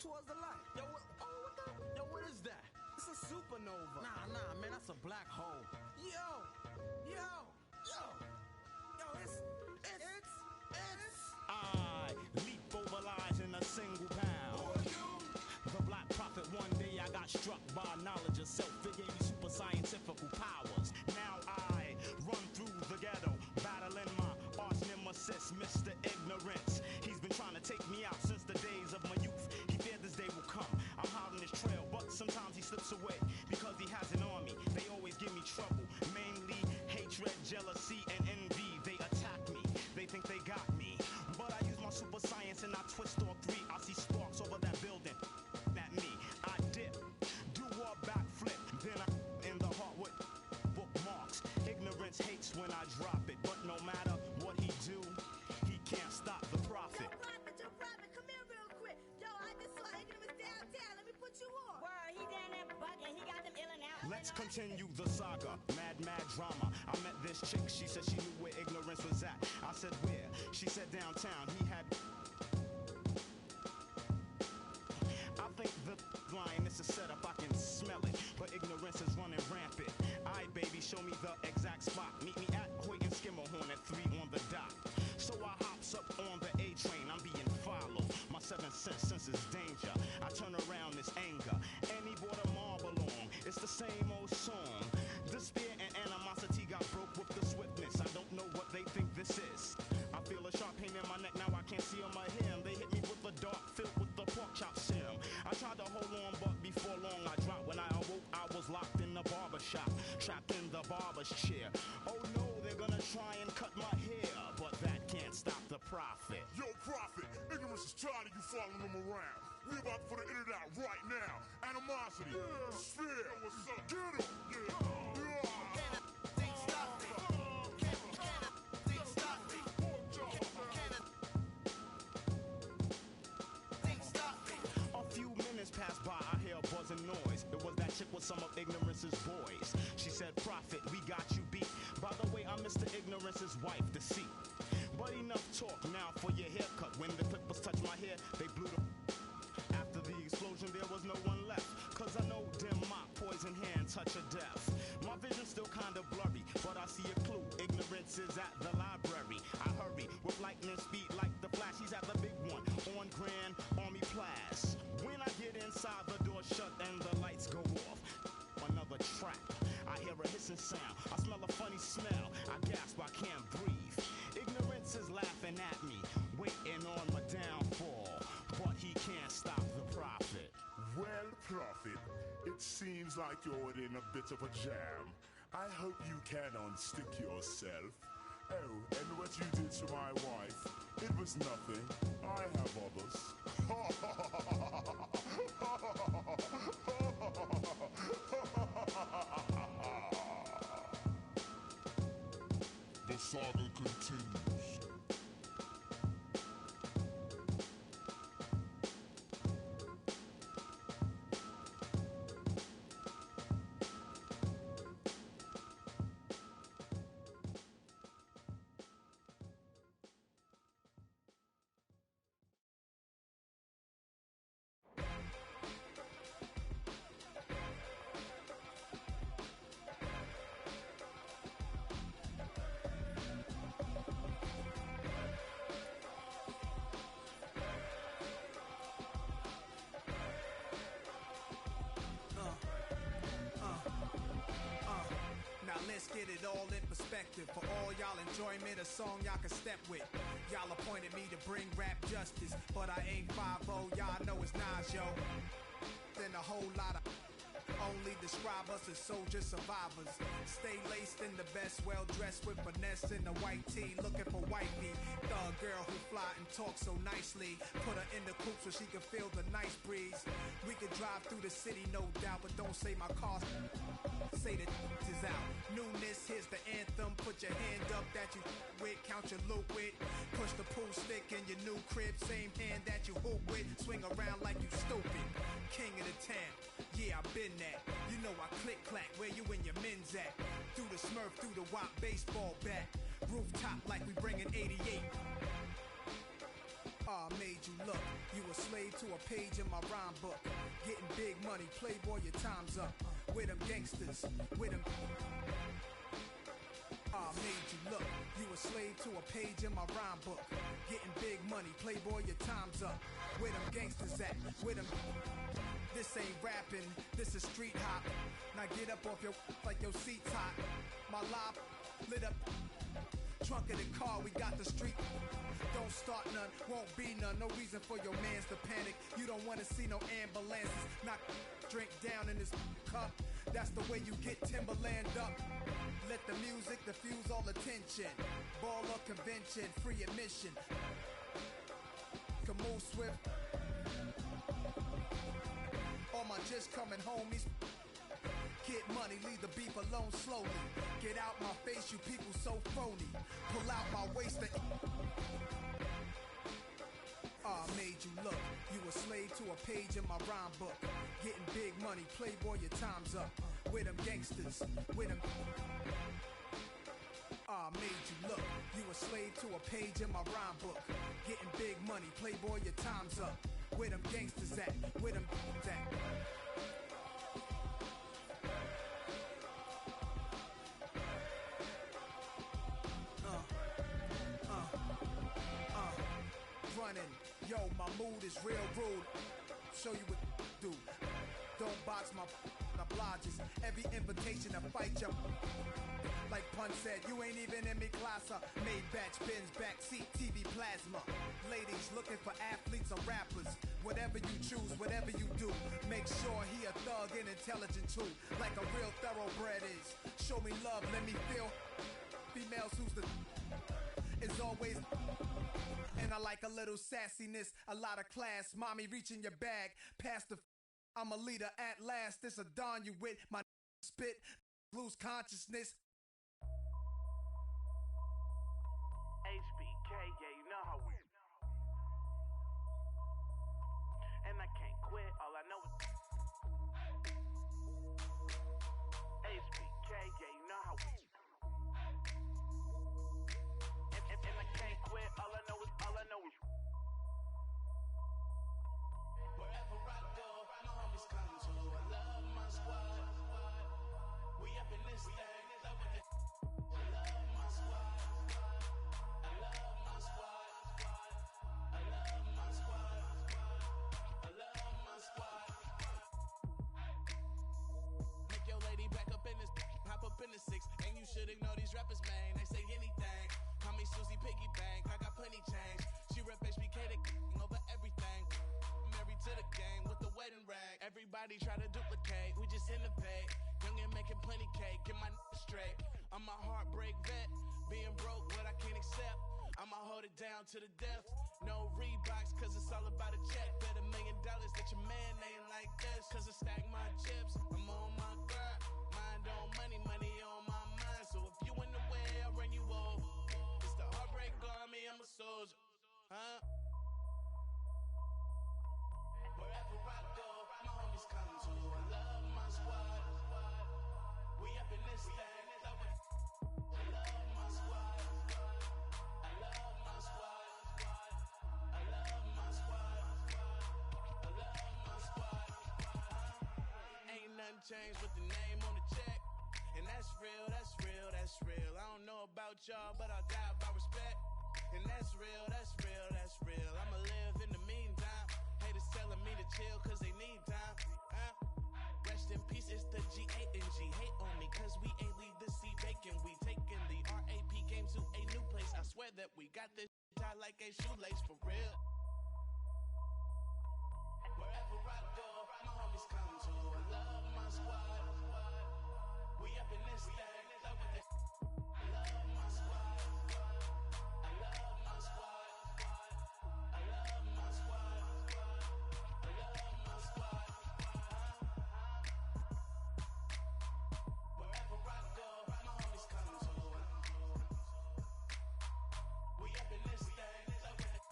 towards the light. Yo, what is that? It's a supernova. Nah, man, that's a black hole. Yo, it's. I leap over lies in a single bound. The Black Prophet, one day I got struck by knowledge of self. It gave me super scientific powers. Now I run through the ghetto, battling my arch nemesis, Mr. Ignorance. He's been trying to take me out since the days of my youth. He feared this day will come. I'm hot on his trail, but sometimes he slips away because he has an army. They always give me trouble, mainly hatred, jealousy, and envy. They attack me, they think they got me, but I use my super science and I twist all three. I see sparks over that building at me. I dip, do a backflip, then I in the heart with bookmarks. Ignorance hates when I drop it, but no matter what he do, he can't stop the prophet. Yo, Prophet, come here real quick. Yo, I just saw Ignorance downtown. Let me put you on. Word, he down there bugging. He got them ill and out. Let's continue the saga, mad drama. I met this chick, she said she knew where Ignorance was at. I said where? She said downtown. He had... I think the line is a setup, I can smell it, but Ignorance is running rampant. Aight, baby, show me the exact spot. Meet me at Hoyt and Skimmerhorn at 3 on the dot. So I hops up on the A train, I'm being followed. My 7th senses danger. I turn around, this anger, and he brought a marble along. It's the same old song. Despair and animosity got broke with the swiftness. I don't know what they think this is. I feel a sharp pain in my neck, now I can't see on my hem. They hit me with a dart filled with the pork chop serum. I tried to hold on, but before long I dropped. When I awoke, I was locked in the barber shop, trapped in the barber's chair. Oh no, they're gonna try and cut my hair, but that can't stop the prophet. Yo, Prophet, Ignorance is tired of you following him around. We about for the internet right now. Animosity, despair, what's up? Get him, A few minutes passed by, I hear a buzzing noise. It was that chick with some of Ignorance's boys. She said, Prophet, we got you beat. By the way, I'm Mr. Ignorance's wife, Deceit. But enough talk now for your haircut. When the clippers touched my hair, they blew the... After the explosion, there was no one left. Cause I know dim mop, poison hand, touch of death. My vision's still kinda blurry, but I see a clue. Ignorance is at the library. I hurry with lightning speed like the Flash. He's at the big one on Grand Army Place. When I get inside, the door shut and the lights go off. Another trap. I hear a hissing sound. I smell a funny smell. I gasp, I can't breathe. Ignorance is laughing at me, waiting on my downfall. But he can't stop the prophet. Well, Prophet, it seems like you're in a bit of a jam. I hope you can unstick yourself. Oh, and what you did to my wife, it was nothing. I have others. The saga continues. Let's get it all in perspective. For all y'all enjoyment, a song y'all can step with. Y'all appointed me to bring rap justice, but I ain't 5-0, y'all know it's Nas, yo. Then a whole lot of only describe us as soldier survivors. Stay laced in the best, well dressed with finesse in the white tee, looking for wifey. Thug girl who fly and talk so nicely. Put her in the coupe so she can feel the nice breeze. We could drive through the city, no doubt, but don't say my car. Say the is out. Newness, here's the anthem. Put your hand up that you with, count your loot with. Push the pool stick in your new crib, same hand that you hoop with. Swing around like you stupid. King of the town, yeah, I've been that. You know I click clack, where you and your men's at. Through the Smurf, through the WAP baseball bat. Rooftop like we bringing 88. Made you look. You a slave to a page in my rhyme book. Getting big money, playboy, your time's up. With them gangsters, with them. Made you look. You a slave to a page in my rhyme book. Getting big money, playboy, your time's up. Where them gangsters at? Where them. This ain't rapping, this is street hop. Now get up off your like your seat's hot. My life lit up. Trunk of the car, we got the street. Don't start none, won't be none. No reason for your mans to panic. You don't wanna see no ambulances. Knock drink down in this cup. That's the way you get Timberland up. Let the music diffuse all attention. Ball or convention, free admission. Can move swift. All my just coming homies. Get money, leave the beef alone slowly. Get out my face, you people so phony. Pull out my waist and made you look. You a slave to a page in my rhyme book. Getting big money, playboy, your time's up. With them gangsters, with them. Made you look. You a slave to a page in my rhyme book. Getting big money, playboy, your time's up. Where them gangsters at? Where them at? Running, yo, my mood is real rude. Show you what to do. Don't box my obliges. Every invitation to fight you. Like Pun said, you ain't even in me class. Made batch, Benz, backseat, TV, plasma. Ladies looking for athletes or rappers. Whatever you choose, whatever you do, make sure he a thug and intelligent too. Like a real thoroughbred is. Show me love, let me feel. Females who's the is always. And I like a little sassiness, a lot of class. Mommy reaching your bag, past the. I'm a leader at last. This a dawn you with my spit, lose consciousness. HBK, yeah, you know how we. And I can't quit, all I know is. HBK, yeah, you know how we. And I can't quit, all I know is. Wherever I go, my homies come to. I love my squad. We up in this thing, love with it. I love my squad. I love my squad. I love my squad. I love my squad. Make your lady back up in this, hop up in the six, and you should ignore these rappers, man. They say anything. Call me Susie Piggy Bank, I got plenty change. She rep HBK over everything. Married to the game with the wedding rag. Everybody try to duplicate, we just innovate. Young and making plenty cake, get my straight. I'm a heartbreak vet, being broke what I can't accept. I'ma hold it down to the death. No Reeboks, cause it's all about a check. Bet $1 million that your man ain't like this. Cause I stack my chips, I'm on my grind. Mind on money, money on my mind. So if you in the way, I'll run you over. It's the heartbreak army, I'm a soldier. Huh? Wherever I go, my homies come to. I love my squad. We up in this thing, love with. I love my squad. I love my squad. I love my squad. I love my squad. Ain't nothing changed with the name on the check. And that's real, that's real, that's real. I don't know about y'all, but I'll die by respect. And that's real, that's real, that's real. I'ma live in the meantime. Haters telling me to chill cause they need time. Rest in peace, it's the G-A-N-G. Hate on me cause we ain't leave the seat vacant. We taking the RAP game to a new place. I swear that we got this tied like a shoelace for real. Wherever I go, my homies come to. I love my squad. We up in this thing, love with it. I love my squad. I love my squad. I love my squad. I love my squad. Wherever I go, my homies come to. We up in this thing, love with it.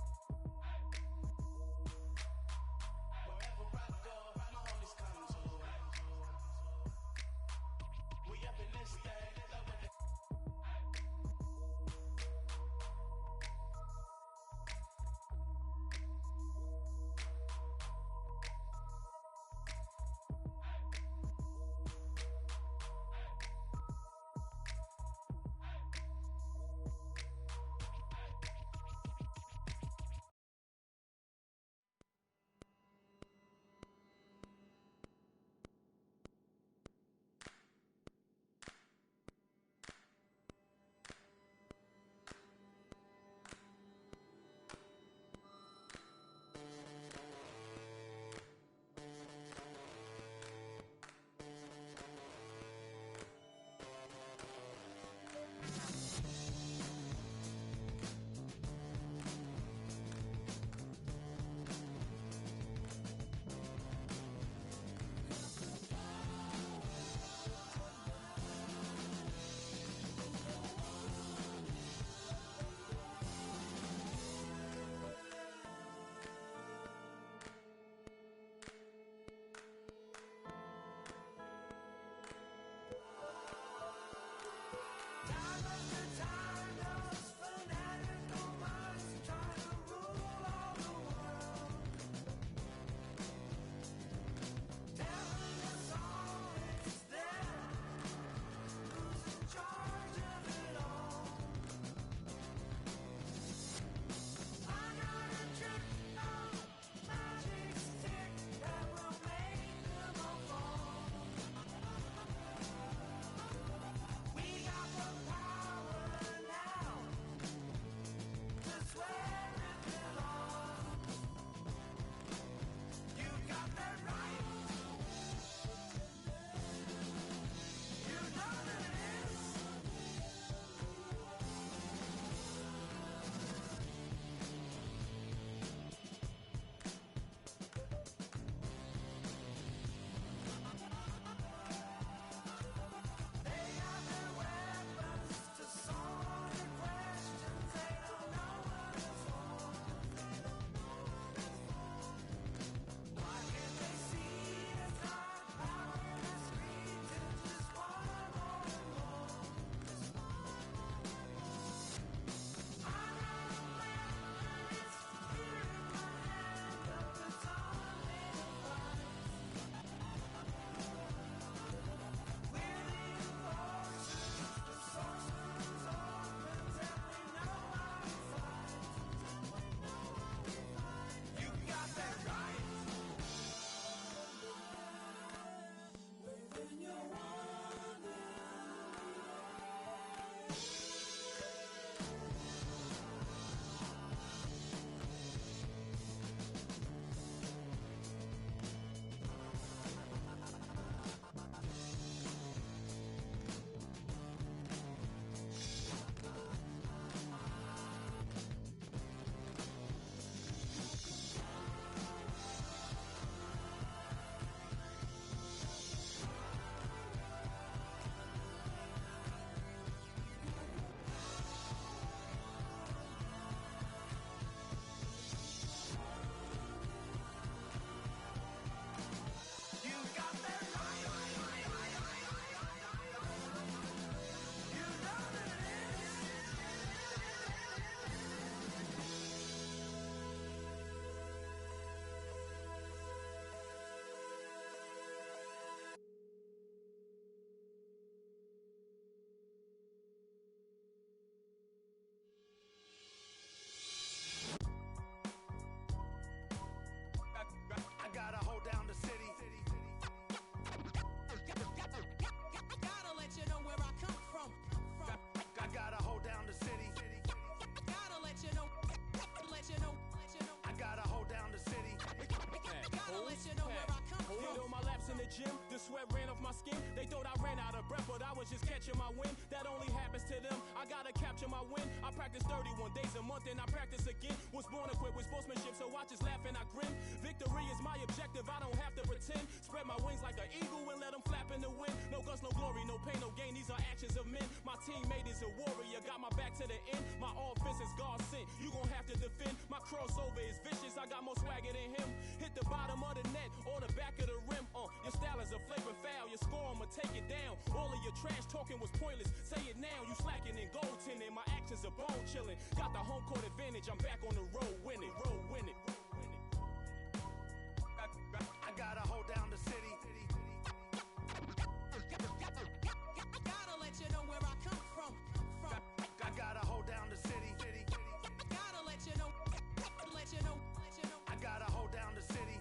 others just catching my wind. That only happens to them. I gotta capture my win. I practice 31 days a month and I practice again. Was born equipped with sportsmanship, so I just laugh and I grin. Victory is my objective, I don't have to pretend. Spread my wings like an eagle and let them flap in the wind. No guts, no glory, no pain, no gain. These are actions of men. My teammate is a warrior, got my back to the end. My offense is God sent. You gon' have to defend. My crossover is vicious. I got more swagger than him. Hit the bottom of the net or the back of the rim. Your style is a flagrant foul. Your score, I'ma take it down. All of your trash talking was pointless. Say it now. You slacking in goaltending. My actions are bone chilling. Got the home court advantage. I'm back on the road winning. Road winning. I gotta hold down the city. Gotta let you know where I come from. I gotta hold down the city. Gotta let you know. I gotta hold down the city.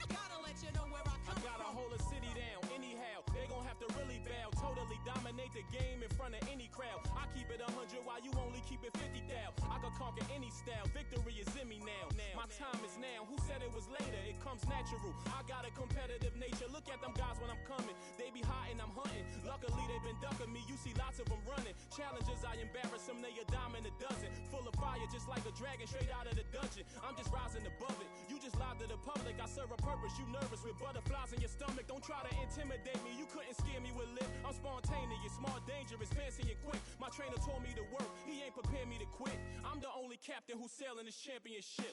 Gotta let you know where I come from. I gotta hold a city down. Anyhow, they gon' have to really bow. Totally dominate the game in front of any crowd. I keep it 100 while you only keep it 50 thou. I could conquer any style. Victory is in me now. My time is now. Who said it was later? It comes natural. I got a competitive nature. Look at them guys when I'm coming. They be hot and I'm hunting. Luckily they been ducking me. You see lots of them running. Challenges, I embarrass them. They a dime and a dozen. Full of fire just like a dragon straight out of the dungeon. I'm just rising above it. You just lied to the public. I serve a purpose. You nervous with butterflies in your stomach. Don't try to intimidate me. You couldn't scare me with lip. I'm spontaneous, smart, dangerous, fancy and quick. My trainer told me to work. He ain't prepared me to quit. I'm the only captain who's sailing this championship.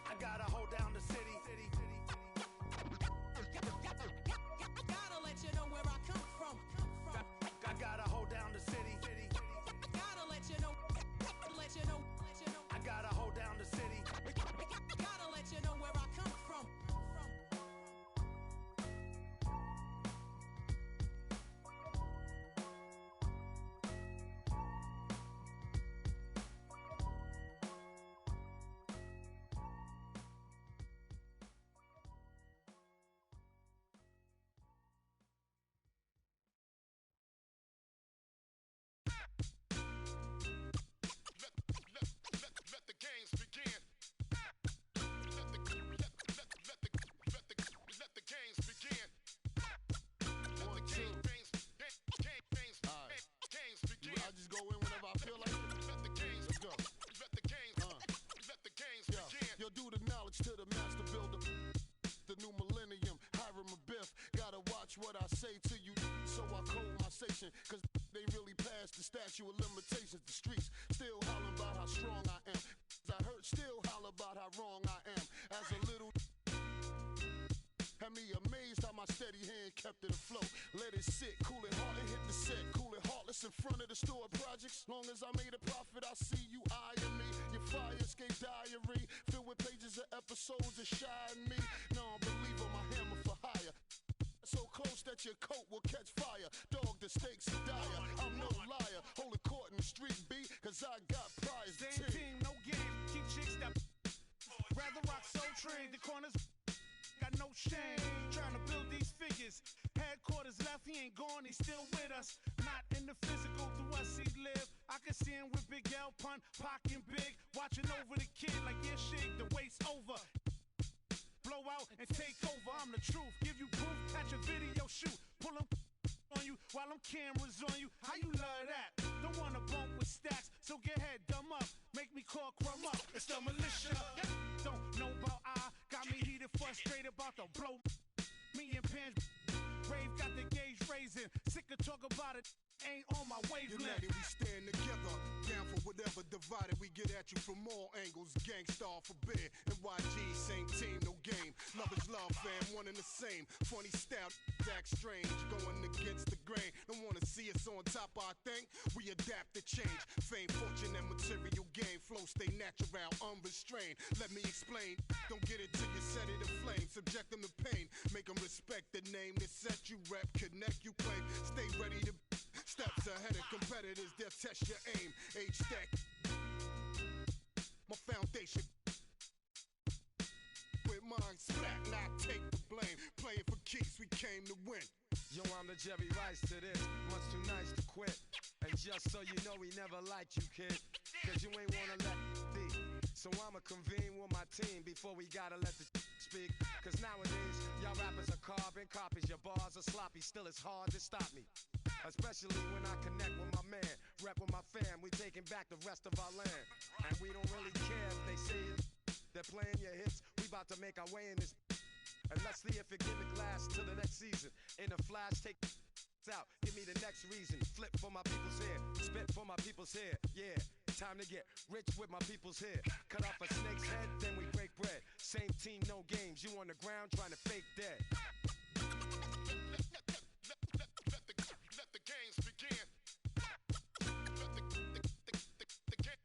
I gotta hold down the city. Gotta let you know where I come from. I gotta hold down the city. Gotta let you know. I gotta hold down the city. Gotta let you know where I come from. Let the games begin. Let the games begin. Games begin. I just go in whenever I feel like it. Let the games. Let's go. Let the games begin. Yo, do the knowledge to the master builder. The new millennium, Hiram Abiff. Gotta watch what I say to you, so I code my station. Cause they really passed the statute of limitations. The streets still hollering about how strong I am. I heard still holler about how wrong I am. As a little had me amazed how my steady hand kept it afloat. Let it sit, cool it hard, and hit the set. Cool it heartless in front of the store projects. Long as I made a profit, I see you eyeing me. Your fire escape diary filled with pages of episodes that shine me. No, I believe on my hammer for hire. So close that your coat will catch fire. Dog, the stakes are dire. I'm no liar. Hold a court in the street, B, cause I got prize. Same team, no game. Keep chicks that rather rock Soul Train. The corners got no shame. Trying to build these figures. Headquarters left, he ain't gone, he's still with us. Not in the physical, through us he live. I can see him with Big L, Pun, Pac and Big. Watching over the kid like, yeah, shit, the wait's over. Blow out and take over, I'm the truth. Give you proof, catch a video shoot. Pull them on you while them cameras on you. How you love that? Don't wanna bump with stacks, so get head dumb up. Make me call crumb up, it's the militia. Don't know about got me heated, frustrated about the blow. Me and Pans, Rave got the gauge raising. Sick of talk about it, ain't on my wavelength. United, we stand together. Down for whatever divided, we get at you from all angles. Gangstar forbid. NYG, same team, no game. Love is love, fam, one and the same. Funny style, act strange. Going against the grain. Don't wanna see us on top, I think. We adapt to change. Fame, fortune, and material gain. Flow stay natural, unrestrained. Let me explain. Don't get it till you set it aflame. Subject them to pain. Make them respect the name that set you rep. Connect, you claim. Stay ready to steps ahead of competitors. They'll test your aim. Age stack. My foundation. With mine splat, not take the blame. Playing for keeps, we came to win. Yo, I'm the Jerry Rice to this. Much too nice to quit. And just so you know, we never liked you, kid. Cause you ain't wanna let be. So I'ma convene with my team before we gotta let the speak. Cause nowadays, y'all rappers are carbon copies. Your bars are sloppy, still it's hard to stop me. Especially when I connect with my man, rep with my fam, we taking back the rest of our land. And we don't really care if they say it. They're playing your hits, we about to make our way in this. And let's see if your gimmick lasts till the next season. In a flash, take out, give me the next reason. Flip for my people's hair, spit for my people's hair. Yeah, time to get rich with my people's hair. Cut off a snake's head, then we break bread. Same team, no games, you on the ground trying to fake dead. Let the games begin. Let the games begin. Let the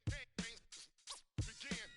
games begin.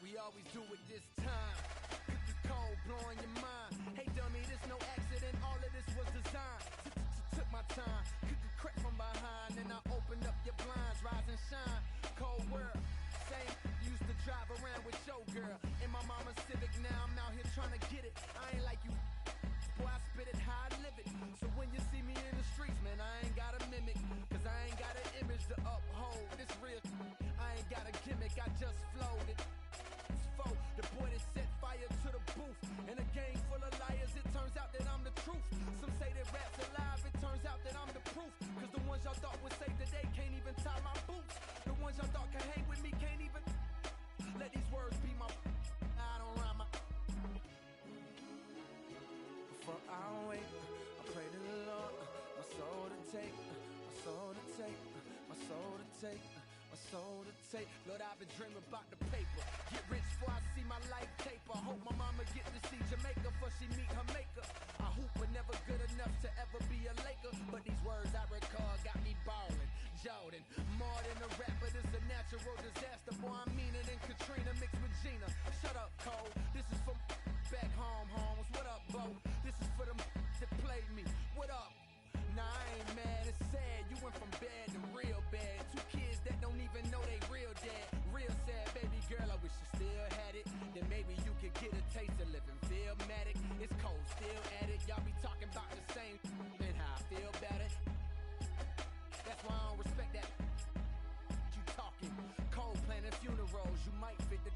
we always do it this time. Cookie cold, blowing your mind. Hey dummy, this no accident, all of this was designed. Took my time, cookie crack from behind. And I opened up your blinds, rise and shine. Cold world, same used to drive around with your girl. In my mama's Civic, now I'm out here trying to get it. I ain't like you, boy, I spit it how I live it. So when you see me in the streets, man, I ain't got a mimic. Cause I ain't got an image to uphold. This real, I ain't got a gimmick, I just flowed it. It's foe, the boy that set fire to the booth. In a gang full of liars, it turns out that I'm the truth. Some say that rap's alive, it turns out that I'm the proof. Cause the ones y'all thought would save the day can't even tie my boots. The ones y'all thought can hang with me can't even let these words be my I don't rhyme my before I wake, I pray to the Lord, my soul to take, my soul to take, my soul to take, my soul to take. Lord, I've been dreaming about the paper. Get rich before I see my life taper. Hope my mama get to see Jamaica before she meet her maker. I hoop but never good enough to ever be a Laker. But these words I recall got me ballin'. Jordan, more than a rapper, this a natural disaster. Boy, I'm meaner than Katrina mixed with Gina. Shut up, Cole. This is for back home, homes. What up, Bo? This is for them that played me. What up? Nah, I ain't mad, it's sad. You went from bad to real bad. Two kids that don't even know they real dad. Real sad, baby girl, I wish you still had it. Then maybe you could get a taste of living Philmatic. It's cold, still at it. Y'all be talking about the same and how I feel about it. That's why I don't respect that. You talking cold, planning funerals. You might fit the.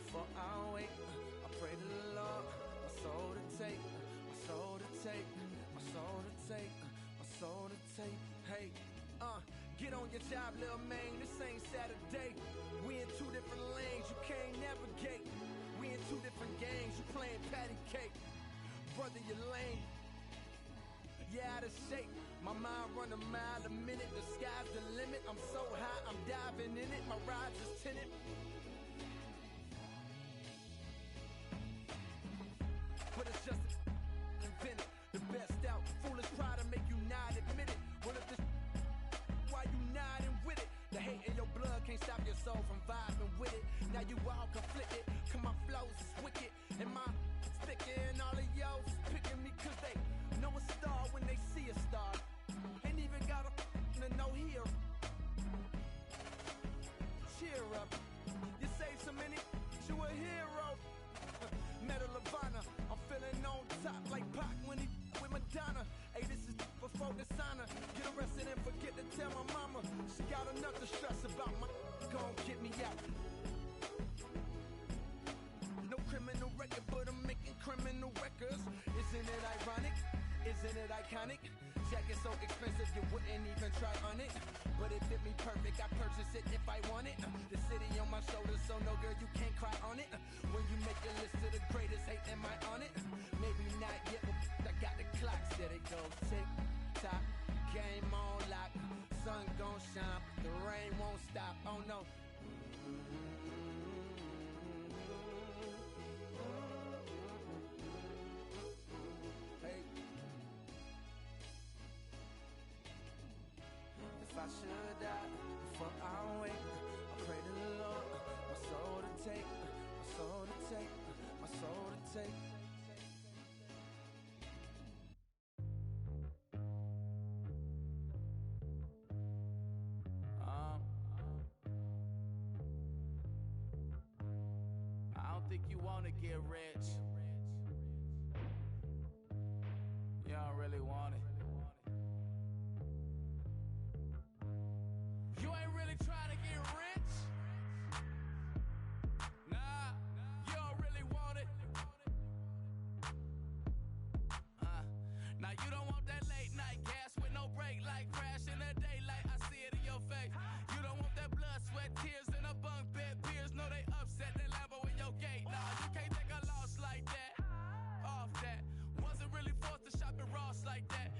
Before I wake, I pray to the Lord, my soul to take, my soul to take, my soul to take, my soul to take. Hey, get on your job, little man. This ain't Saturday. We in two different lanes, you can't navigate. We in two different games, you playing patty cake. Brother, you lame. Yeah, out of shape. My mind run a mile a minute. The sky's the limit. I'm so high, I'm diving in it. My ride's is tinted. But it's just invented. The best out. Foolish pride to make you not admit it. What if this why you nodding with it? The hate in your blood can't stop your soul from vibing with it. Now you all conflicted. Cause my flows is wicked. And my sticker and all of y'all picking me cause they know a star when they see a star. Ain't even got a to know here. Cheer up. You saved so many, you a hero. Medal of Honor. I'm feeling on top like Pac when he with Madonna. Hey, this is before dishonor. Get arrested and forget to tell my mama. She got enough to stress about my gon' get me out. No criminal record, but I'm making criminal records. Isn't it ironic? Isn't it iconic? Jacket so expensive you wouldn't even try on it. But it fit me perfect, I purchase it if I want it. The city on my shoulders, so no girl you can't cry on it. When you make a list of the greatest, hate, am I on it? Maybe not yet, but I got the clock set. It goes tick tock, game on lock. Sun gon' shine, the rain won't stop. Oh no. If I should die before I wake, I pray to the Lord, my soul to take, my soul to take, my soul to take. I don't think you wanna get rich. You don't really want it. You ain't really trying to get rich. Nah, you don't really want it. Now you don't want that late night gas with no break, like crash in the daylight. I see it in your face. You don't want that blood, sweat, tears in a bunk bed. Peers know they upset. That Lambo in your gate. Nah, you can't take a loss like that. Off that. Wasn't really forced to shop at Ross like that.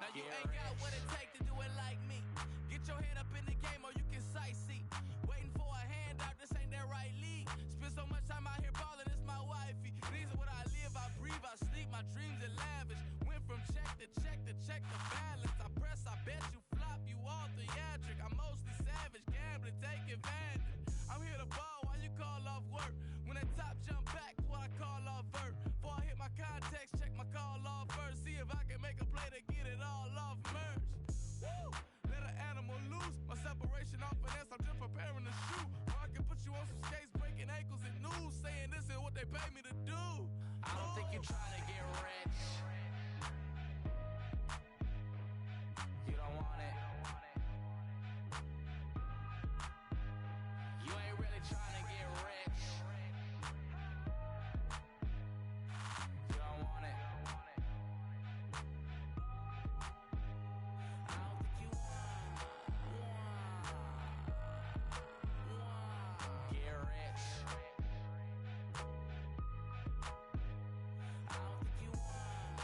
Now you ain't got what it take to do it like me. Get your head up in the game or you can sightsee. Waiting for a handout, this ain't that right league. Spend so much time out here ballin', it's my wifey. These are what I live, I breathe, I sleep, my dreams are lavish. Went from check to check to check the balance. I press, I bet you flop, you all theatric. I'm mostly savage, gambling, take advantage. I'm here to ball while you call off work. When that top jump back, what I call off vert. Before I hit my context, check my call off first. See if I can make a play to get it all off merge. Woo! Let an animal loose. My separation off finesse, I'm just preparing to shoot. Or I can put you on some skates, breaking ankles and news, saying this is what they pay me to do. I don't think you trying to get rich. You don't want it. You ain't really trying to get rich. You don't want it. I don't think you want get rich. I don't think you want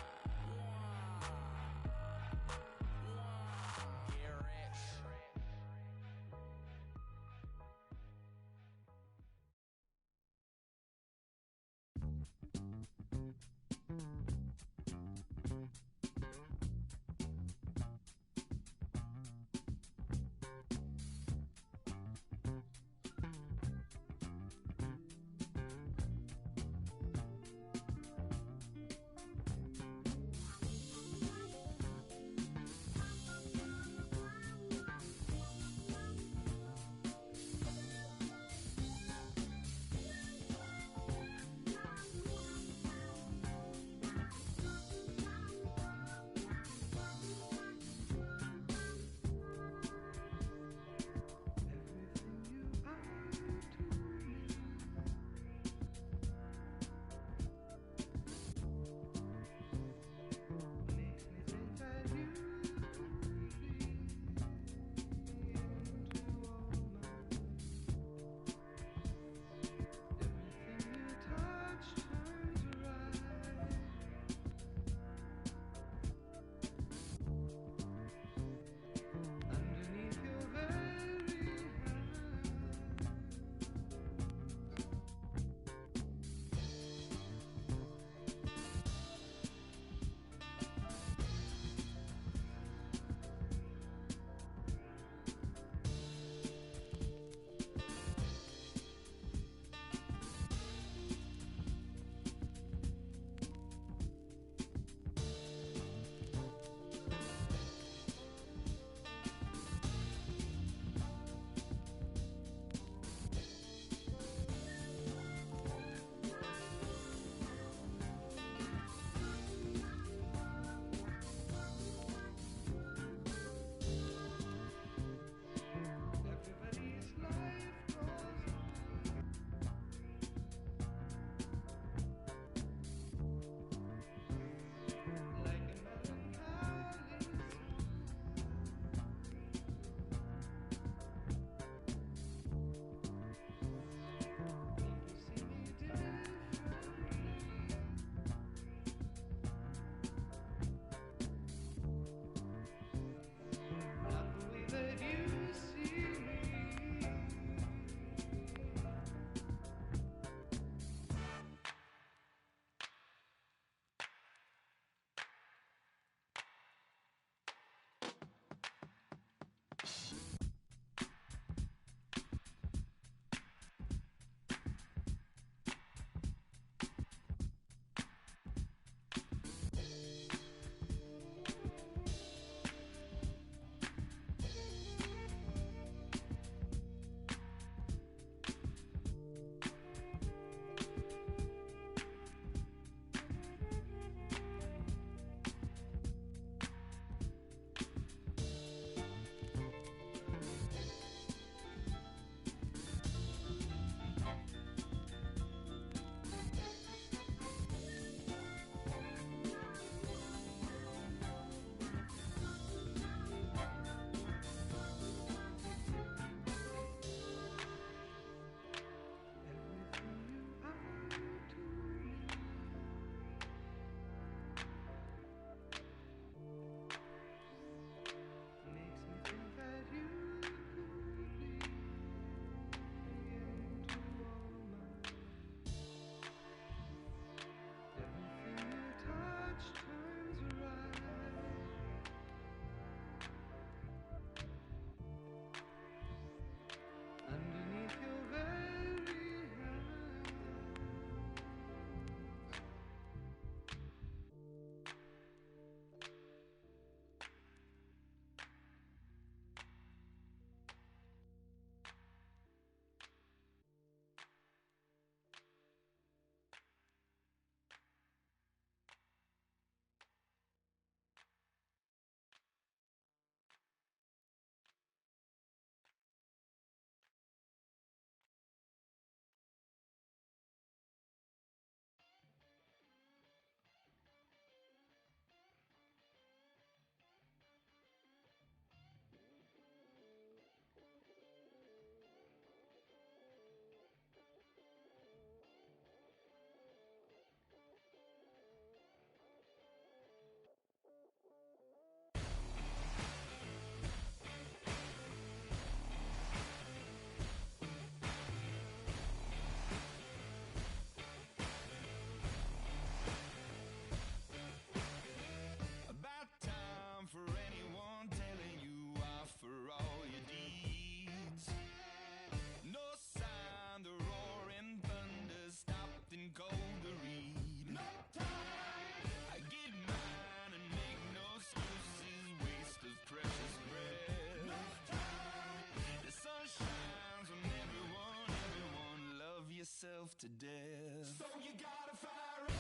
to death. So you gotta fire up.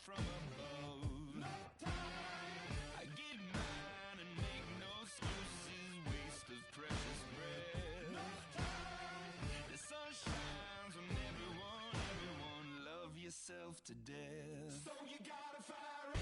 From above, no time. I get mine and make no excuses. Waste of precious breath. No time. The sun shines on everyone. Love yourself to death. So you gotta fire up.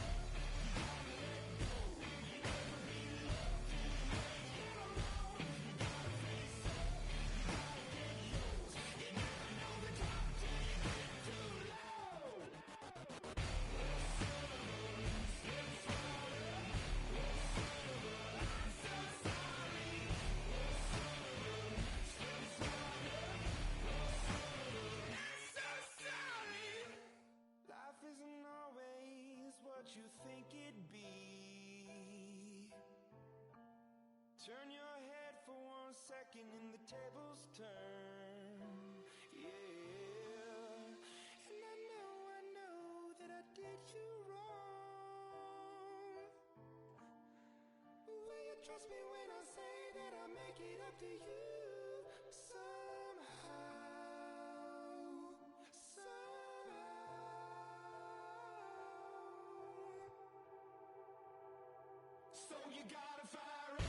You think it'd be. Turn your head for 1 second and the tables turn. Yeah. And I know that I did you wrong. Will you trust me when I say that I'll make it up to you somehow? So you gotta fire up.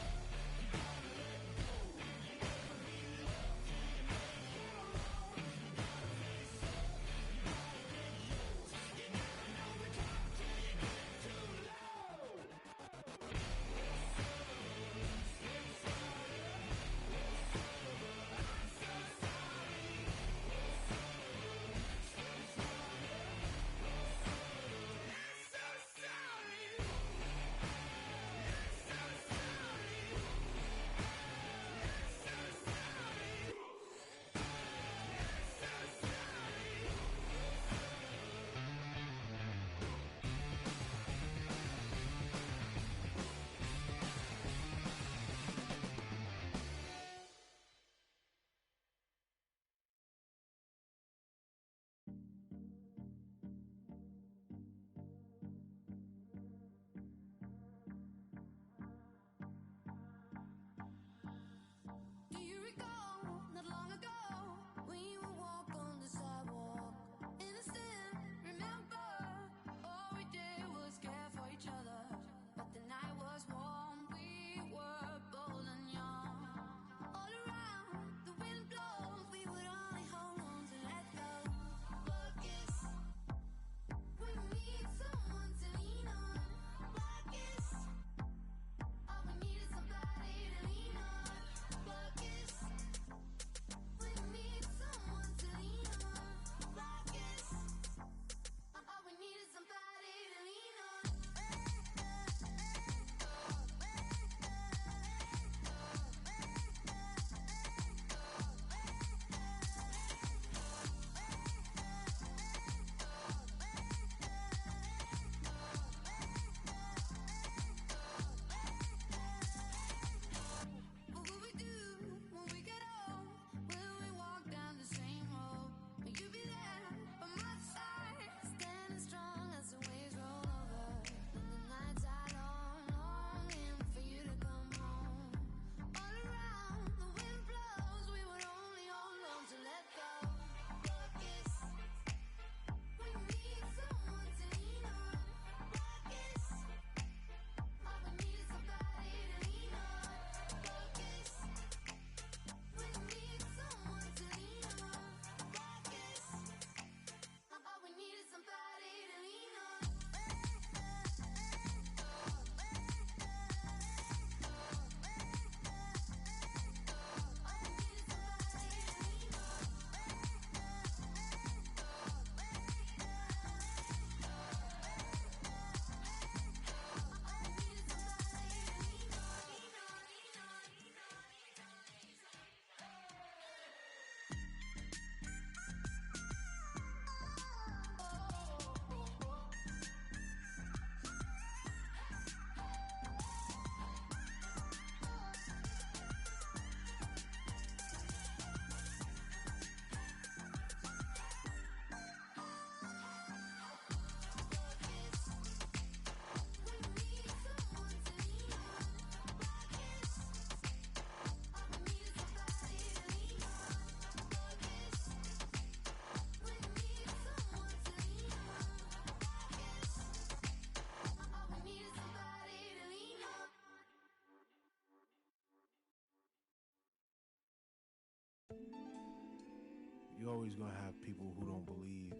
you're always gonna have people who don't believe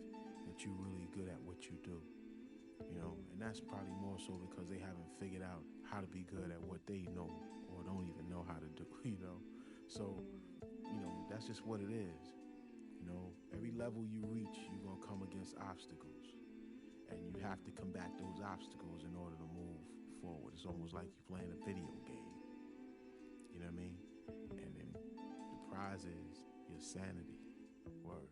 that you're really good at what you do. You know, and that's probably more so because they haven't figured out how to be good at what they know or don't even know how to do, you know. So, you know, that's just what it is. You know, every level you reach, you're gonna come against obstacles. And you have to combat those obstacles in order to move forward. It's almost like you're playing a video game. You know what I mean? And then the prize is your sanity. Word.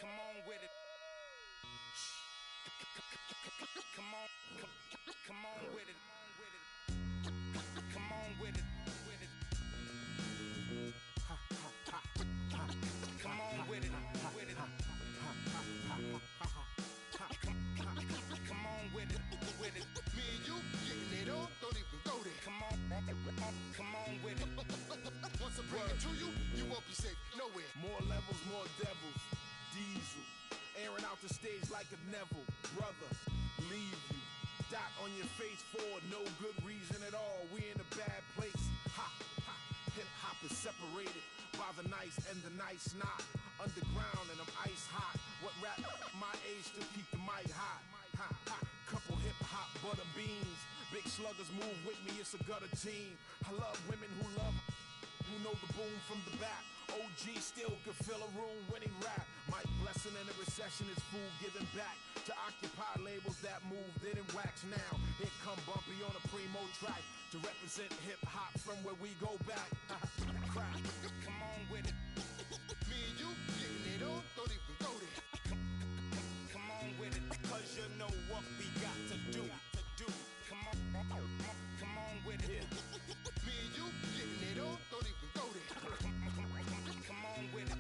Come on with it. Come on, come on with it. Come on with it. Come on with it. Come on with it. Me and you getting it on, don't even go there. Come on with it. Once I bring it to you, you won't be safe nowhere. More levels, more devils. Diesel, airing out the stage like a Neville. Brother, leave you. Dot on your face for no good reason at all. We in a bad place. Ha, ha. Hip hop is separated by the nice and the nice not. Underground and I'm ice hot. What rap my age to keep the mic hot? Ha, ha. Couple hip hop butter beans. Big sluggers move with me, it's a gutter team. I love women who know the boom from the back. OG still could fill a room when he rap. Mike Blessing in a recession is fool giving back to occupy labels that move, didn't wax now. Here come Bumpy on a primo track to represent hip hop from where we go back. Crack. Come on with it. Me and you getting it on, don't even go there. Come on with it. Cause you know what we got to do. Come on with it. Me and you getting it on, don't even go there. Come on with it.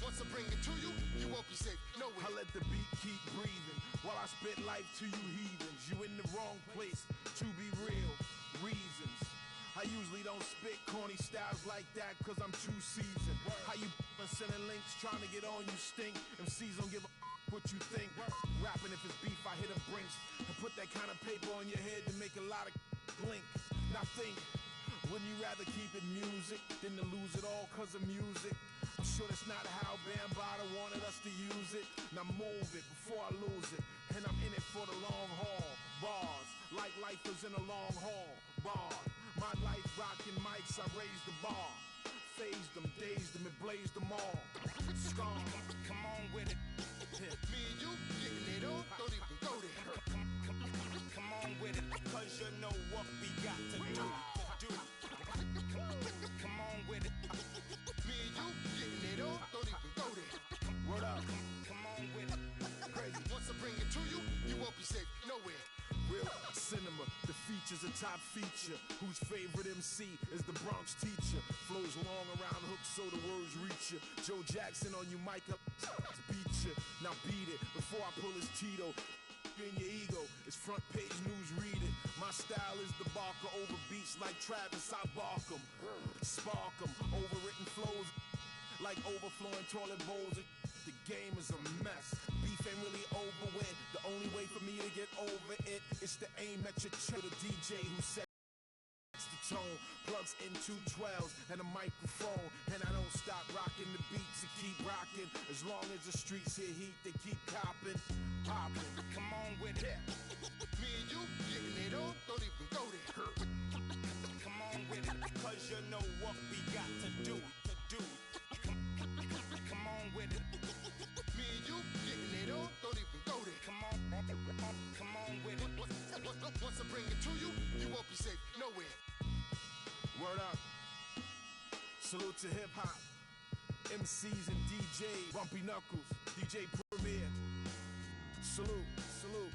Once I bring it to you, you won't be safe nowhere. I let the beat keep breathing while I spit life to you heathens. You in the wrong place, to be real, reasons. I usually don't spit corny styles like that cause I'm too seasoned. How you sending links trying to get on you stink. MCs don't give a what you think. Rapping if it's beef I hit a brinks and put that kind of paper on your head to make a lot of blink. Now think, wouldn't you rather keep it music than to lose it all cause of music? I'm sure that's not how Bambaataa wanted us to use it. Now move it before I lose it. And I'm in it for the long haul. Bars, like lifers in a long haul. Bars, my life rocking mics, I raised the bar. Phased them, dazed them, and blazed them all. Scar, come on with it. Me and you getting it on, don't even go there. Come on with it. Cause you know what we got to do. Come on with it. Me and you getting it on, don't even go there. Word up. Come on with it. Crazy. Once I bring it to you, you won't be safe nowhere. Real cinema, the feature's a top feature. Whose favorite MC is the Bronx teacher? Flows long around hooks so the words reach you. Joe Jackson on you, mic up, beat you. Now beat it before I pull his Tito. In your ego, it's front page news, read it. My style is the barker over beats like Travis, I bark 'em. Spark 'em, overwritten flows like overflowing toilet bowls. The game is a mess. Beef ain't really over with. The only way for me to get over it is to aim at your chest. The DJ who sets the tone, plugs in 212s and a microphone, and I don't stop rocking the beats and keep rocking. As long as the streets hear heat, they keep copping, popping. Come on with it. Me and you getting it on, don't even go there. Come on with it. Cause you know what we got to do. Come on with it. Me and you getting it on, don't even go there. Come on with it. Once I bring it to you, you won't be safe nowhere. Word up. Salute to hip hop, MCs and DJs, Bumpy Knuckles, DJ Premier. Salute, salute.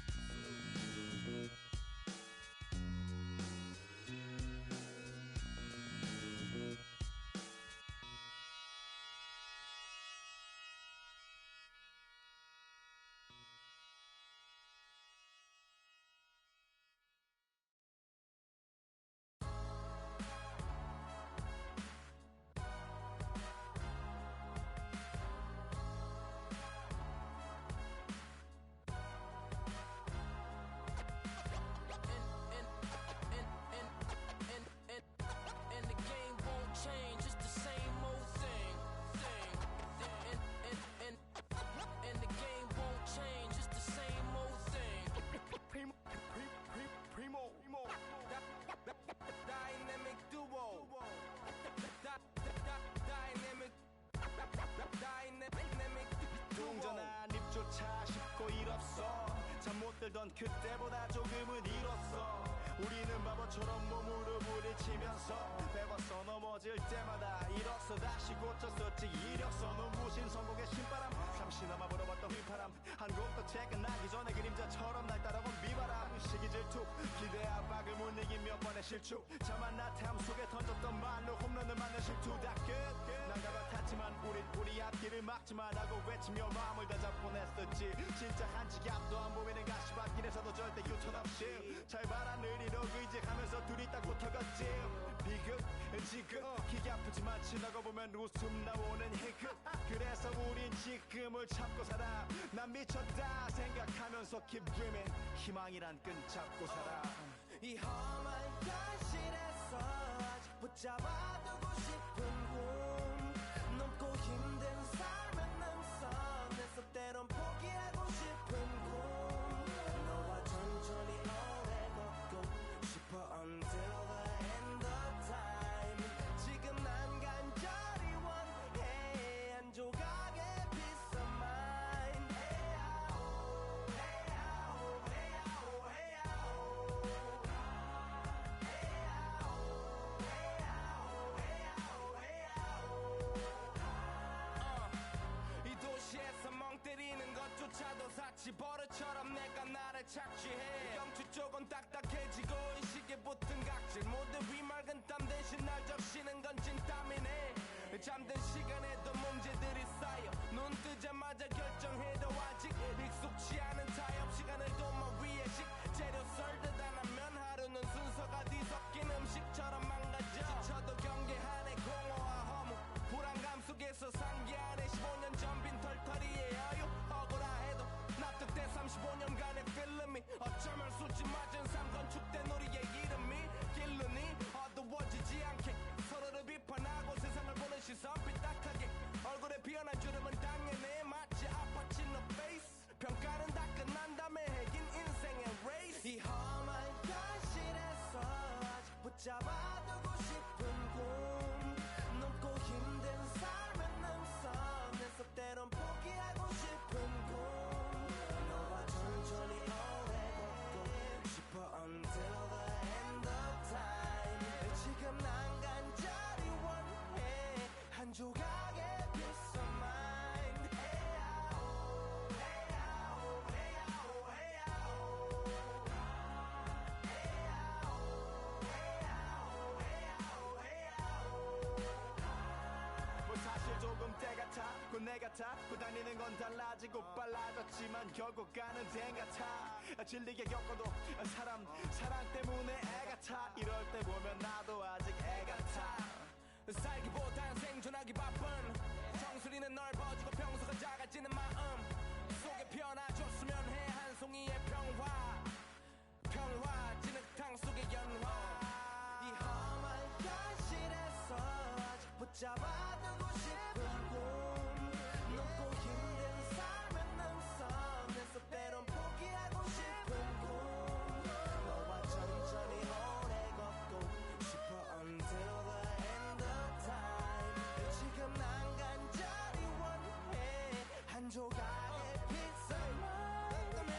힘들던 그때보다 조금은 일었어. 우리는 바보처럼 몸으로 부딪히면서 배웠어. 넘어질 때마다 일었어. 다시 고쳤었지. 이력서 눈부신 성공의 신바람. 잠시나마 불어봤던 휘파람. 한 곡도 퇴근하기 전에 그림자처럼 날 따라온 비바람. 시기 질투 기대 압박을 못 이긴 몇 번의 실축. 자만 나태함 속에 던졌던 말로 홈런을 맞는 실투. 다 끝 난가 같았지만 우리 앞길을 막지만 하고 외치며 마음을 다잡곤 했었지. 진짜 한치 앞도 안 보이는 가시밭길에서도 절대 유턴 없이 잘 봐라 느리로 의지하면서 둘이 딱 붙어갔지. 비극 지극 기가 아프지만 지나고 보면 웃음 나오는 희극. 그래서 우린 지금을 참고 살아. 난 미쳤다 생각하면서 keep dreaming. 희망이란 끈 잡고 살아. 이 험한 현실에서 아직 붙잡아두고 싶은 꿈. 넘고 힘든 삶의 능선에서 때론 포기하고 싶은 꿈. 너와 천천히 오래 걷고 싶어 until the end of time. 지금 난 간절히 원해 한 조각의 peace of mind. 이 도시에서 멍 때리는 것조차도 사치. 버릇처럼 내가 나를 착취해. 경추 쪽은 딱딱해지고 의식에 붙은 각질. 모두 위맑은 땀 대신 날 적시는 건 진땀이네. 잠든 시간에도 문제들이 쌓여. 눈 뜨자마자 결정해도 아직 익숙치 않은 타협. 시간을 도마 위에 식재료 썰듯 안 하면 하루는 순서가 뒤섞인 음식처럼 망가져. 지쳐도 경계하네 공허와 허무. 불안감 속에서 상기하네 15년 전 빈 털터리의 여유. 억울해도 납득돼 35년간의 필름이 어쩌면 수치 맞은 삶 건축된 우리의 이름이 길르니 어두워지지 않게 서로를 비판하고 세상을 보는 시선 삐딱하게. 얼굴에 피어난 주름은 당연해 마치 아파치 no face. 평가는 다 끝난 다음에 해긴 인생의 레이스. 이 험한 현실에서 아직 붙잡아두고 싶은 꿈. 넘고 힘든 삶의 능선에서 때론 포기하고 싶은 꿈. 너와 천천히 오래 걷고 싶어 until the end of time. 지금 난 간절히 원해 한 조각의 peace of mind. 뭐 사실 조금 때 같아 곧 내 같아 곧 다니는 건 달라지고 빨라졌지만 결국 가는 데 같아. 질리게 겪어도 사랑 때문에 애 같아. 이럴 때 보면 나도 아직 애 같아. 살기보단 생존하기 바쁜 정수리는 넓어지고 평소가 작아지는 마음 속에 피어나줬으면 해 한 송이의 평화 진흙탕 속의 연화. 이 험한 현실에서 아직 붙잡아두고 싶은 꿈. 넘고 힘든 삶의 능선에서 때론 포기하고 싶은 꿈. 너와 천천히 오래 걷고 싶어 until the end of time. 지금 난 간절히 원해 한 조각의 peace of mind.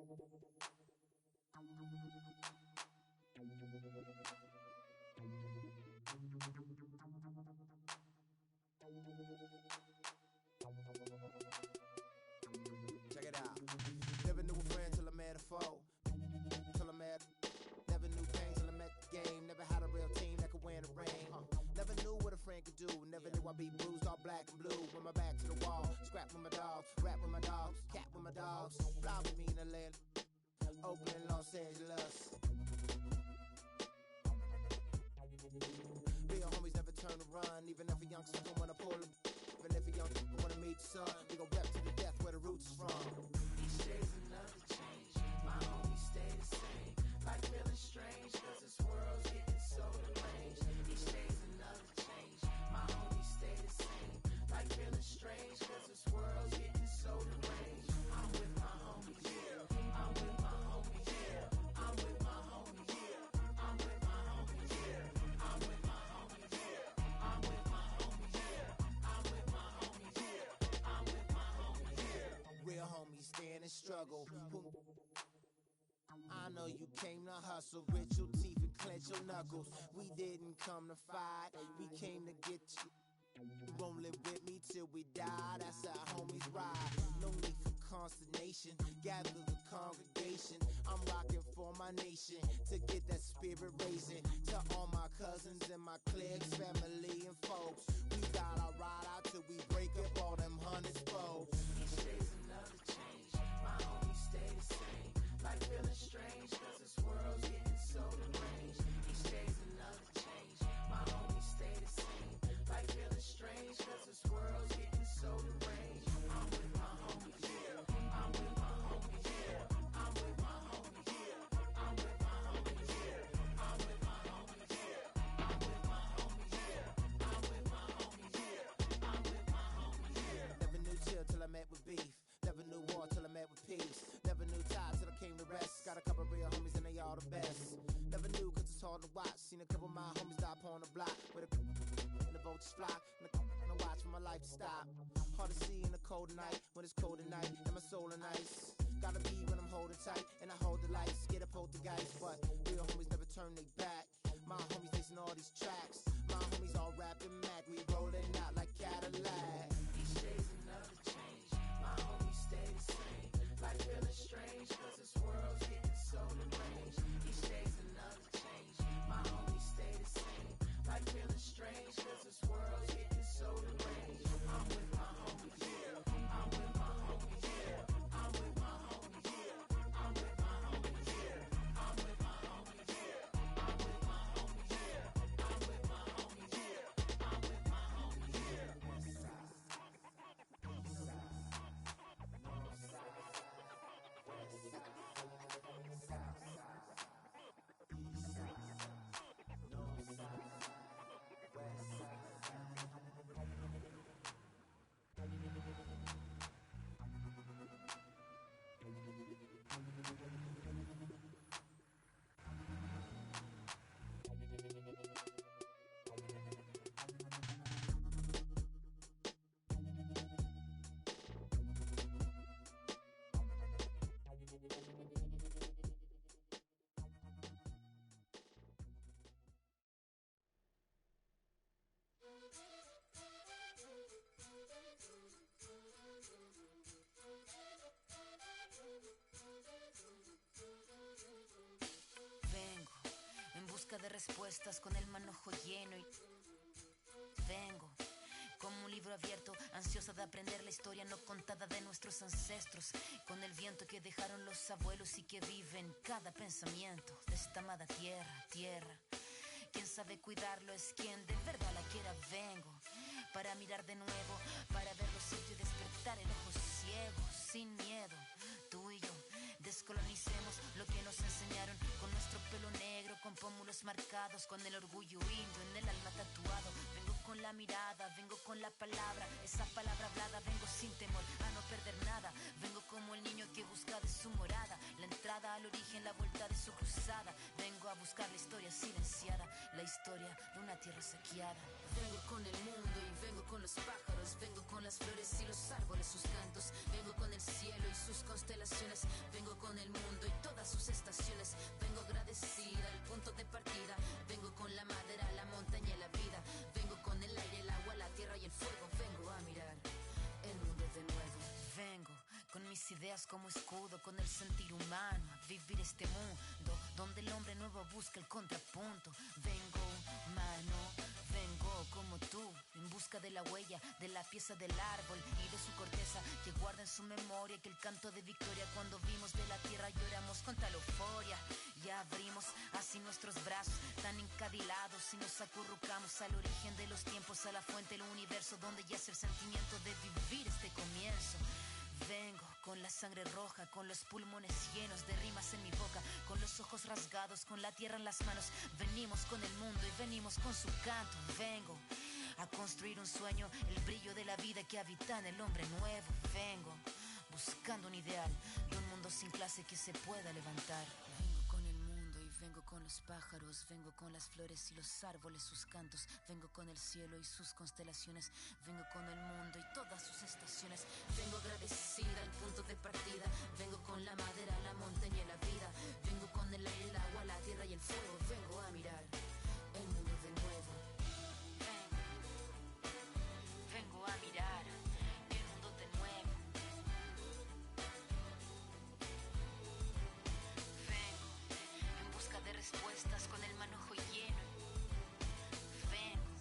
Check it out. Never knew a friend till I met a foe. Till I met. Never knew pain till I met the game. Never had a real team that could win a ring. Never knew what a friend could do. Never knew I'd be bruised all black and blue. With my back to the wall. Scrap with my dogs. Rap with my dogs. Cat with my dogs. Fly with me in the land. Oakland, Los Angeles. Real homies never turn to run. Even if a young sucker wanna pull a. Even if a young sucker wanna meet the sun. We gon' rap to the death where the roots is from. Each day's another change. My homies stay the same. Like feeling strange, cause this world's getting so deranged. Each day's another change. My homies stay the same. Like feeling strange, cause this world's getting so deranged. I'm with my homies, yeah. I'm with my homies, yeah. I'm with my homies, yeah. I'm with my homies, yeah. I'm with my homies, yeah. I'm with my homies, yeah. I'm with my homies, yeah. I'm with my homies, yeah. Real homies stand and struggle. I know you came to hustle, grit your teeth and clench your knuckles. We didn't come to fight, we came to get you. Won't live with me till we die, that's how homies ride. No need for consternation, gather the congregation. I'm rocking for my nation, to get that spirit raising. To all my cousins and my cliques, family and folks. We got our ride out till we break up all them hundreds folks. Each day's another change, my homies stay the same. Like feeling strange, cause this world's getting so deranged. Each day's another change, my homies stay the same. Like feeling strange, cause this world's getting so deranged. I'm with my homies, yeah. I'm with my homies, yeah. I'm with my homies, yeah. I'm with my homies, yeah. I'm with my homies, yeah. I'm with my homies, yeah. I'm with my homies, yeah. I'm with my homies, yeah. Never knew chill till I met with beef. Never knew war till I met with peace. Never knew time till I came to rest. Got a couple real homies and they all the best. Never knew cause it's hard to watch. Seen a couple of my homies die upon the block. With a and the vultures fly. And I watch for my life to stop. Hard to see in the cold night. When it's cold at night and my soul in ice. Gotta be when I'm holding tight. And I hold the lights. Get a poltergeist. But real homies never turn they back. My homies listen all these tracks. My homies all rapping Mac. We rolling out like Cadillac. Each day's another change. My homies stay the same. Like feeling strange, cause this world's getting so deranged. Each day's another change. My homies stay the same. Like feeling strange, cause this world's getting so deranged. I'm with my homies, yeah. I'm with my homies, yeah. I'm with my homies, yeah. I'm with my homies, yeah. I'm with my homies, yeah. I'm with my homies, yeah. I'm with my homies, yeah. I'm with my homies, yeah. Vengo en busca de respuestas con el manojo lleno y vengo como un libro abierto, ansiosa de aprender la historia no contada de nuestros ancestros, con el viento que dejaron los abuelos y que vive en cada pensamiento de esta amada tierra. Quien sabe cuidarlo es quien de verdad la quiera. Vengo para mirar de nuevo, para ver los sitios y despertar el ojo ciego, sin miedo. Tú y yo descolonicemos lo que nos enseñaron, con nuestro pelo negro, con pómulos marcados, con el orgullo indio en el alma tatuado. Vengo con la mirada, vengo con la palabra, esa palabra hablada. Vengo sin temor a no perder nada. Vengo como el niño que busca de su morada, la entrada al origen, la vuelta de su cruzada. Vengo a buscar la historia silenciada, la historia de una tierra saqueada. Vengo con el mundo y vengo con los pájaros, vengo con las flores y los árboles, sus cantos. Vengo con el cielo y sus constelaciones, vengo con el mundo mis ideas como escudo con el sentir humano a vivir este mundo donde el hombre nuevo busca el contrapunto. Vengo humano, vengo como tú, en busca de la huella de la pieza del árbol y de su corteza que guarda en su memoria que el canto de victoria cuando vimos de la tierra lloramos con tal euforia. Ya abrimos así nuestros brazos tan encadilados y nos acurrucamos al origen de los tiempos, a la fuente del universo donde yace el sentimiento de vivir este comienzo. Vengo con la sangre roja, con los pulmones llenos de rimas en mi boca, con los ojos rasgados, con la tierra en las manos. Venimos con el mundo y venimos con su canto. Vengo a construir un sueño, el brillo de la vida que habita en el hombre nuevo. Vengo buscando un ideal de un mundo sin clase que se pueda levantar. Vengo con el mundo y vengo con los pájaros, vengo con las flores y los árboles, sus cantos, vengo con el cielo y sus constelaciones, vengo con el mundo y todas sus estaciones, vengo agradecida al punto de partida, vengo con la madera, la montaña y la vida, vengo con el aire, el agua, la tierra y el fuego, vengo a mirar el mundo de nuevo. Vengo a mirar el mundo de nuevo. Vengo en busca de respuestas con el manojo lleno. Vengo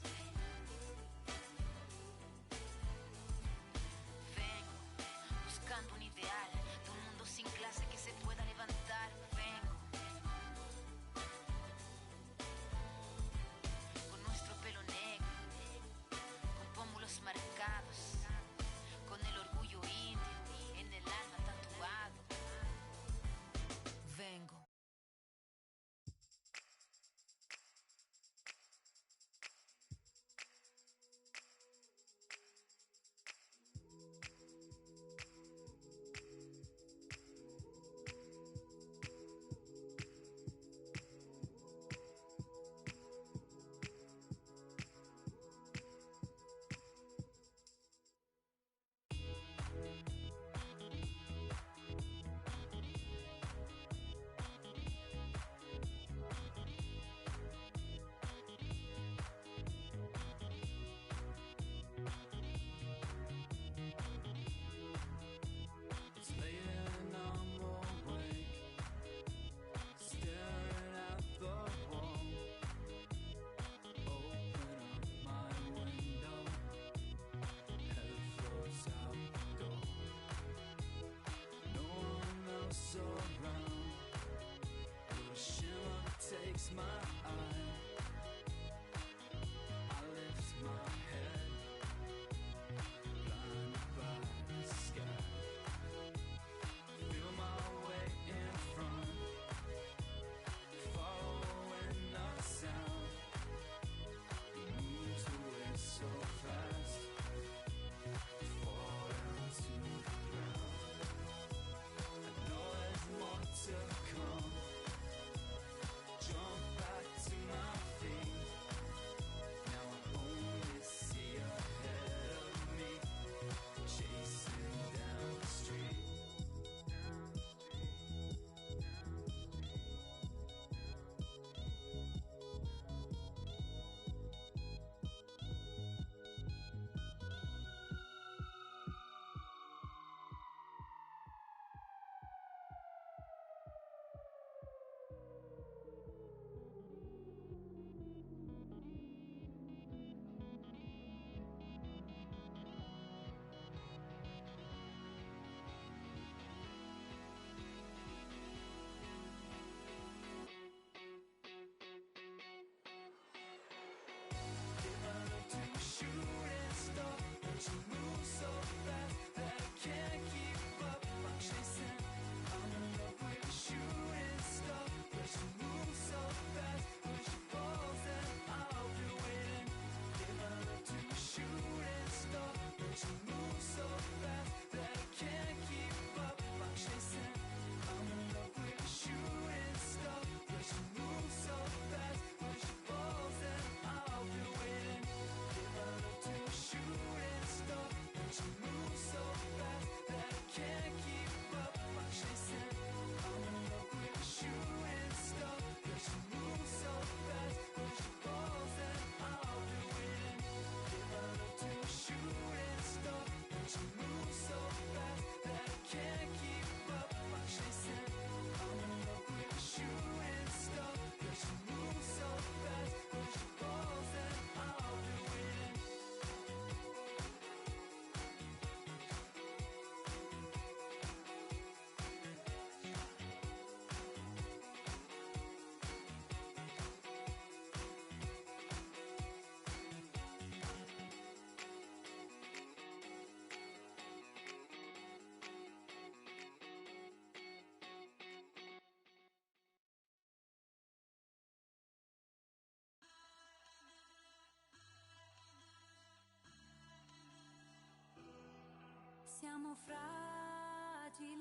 Siamo fragili,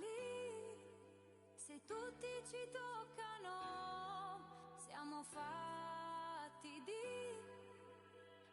se tutti ci toccano, siamo fatti di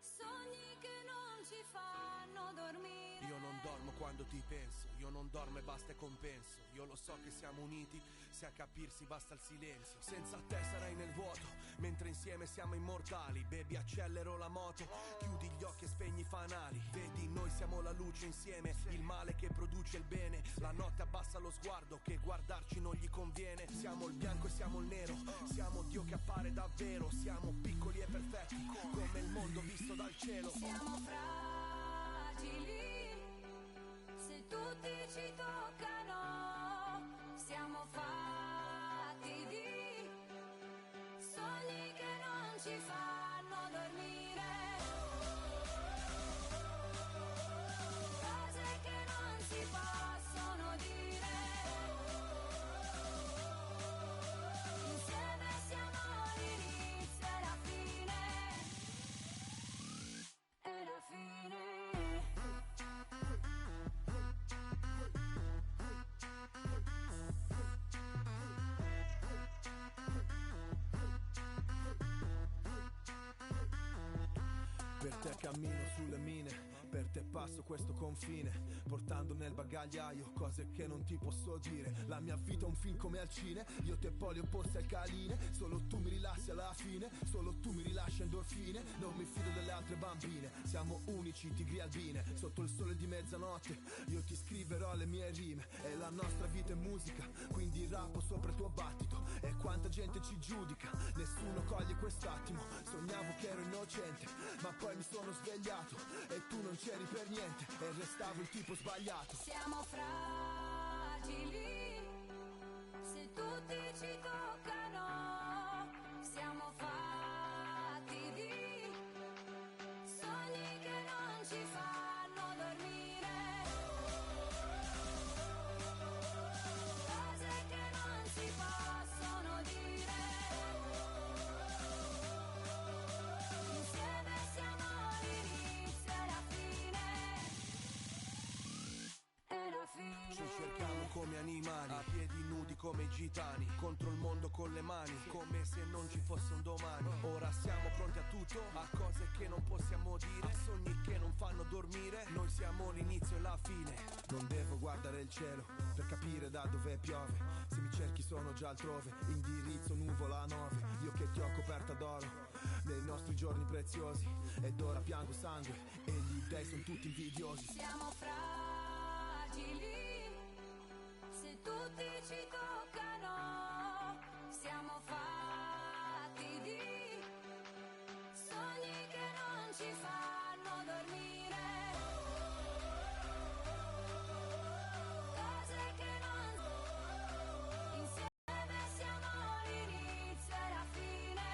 sogni che non ci fanno dormire. Io non dormo quando ti penso, io non dormo e basta e compenso. Io lo so che siamo uniti, se a capirsi basta il silenzio. Senza te sarai nel vuoto, mentre insieme siamo immortali. Baby, accelero la moto, chiudi gli occhi e spegni i fanali. Vedi, noi siamo la luce insieme, il male che produce il bene. La notte abbassa lo sguardo, che guardarci non gli conviene. Siamo il bianco e siamo il nero, siamo Dio che appare davvero. Siamo piccoli e perfetti, come il mondo visto dal cielo. Siamo fragili, se tutti ci toccano, siamo fatti di sogni che non ci fanno dormire, cose che non si possono dire. Insieme siamo l'inizio e la fine, e la fine. Per te cammino sulle mine, per te passo questo confine, portando nel bagagliaio cose che non ti posso dire. La mia vita è un film come al cine, io te poli opposti al caline. Solo tu mi rilassi alla fine, solo tu mi rilasci endorfine. Non mi fido delle altre bambine, siamo unici tigri albine. Sotto il sole di mezzanotte io ti scriverò le mie rime. E la nostra vita è musica, quindi rappo sopra il tuo battito. E quanta gente ci giudica, nessuno coglie quest'attimo. Sognavo che ero innocente, ma poi mi sono svegliato e tu non c'eri per niente e restavo il tipo sbagliato. Siamo fragili, se tutti ci toccano, siamo fatti di sogni che non ci fanno dormire, cose che non si possono dire. Insieme siamo l'inizio e la fine, e la fine. Ci cerchiamo come animali, a piedi nudi come i gitani, contro il mondo con le mani, come se non ci fosse un domani. Ora siamo pronti a tutto, a cose che non possiamo dire, a sogni che non fanno dormire. Noi siamo l'inizio e la fine. Non devo guardare il cielo per capire da dove piove. Se mi cerchi sono già altrove, indirizzo nuvola 9. Io che ti ho coperta d'oro nei nostri giorni preziosi, ed ora piango sangue e gli dei sono tutti invidiosi. Siamo fragili, se tutti ci toccano, siamo fatti di sogni che non ci fanno dormire, cose che non. Insieme siamo l'inizio e la fine.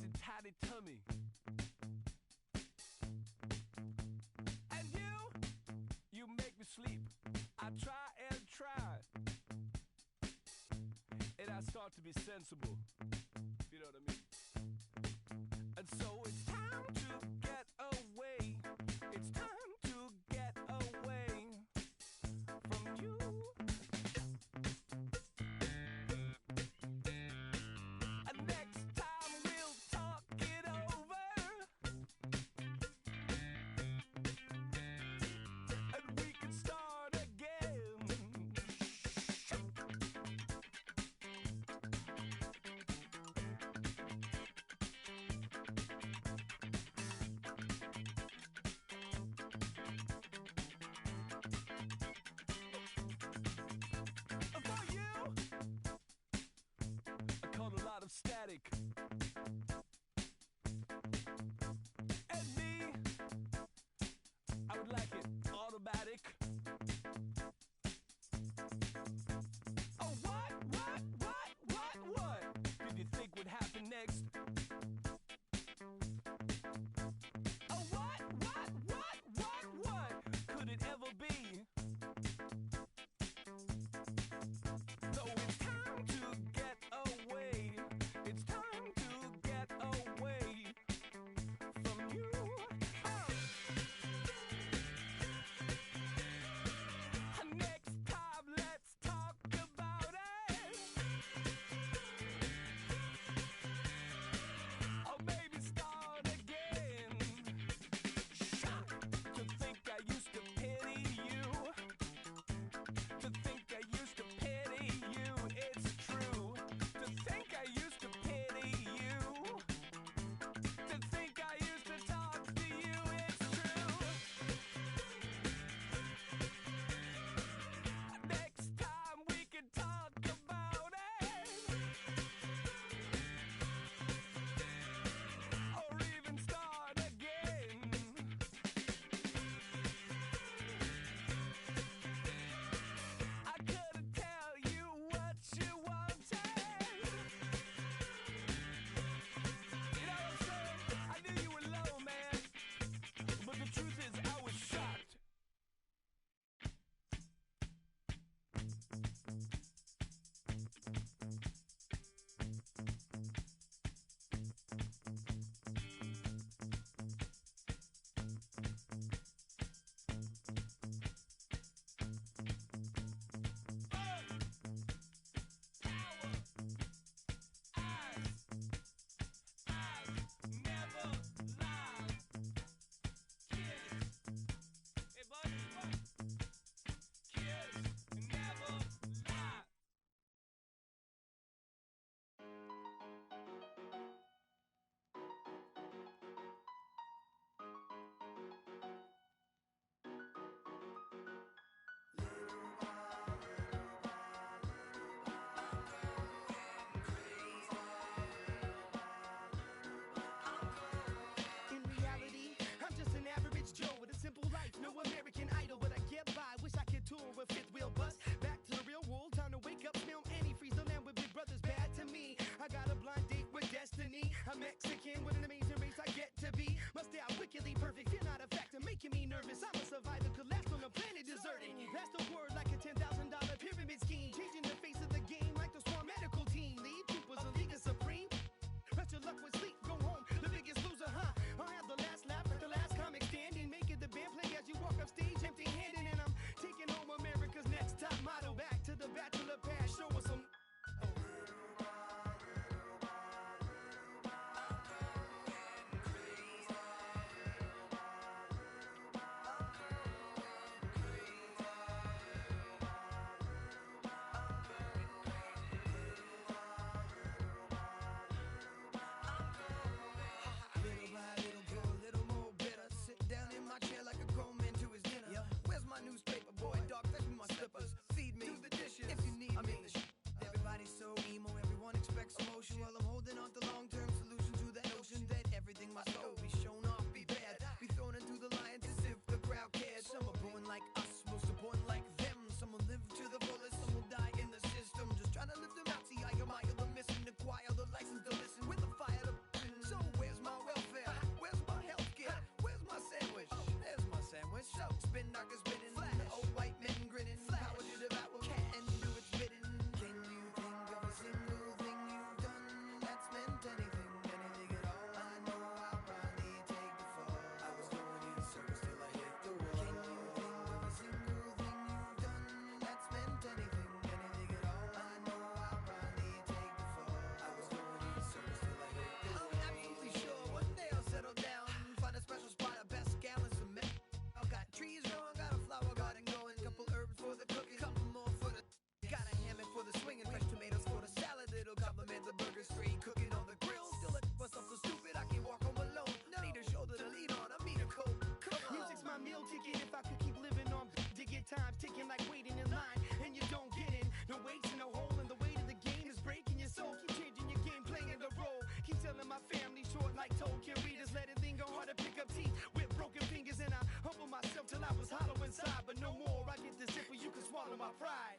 and tiny tummy. And you make me sleep. I try and try, and I start to be sensible. You know what I mean? And so it's time to get away. It's time to get away from you. And next time we'll talk it over, and we can start again. swallow my pride.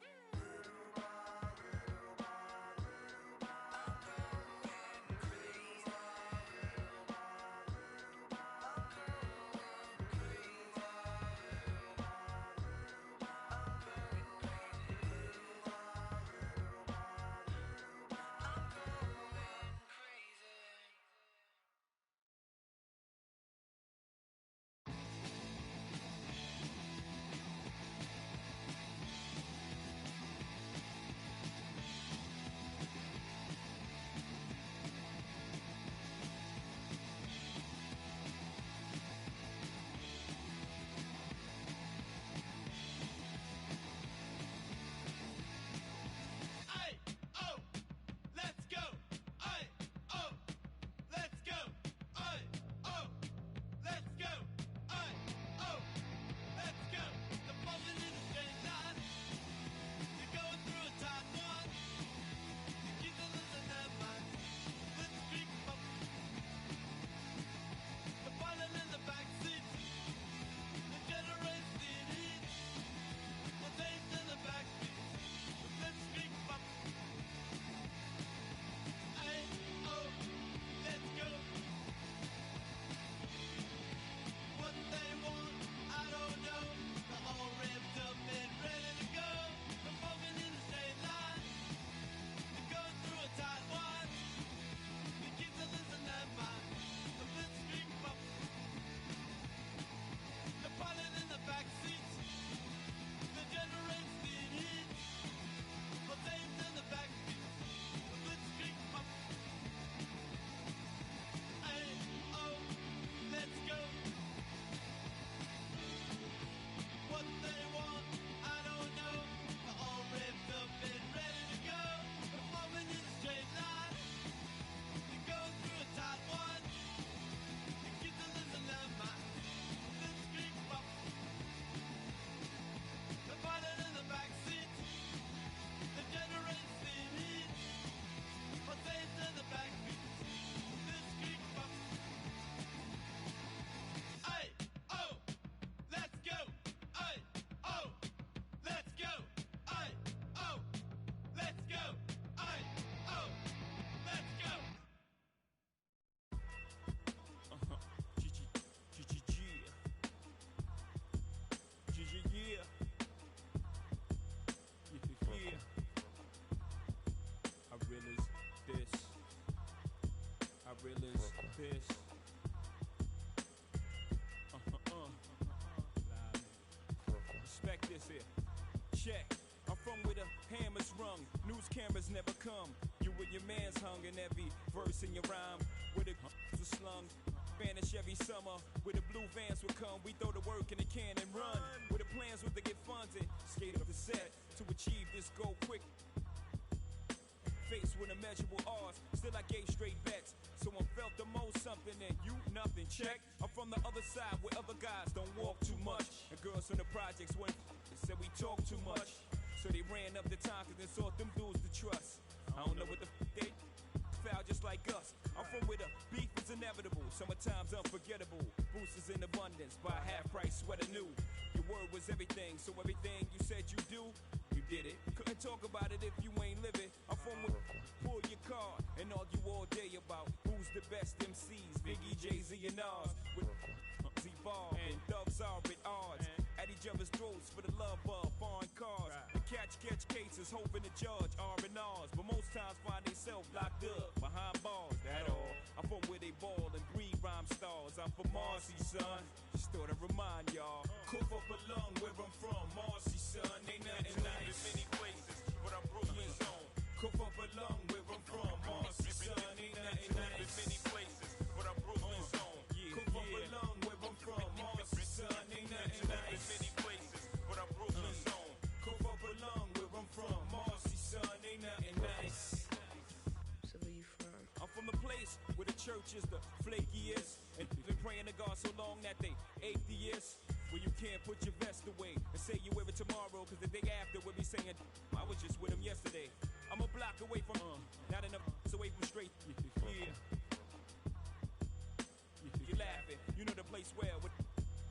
Respect this here. Check. I'm from where the hammers rung. News cameras never come. You and your man's hung in every verse in your rhyme. Where the was slung. Vanish every summer. Where the blue vans would come. We throw the work in the can and run. Where the plans were to get funded. Skate up the set to achieve this goal quick. Faced with immeasurable odds, still I gave straight bets. Someone felt the most something and you nothing. Check. I'm from the other side where other guys don't walk too much. And girls from the projects went and said we talk too much. So they ran up the time cause they sought them dudes to trust. I don't know what the they foul just like us. I'm from where the beef is inevitable. Summertime's unforgettable. Boosters in abundance. Buy half price sweater new. Your word was everything, so everything you said you do, you did it. Couldn't talk about it if you ain't living. I'm from where pull your card and argue all day about who's the best MCs. Biggie, Jay-Z and Nas. With Z-Bar and thugs are at odds. At each other's throats for the love of foreign cars. And catch cases, hoping the judge R&Rs. But most times find themselves locked up behind bars. That all. I'm from where they ball and breed rhyme stars. I'm from Marcy, son. Just thought I'd remind y'all. Cough up a lung where I'm from. Marcy, son. Ain't nothing nice. In many places, but I'm Brooklyn's own. Cough up a lung where I'm from. Marcy, son. Ain't nothing nice. In many places, but I'm Brooklyn's own. Cough up a lung where I'm from. Marcy, son. Ain't nothing nice. In many places, but I'm Brooklyn's own. Cough up a lung where I'm from. Marcy, son. Ain't nothing nice. So where you from? I'm from the place where the church is the flakiest. And been praying to God so long that they atheists. Where you can't put your vest away and say you wear it tomorrow. Cause the day after we'll be saying, I was just with him yesterday. I'm a block away from not enough away from straight. Yeah. You're laughing. You know the place well with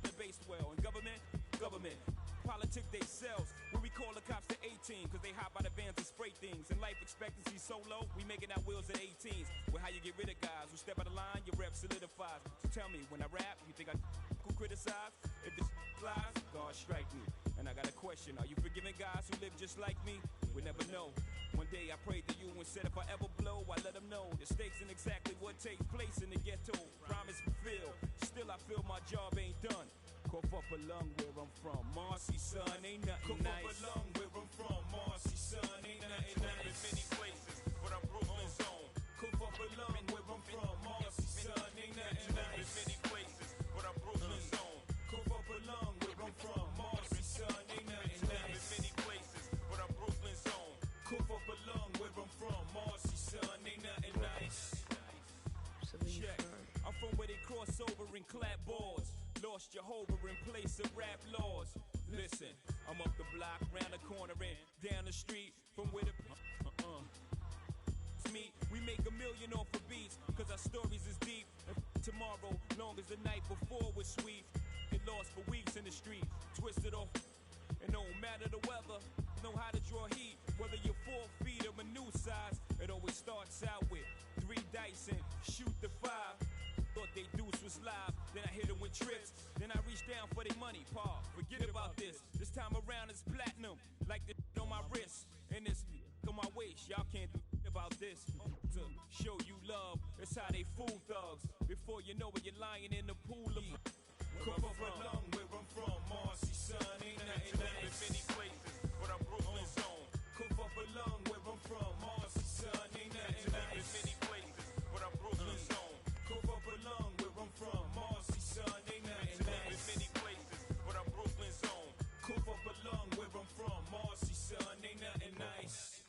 the base well. And government. Politic they sells. Where we call the cops to 18, cause they hop out of vans and spray things. And life expectancy so low, we making our wheels at 18s. Well, how you get rid of guys who step out of line, your rep solidifies. So tell me, when I rap, you think I could criticize? If this flies, God strike me. And I got a question, are you forgiving guys who live just like me? We never know. One day I prayed to you and said if I ever blow, I let them know the stakes and exactly what takes place in the ghetto. Promise fulfilled, still I feel my job ain't done. Cough up a lung where I'm from, Marcy, son, ain't nothing Cough nice. up a lung where I'm from, Marcy, son, ain't nothing nice. In many places, but I'm Brooklyn's own. Cough up a lung where I'm from, Marcy, son, ain't nothing nice. In many places, but I'm Brooklyn's own. Cough up a lung where I'm from, Marcy, son, ain't nothing nice. In many places, but I'm Brooklyn's own. Cough up a lung where I'm from, Marcy, son, ain't nothing nice. Check. I'm from where they cross over and clap boards. Lost Jehovah in place of rap laws. Listen, I'm up the block, round the corner and down the street from where the meet. We make $1 million off of beats, cause our stories is deep. And tomorrow, long as the night before was sweet. Get lost for weeks in the street, twisted off. And no matter the weather, know how to draw heat. Whether you're 4 feet or a new size, it always starts out with 3 dice and shoot the 5. Thought they deuce was live, then I hit them with trips. Then I reach down for their money, pa. Forget about this. This time around it's platinum, like the on my wrist. And this on my waist, y'all can't do about this. To show you love, that's how they fool thugs. Before you know it, you're lying in the pool of Cough up a lung where I'm from, Marcy, son, ain't nothing nice. In many places, but I'm Brooklyn's own. Cough up a lung where I'm from, Marcy, son, ain't nothing nice. In many places, but I'm Brooklyn's own. Cough up a lung where I'm from, Marcy, son, ain't nothing nice. In many places, but I'm Brooklyn's own. Cough up a lung where I'm from, Marcy, son, ain't nothing nice.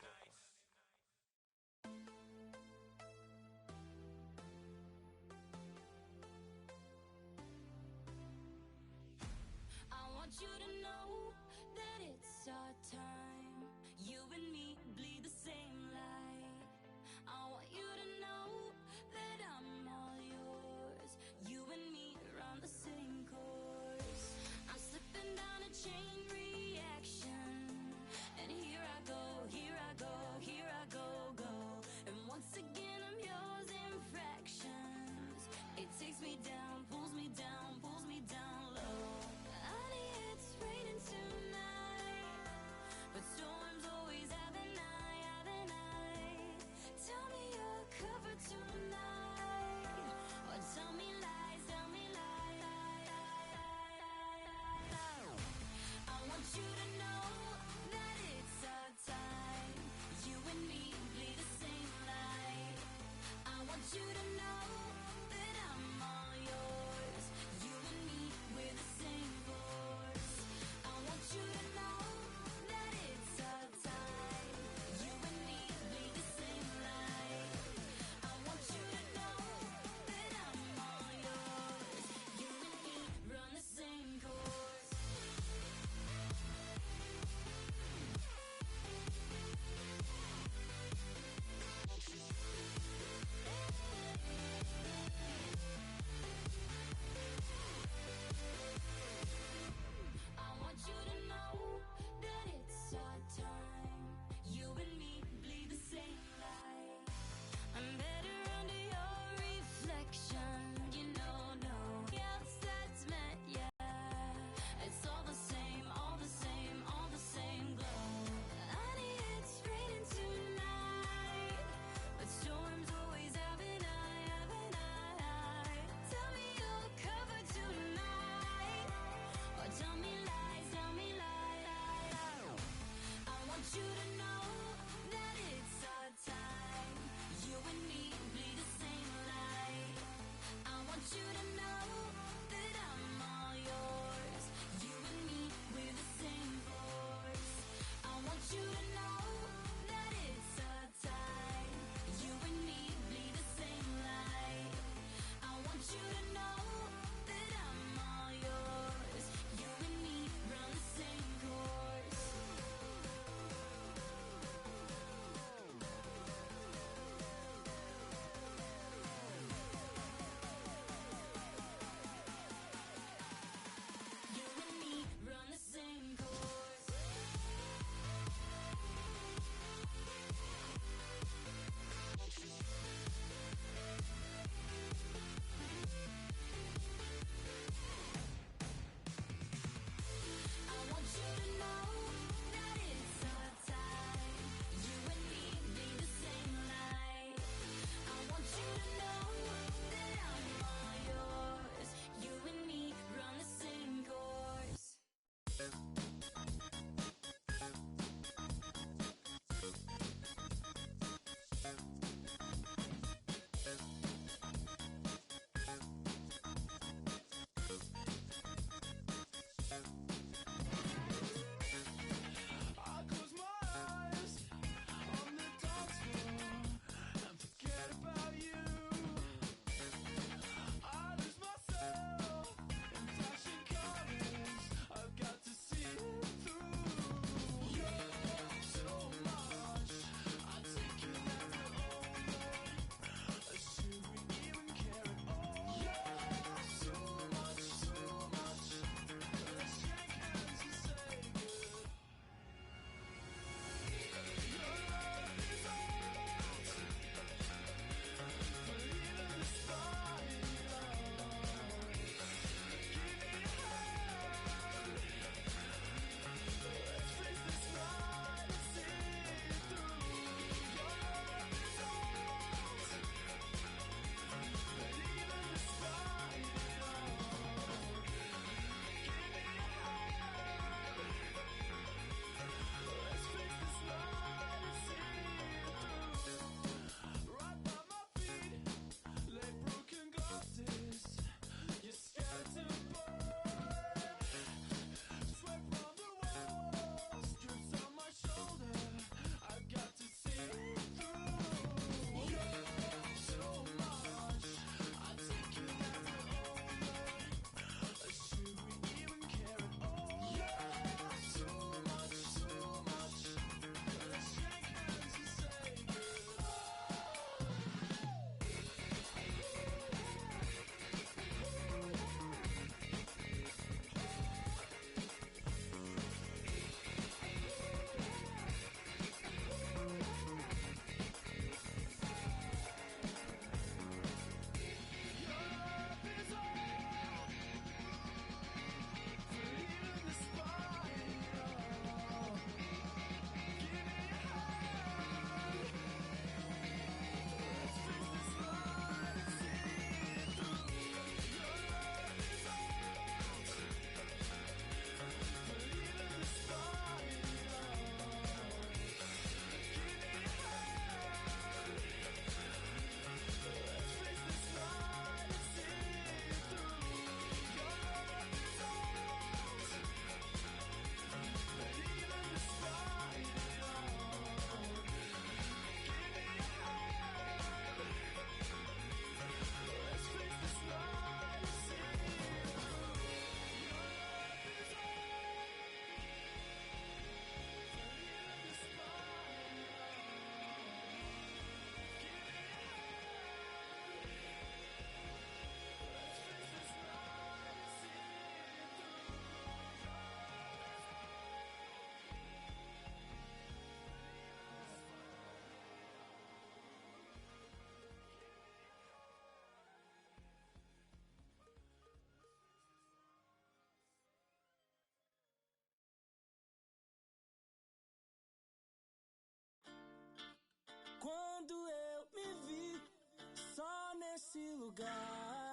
nesse lugar.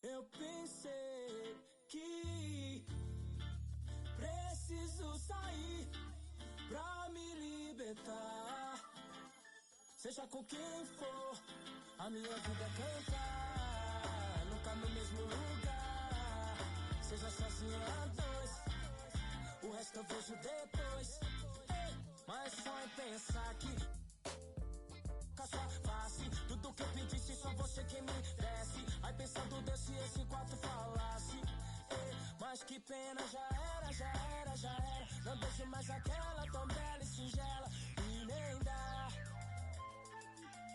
Eu pensei que preciso sair pra me libertar. Seja com quem for, a minha vida é cantar. Nunca no mesmo lugar. Seja sozinho a dois, o resto eu vejo depois. Mas só em pensar que sua face, tudo que eu pedisse, só você que me desse. Aí pensando Deus se esse quarto falasse. Mas que pena, já era, já era, já era. Não deixo mais aquela tão bela e singela. E nem dá.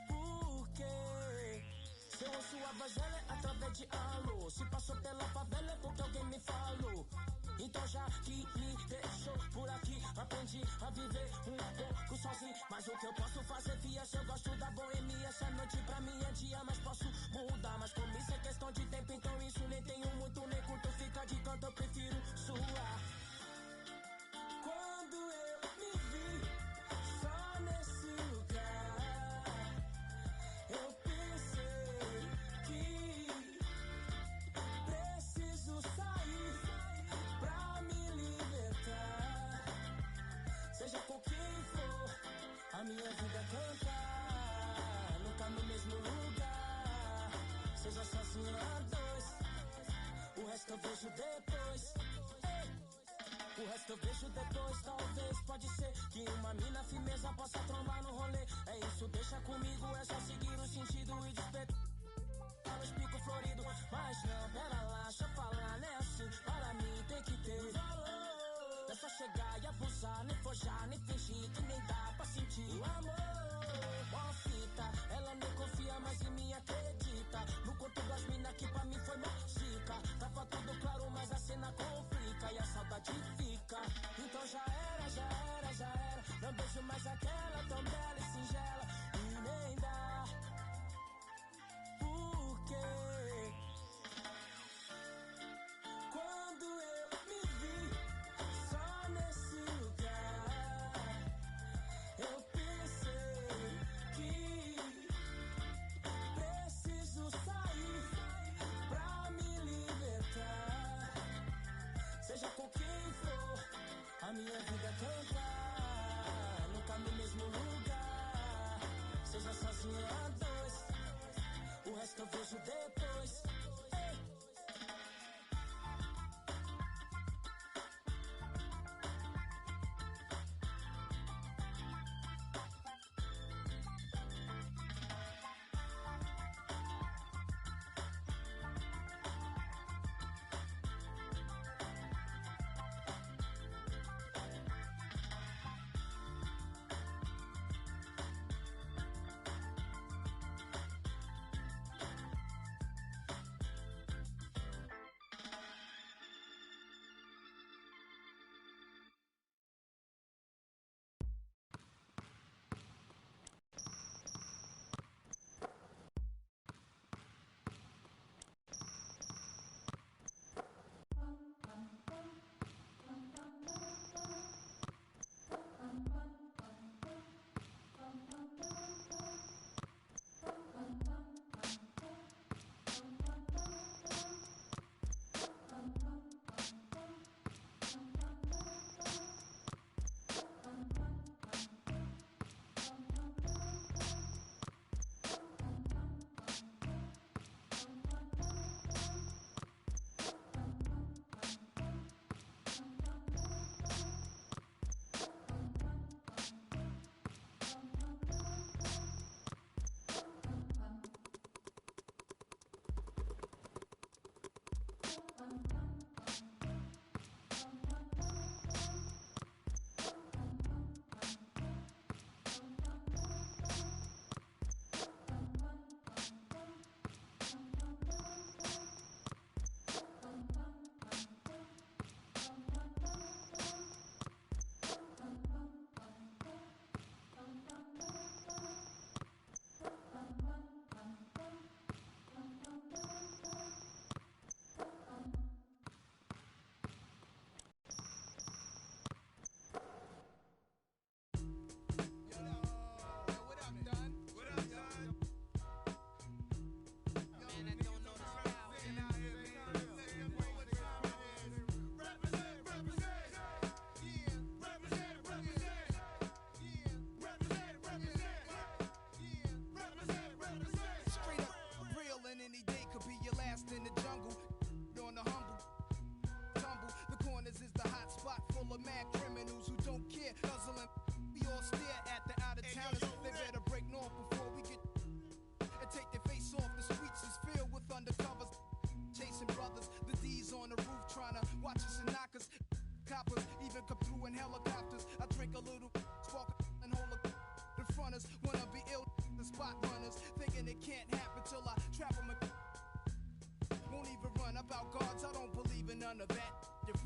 Porque seu rosto a voz dela é através de alô. Se passou pela favela é porque alguém me falou. Então já que me deixou por aqui, aprendi a viver um pouco sozinho. Mas o que eu posso fazer, fia, se eu gosto da boemia. Essa noite pra mim é dia, mas posso mudar. Mas como isso é questão de tempo, então isso nem tenho muito, nem curto. Fica de canto, eu prefiro suar. Quando eu me vi só nesse lugar, eu pensei que preciso sair pra me libertar. Seja com quem for, a minha vida é cantar. Nunca no mesmo lugar. Seja sozinho a dois, o resto eu vejo depois. O resto eu vejo depois, talvez. Pode ser que uma mina firmeza possa trombar no rolê. É isso, deixa comigo, é só seguir o sentido e despertar os picos floridos. Mas não, pera lá, deixa eu falar, né assim. Para mim tem que ter valor. Não é só chegar e abusar, nem forjar, nem fingir que nem dá pra sentir o amor. Ó fita, ela nem confia mais em mim, acredita. No conto das minas que pra mim foi mágica. Tava tudo claro, mas a cena complica e a saudade fica. Então já era, já era, já era. Não vejo mais aquela tão bela e singela. E nem dá. Porque quando eu me vi só nesse lugar,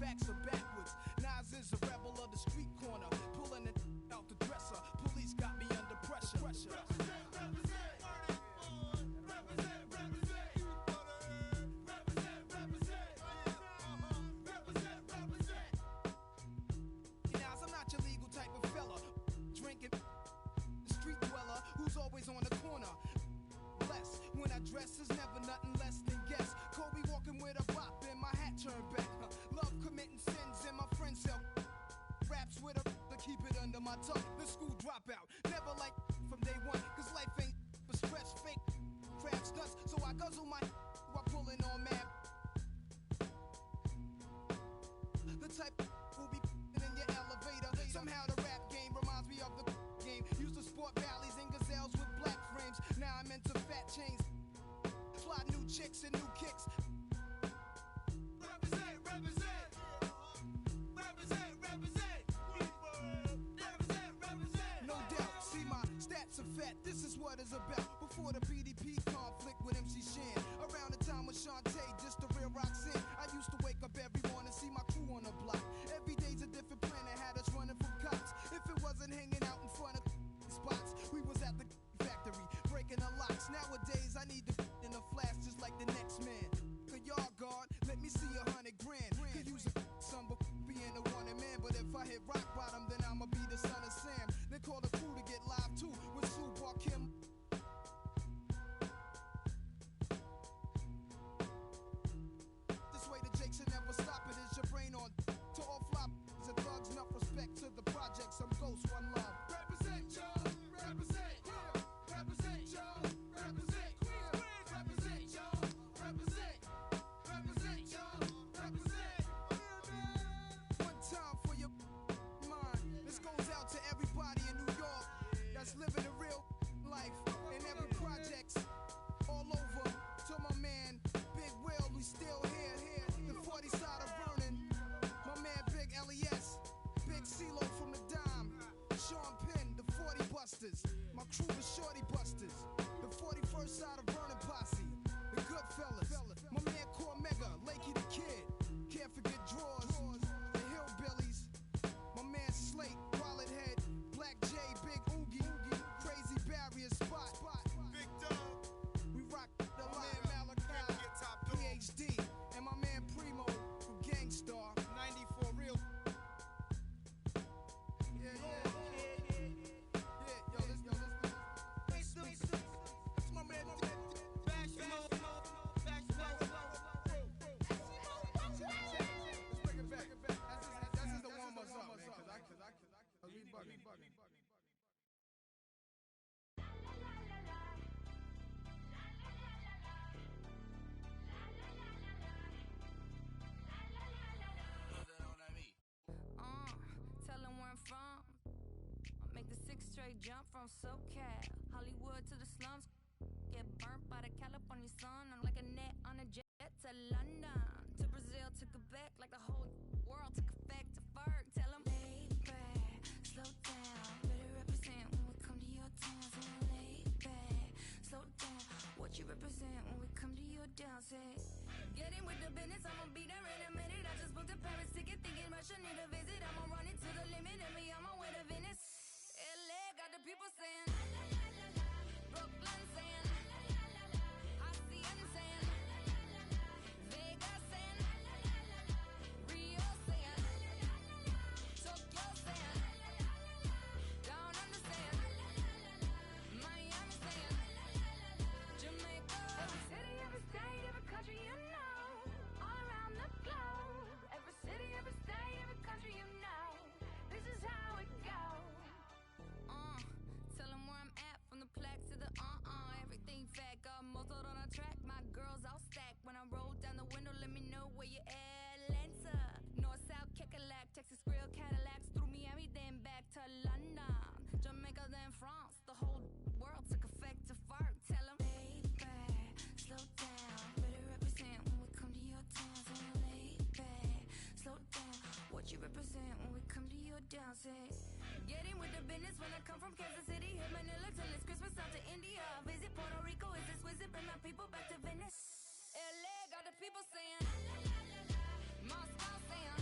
racks are backwards. Nas is a rebel of the street corner, pulling it out the dresser. Police got me under pressure. Nas, I'm not your legal type of fella. Drinking, the street dweller who's always on the corner. Bless when I dress is never nothing less than guess. Kobe walking with a bop and my hat turned back. Love committing sins and my friends help. Raps with a to keep it under my tongue. The school dropout, never like from day one. Cause life ain't but stress, fake crab stunts. So I guzzle my while pulling on mad. The type will be in your elevator. Somehow the rap game reminds me of the game. Used to sport valleys and gazelles with black frames. Now I'm into fat chains. Fly new chicks and new kicks. Represent, represent. Represent, represent. Represent, represent. No doubt, see my stats are fat. This is what it's about. Before the BDP conflict with MC Shan. Around the time with Shantae, just the real Roxanne. I used to wake up every morning, see my crew on the block. Every day's a different planet, had us running from cops. If it wasn't hanging out in front of spots, we was at the factory, breaking the locks. Nowadays, I need the in a flash just like the next man. A yard guard, let me see 100 grand. Could use a some being a wanted man. But if I hit rock bottom, then I'ma be the son of Sam. Then call the crew to get live too with Sue Kim. This way the Jakes should never stop it. Is your brain on to all flop? Is thugs enough respect to the projects? I'm Ghost, one love. Represent y'all, represent, represent y'all, represent, represent y'all, represent, represent y'all, represent. One time for your mind. This goes out to everybody in New York that's living the real life in every projects all over. To my man Big Will, we still here. The 40 side of Vernon. My man Big LES, Big CeeLo from the Dime, Sean Penn, the 40 Busters. My crew is Shorty Busters. The 41st side of Vernon Posse, the Goodfellas. My man Cormega, Lakey the Kid, Can't Forget Drawers, the Hillbillies. My man Slate, Wallet Head, Black J, Big Oogie, Crazy Barrier Spot. Big Dog, we rock the man Malachi, PhD, and my man Primo from Gangstar, 94 Real. Yeah, yo, this, that's my man. Let's bring it back. That's just the warm us up, man. Cause we bugging. Tell them where I'm from. I make the 6 straight jump from SoCal, Hollywood to the slums. Get burnt by the California sun. I'm like a net on a jet to London, to Brazil, to Quebec, like the whole world took effect to Ferg. Tell them lay back, slow down, better represent when we come to your town. So lay back, slow down, what you represent when we come to your down. Say, get in with the business, I'ma be there in a minute. I just booked a Paris ticket, thinking Russia need a visit. I'ma run it to the limit and be on my way to Venice. LA got the people saying, Brooklyn saying, Hacienda saying, Vegas saying, Rio saying, Tokyo saying, Down Under saying, Miami saying, Jamaica. Every city, every state, every country you know, all around the globe. Every city, every state, every country you know, this is how it goes. Tell them where I'm at, from the plaque to the everything fat, got muzzled on a track. My girls all stacked. When I roll down the window, let me know where you at. Atlanta, North, South, Kekalak, Texas Grill, Cadillacs, through Miami, then back to London, Jamaica, then France. The whole world took effect to Ferg. Tell them lay back, slow down, better represent when we come to your town. So lay back, slow down, what you represent when we come to your down. Say, get in with the business when I come from Kansas City, hit Manila till it's Christmas, out to India, visit Puerto Rico, is this visit, bring my people back to Venice. LA got the people saying, Moscow saying,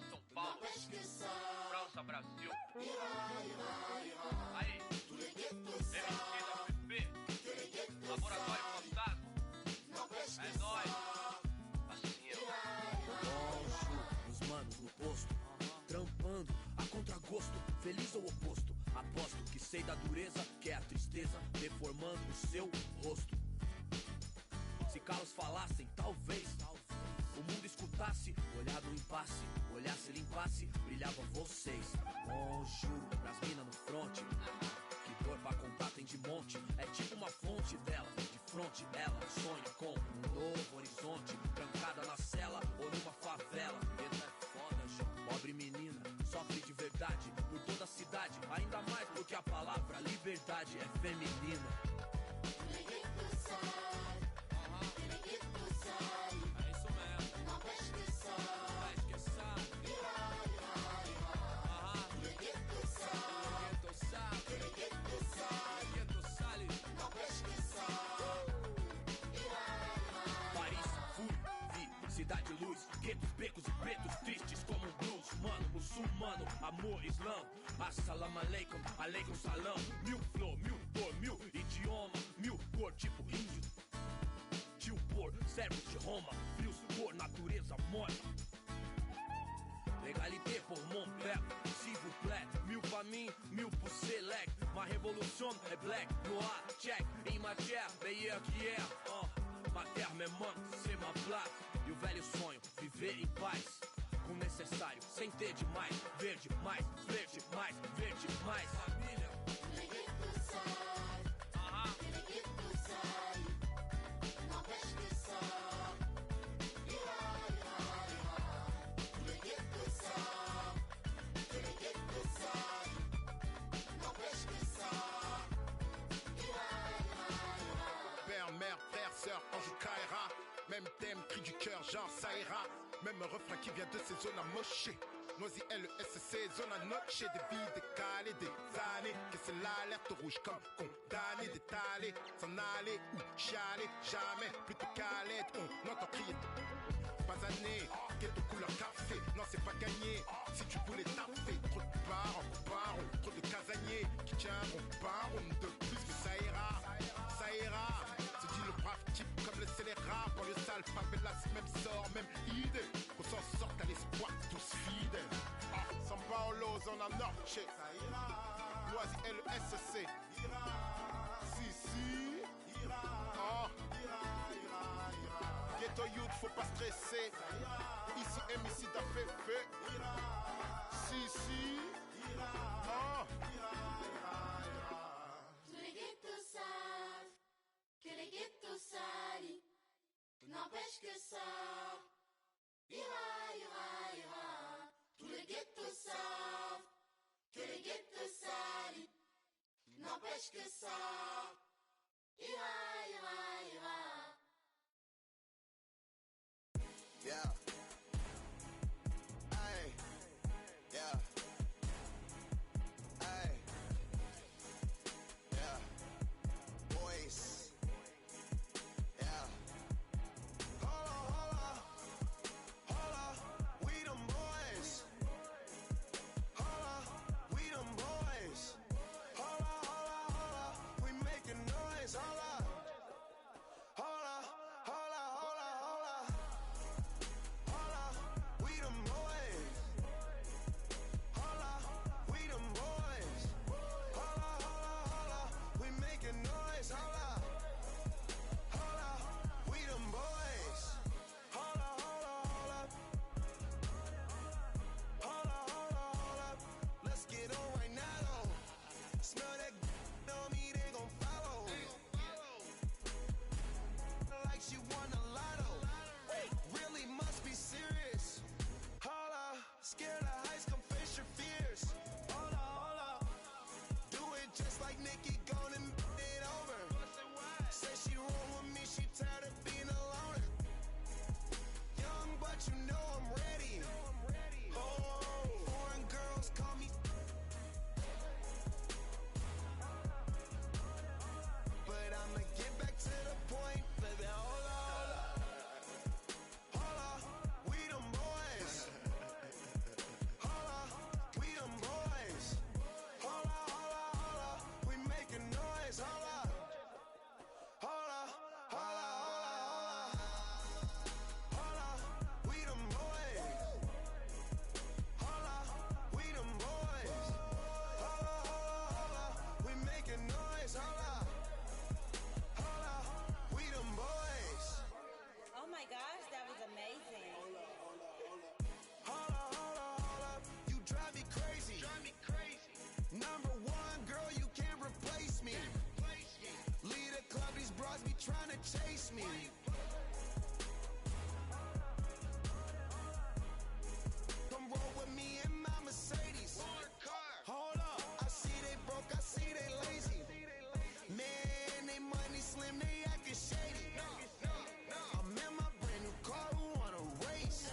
São Paulo, França, Brasil. Aí, MCWP, Laboratório Fantasma. É nóis. Assim, Os manos no posto, trampando a contragosto, feliz ou oposto. Aposto que sei da dureza, que é a tristeza, deformando o seu rosto. Se calos falassem, talvez o mundo escutasse, olhar do impasse, olhasse, limpasse, brilhava vocês. Juro, pras minas no fronte, que dor pra contar tem de monte. É tipo uma fonte dela, de fronte ela sonha com um novo horizonte. Trancada na cela ou numa favela. Essa é foda, João. Pobre menina, sofre de verdade por toda a cidade. Ainda mais porque a palavra liberdade é feminina. Cidade luz, guetos, becos e pretos tristes como um blues. Mano, muçulmano, amor, islã. Assalamu alaikum, alaikum salam. Mil flor, mil cor, mil idioma, mil cor, tipo índio. Tio por, servos de Roma, frios por natureza morta. Legalité pour mon père, s'il vous plaît. Mil pra mim, mil pour select. Ma révolution é black, noir, check. Em matière, meilleur que hier. Ma terre me manque, c'est ma place. E o velho sonho, viver em paz. Com o necessário, sem ter demais. Verde, mais, verde, mais, verde, mais. Família. Père, mère, frère, sœur, ange Kaira. Même thème, cri du cœur, genre ça ira. Même refrain qui vient de ces zones amochées. Noisy LESC, zone à noche, des vies décalées, des années. Que c'est l'alerte rouge comme condamné, d'étaler, s'en aller ou chialer, jamais. Plutôt qu'à l'aide, on entend crier. Pas année, ghetto couleur café, non c'est pas gagné. Si tu voulais taffer, trop de barons, trop de casaniers qui tiendront baron de plus que ça ira, ça ira. Se dit le brave type comme le scélérat, pour le sale favelas, même sort, même idée. Qu'on s'en sorte à l'espoir, tous fidèles. San Paolo, zona noche, ça ira. Noisy LESC, si, Ghetto youth, faut pas stresser. Ici, MC d'Aféfé. Si. Tous les ghettos savent que les ghettos salis n'empêche que ça ira. Tous les ghettos savent que les ghettos salis n'empêche que ça ira. Yeah. Ay. Yeah. Ay. Yeah. Boys. Yeah. Holla. chase me? Come roll with me in my Mercedes. Hold up, I see they broke, I see they lazy. Man, they money slim, they acting shady. I'm in my brand new car, who wanna race?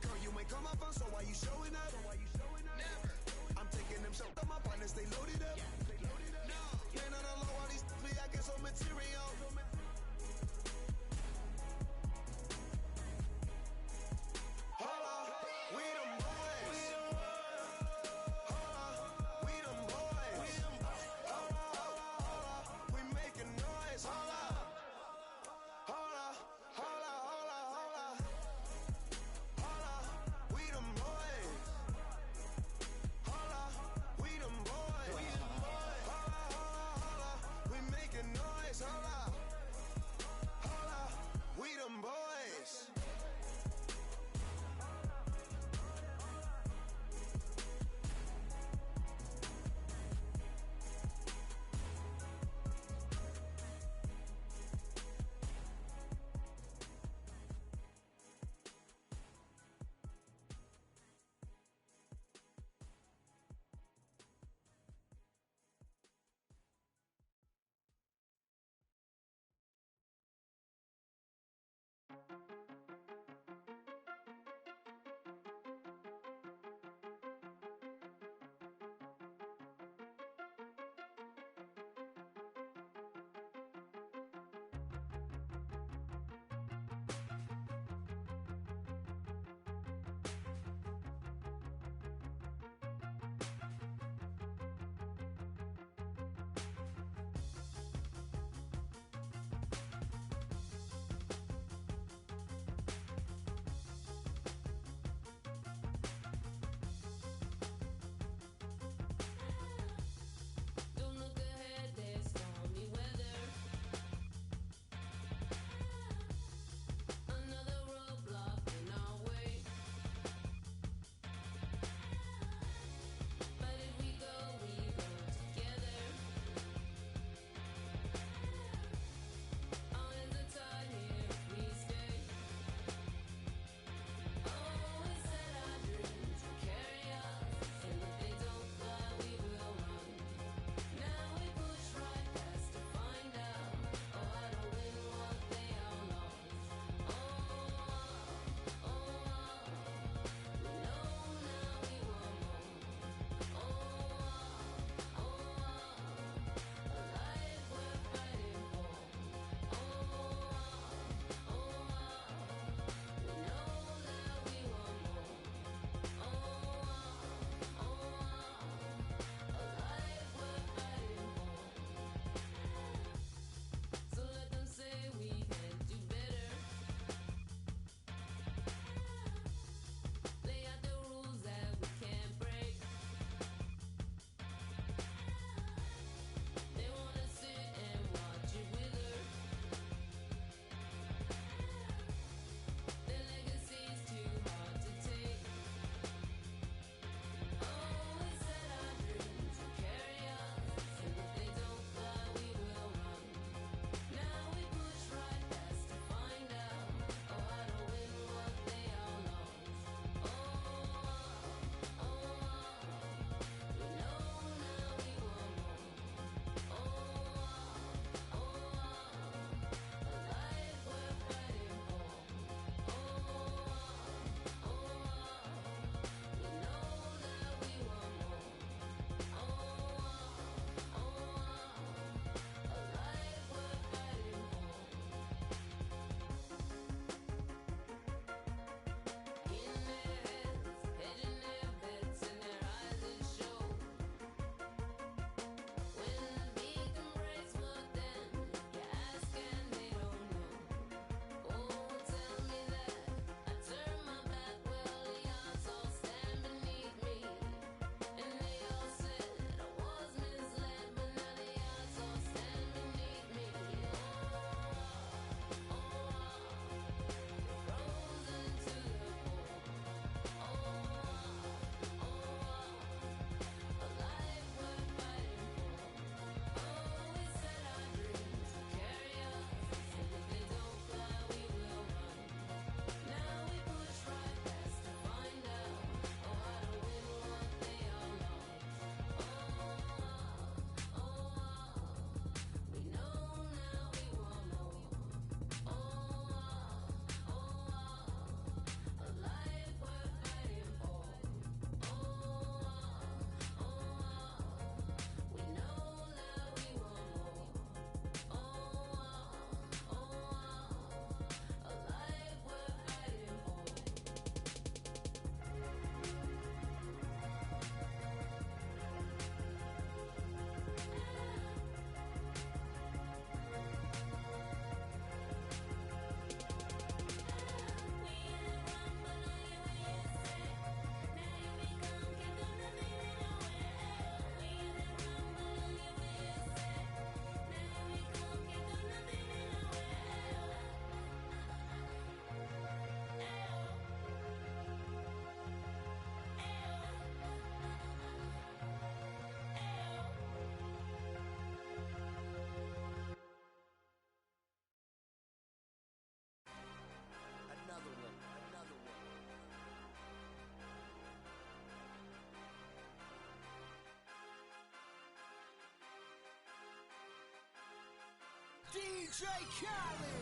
Girl, you ain't come up on, so why you showing up? Never. I'm taking them shots, my partners, they loaded up. Man, on the low, all these I get some material. DJ Khaled.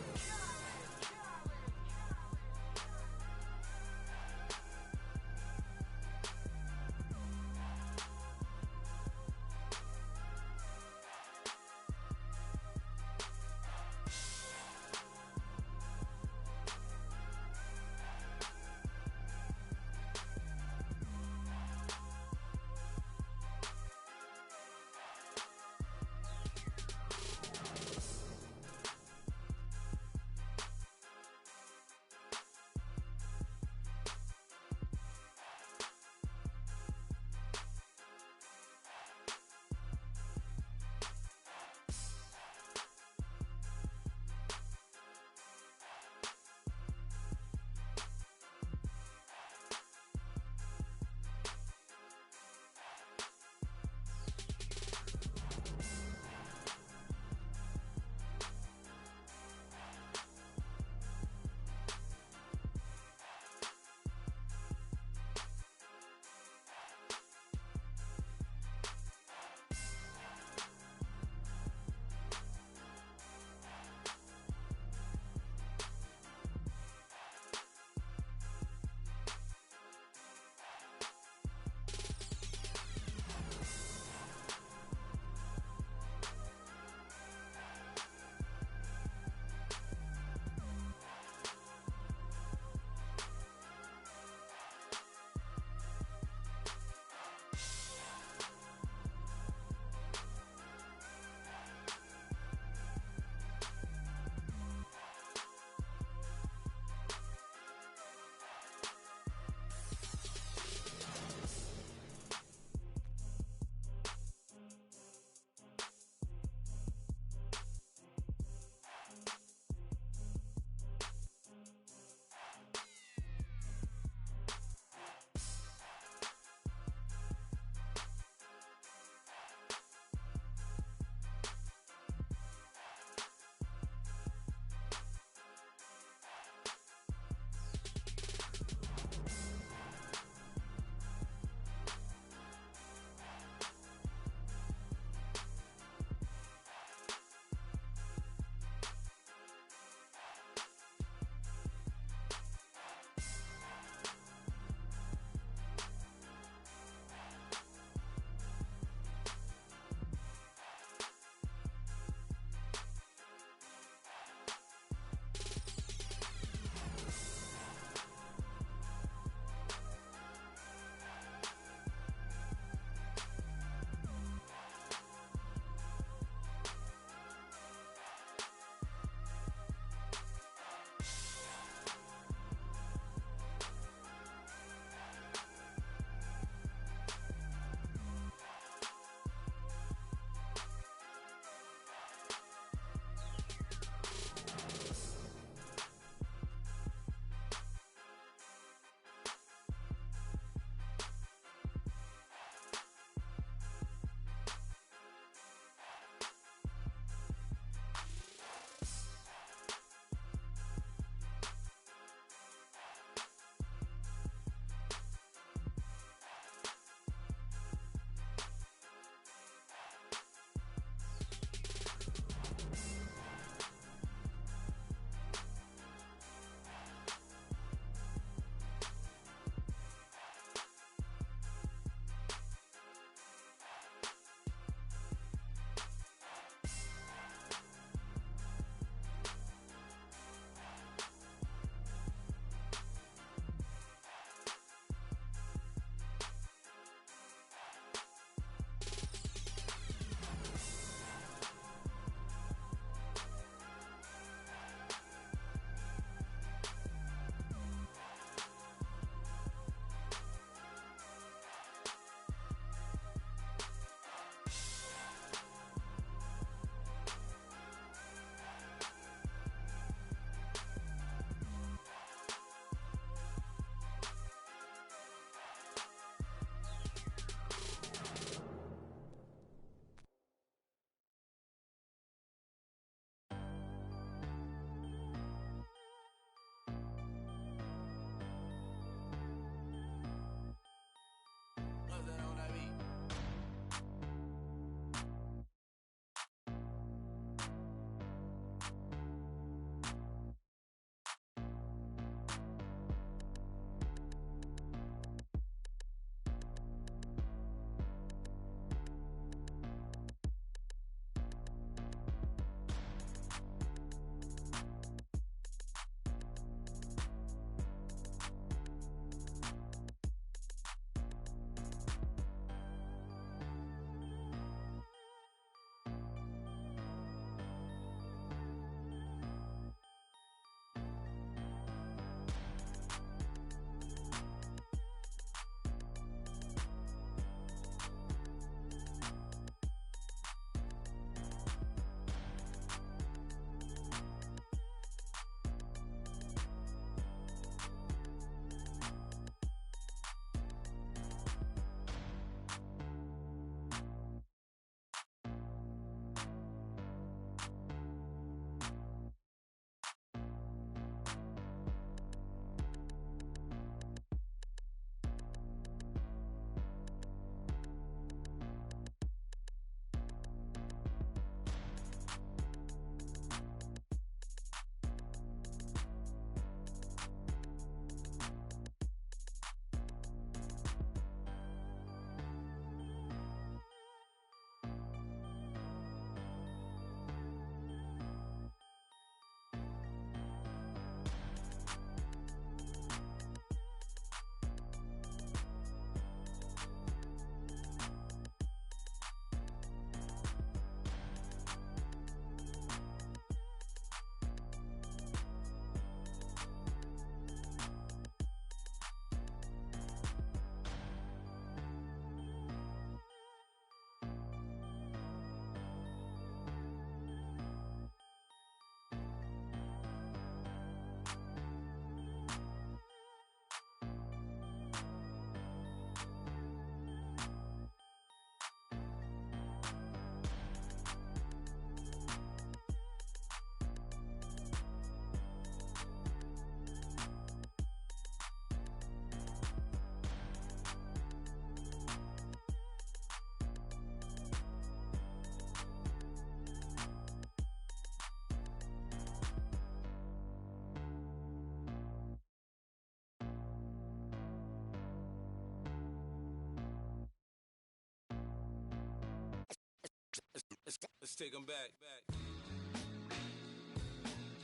Let's take them back.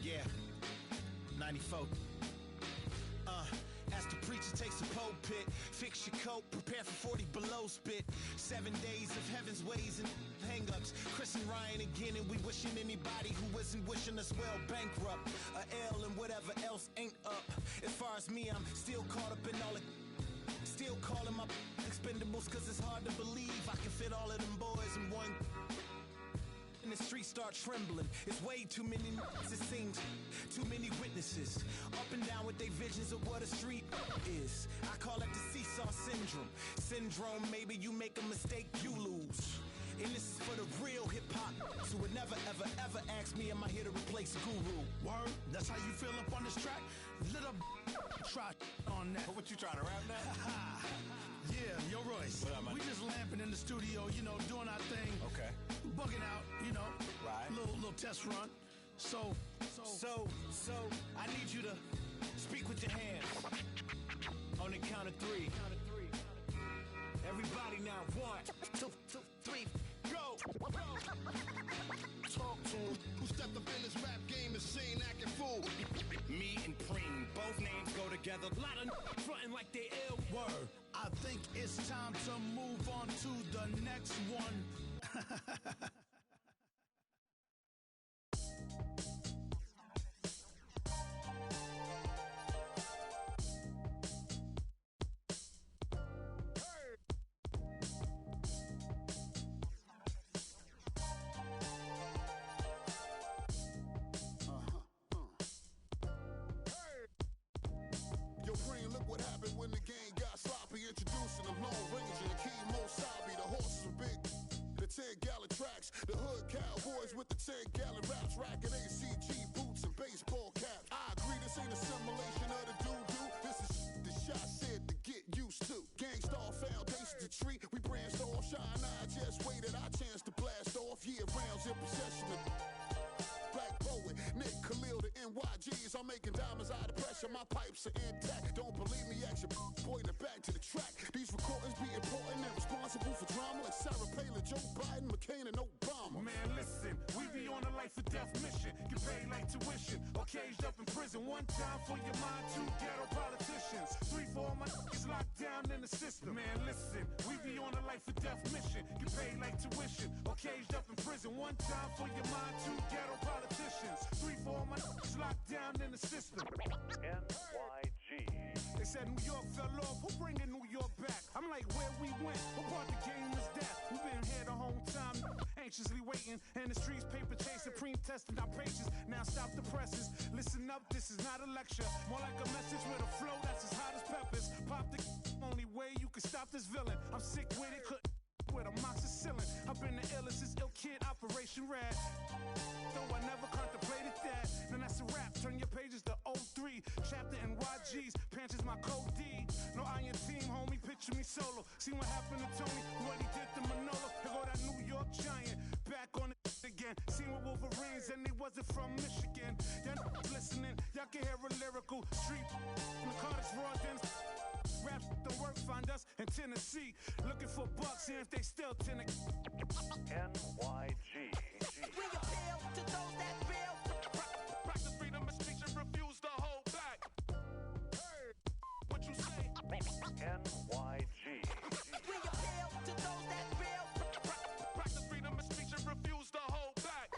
Yeah, 94. As the preacher takes the pulpit, fix your coat, prepare for 40 below spit. 7 days of heaven's ways and hang-ups. Chris and Ryan again, and we wishing anybody who isn't wishing us well bankrupt. A L and whatever else ain't up. As far as me, I'm still caught up in all the... Still calling my expendables, cause it's hard to believe I can fit all of them boys in one... And the streets start trembling. It's way too many it seems. Too many witnesses. Up and down with their visions of what a street is. I call it the seesaw syndrome. Syndrome, maybe you make a mistake, you lose. And this is for the real hip-hop. So would never, ever, ever ask me, am I here to replace a guru? Word? That's how you feel up on this track? Little try on that. What you trying to rap now? Yeah, yo Royce. What up, man? We just lamping in the studio, you know, doing our thing. Okay. Bugging out, you know. Right. Little test run. So I need you to speak with your hands. On the count of 3. Everybody now, 1, 2, 3, go! Talk to him. Who stepped up in this rap game and seen acting fool? Me and Preem, both names go together. Lot of frontin' like they ill. Word. I think it's time to move on to the next one. Yo, Preem, look what happened when the game got sloppy. Introducing the Lone Ranger and Kimo Sabi. The horses were big, the 10-gallon tracks. The hood cowboys with the 10-gallon raps. Racking ACG boots and baseball caps. I agree, this ain't a simulation of the doo-doo. This is the shot said to get used to. Gangstar foundation to treat. We branched off, shine eye, just waited our chance to blast off. Year rounds in possession of Black Poet, Nick Khalil, the NYGs. I'm making diamonds out of pressure, my pipes are intact. Don't believe me, ask your boy in the back to the track. These recordings be important and responsible for drama like Sarah Palin, Joe Biden, McCain, and Obama. Man, listen, we be on a life or death mission. Get paid like tuition, or caged up in prison. One time for your mind, 2 ghetto politicians. 3 for all my niggas locked down in the system. Man, listen, we be on a life or death mission. Get paid like tuition, or caged up in prison. One time for your mind, 2 ghetto politicians. 3 for all my niggas locked down in the system. NYG. They said New York fell off, who bringing New York back? I'm like, where we went, what part the game is that? We've been here the whole time, anxiously waiting. And the streets paper chasing, pre-testing our patience. Now stop the presses, listen up, this is not a lecture. More like a message with a flow that's as hot as peppers. Pop the only way you can stop this villain. I'm sick with it, with amoxicillin. I've been the illest, this ill kid, Operation Red. Though I never contemplated that. Then that's a wrap, turn your pages to 03. Chapter NYG's, Panches my code D. No iron team, homie, picture me solo. See what happened to Tony, what he did to Manolo. Here go that New York Giant, back on it again. Seen with Wolverines and they wasn't from Michigan. Y'all listening, y'all can hear a lyrical street. Narcotics, raw dens. Rap don't work, find us in Tennessee. Looking for bucks, see if they still Tennessee. NYG. We appeal to those that feel. Practice freedom of speech and refuse to hold back. Hey, what you say? NYG. We appeal to those that feel. Practice freedom of speech and refuse to hold back.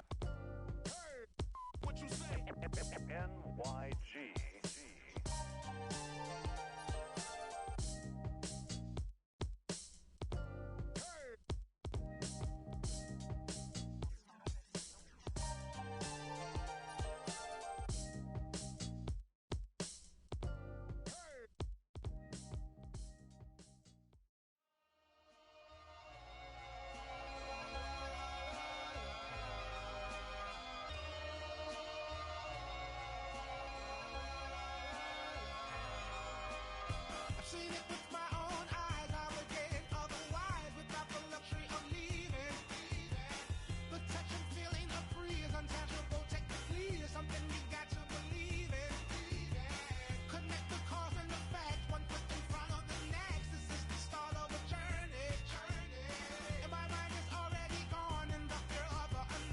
Hey, what you say? NYG. Seen it with my own eyes, obligated otherwise without the luxury of leaving. The touch and feeling of free is untouchable. Technically, is something we got to believe in. Connect the cause and the facts, one foot in front of the next. This is the start of a journey. And my mind is already gone in the fear of the unknown.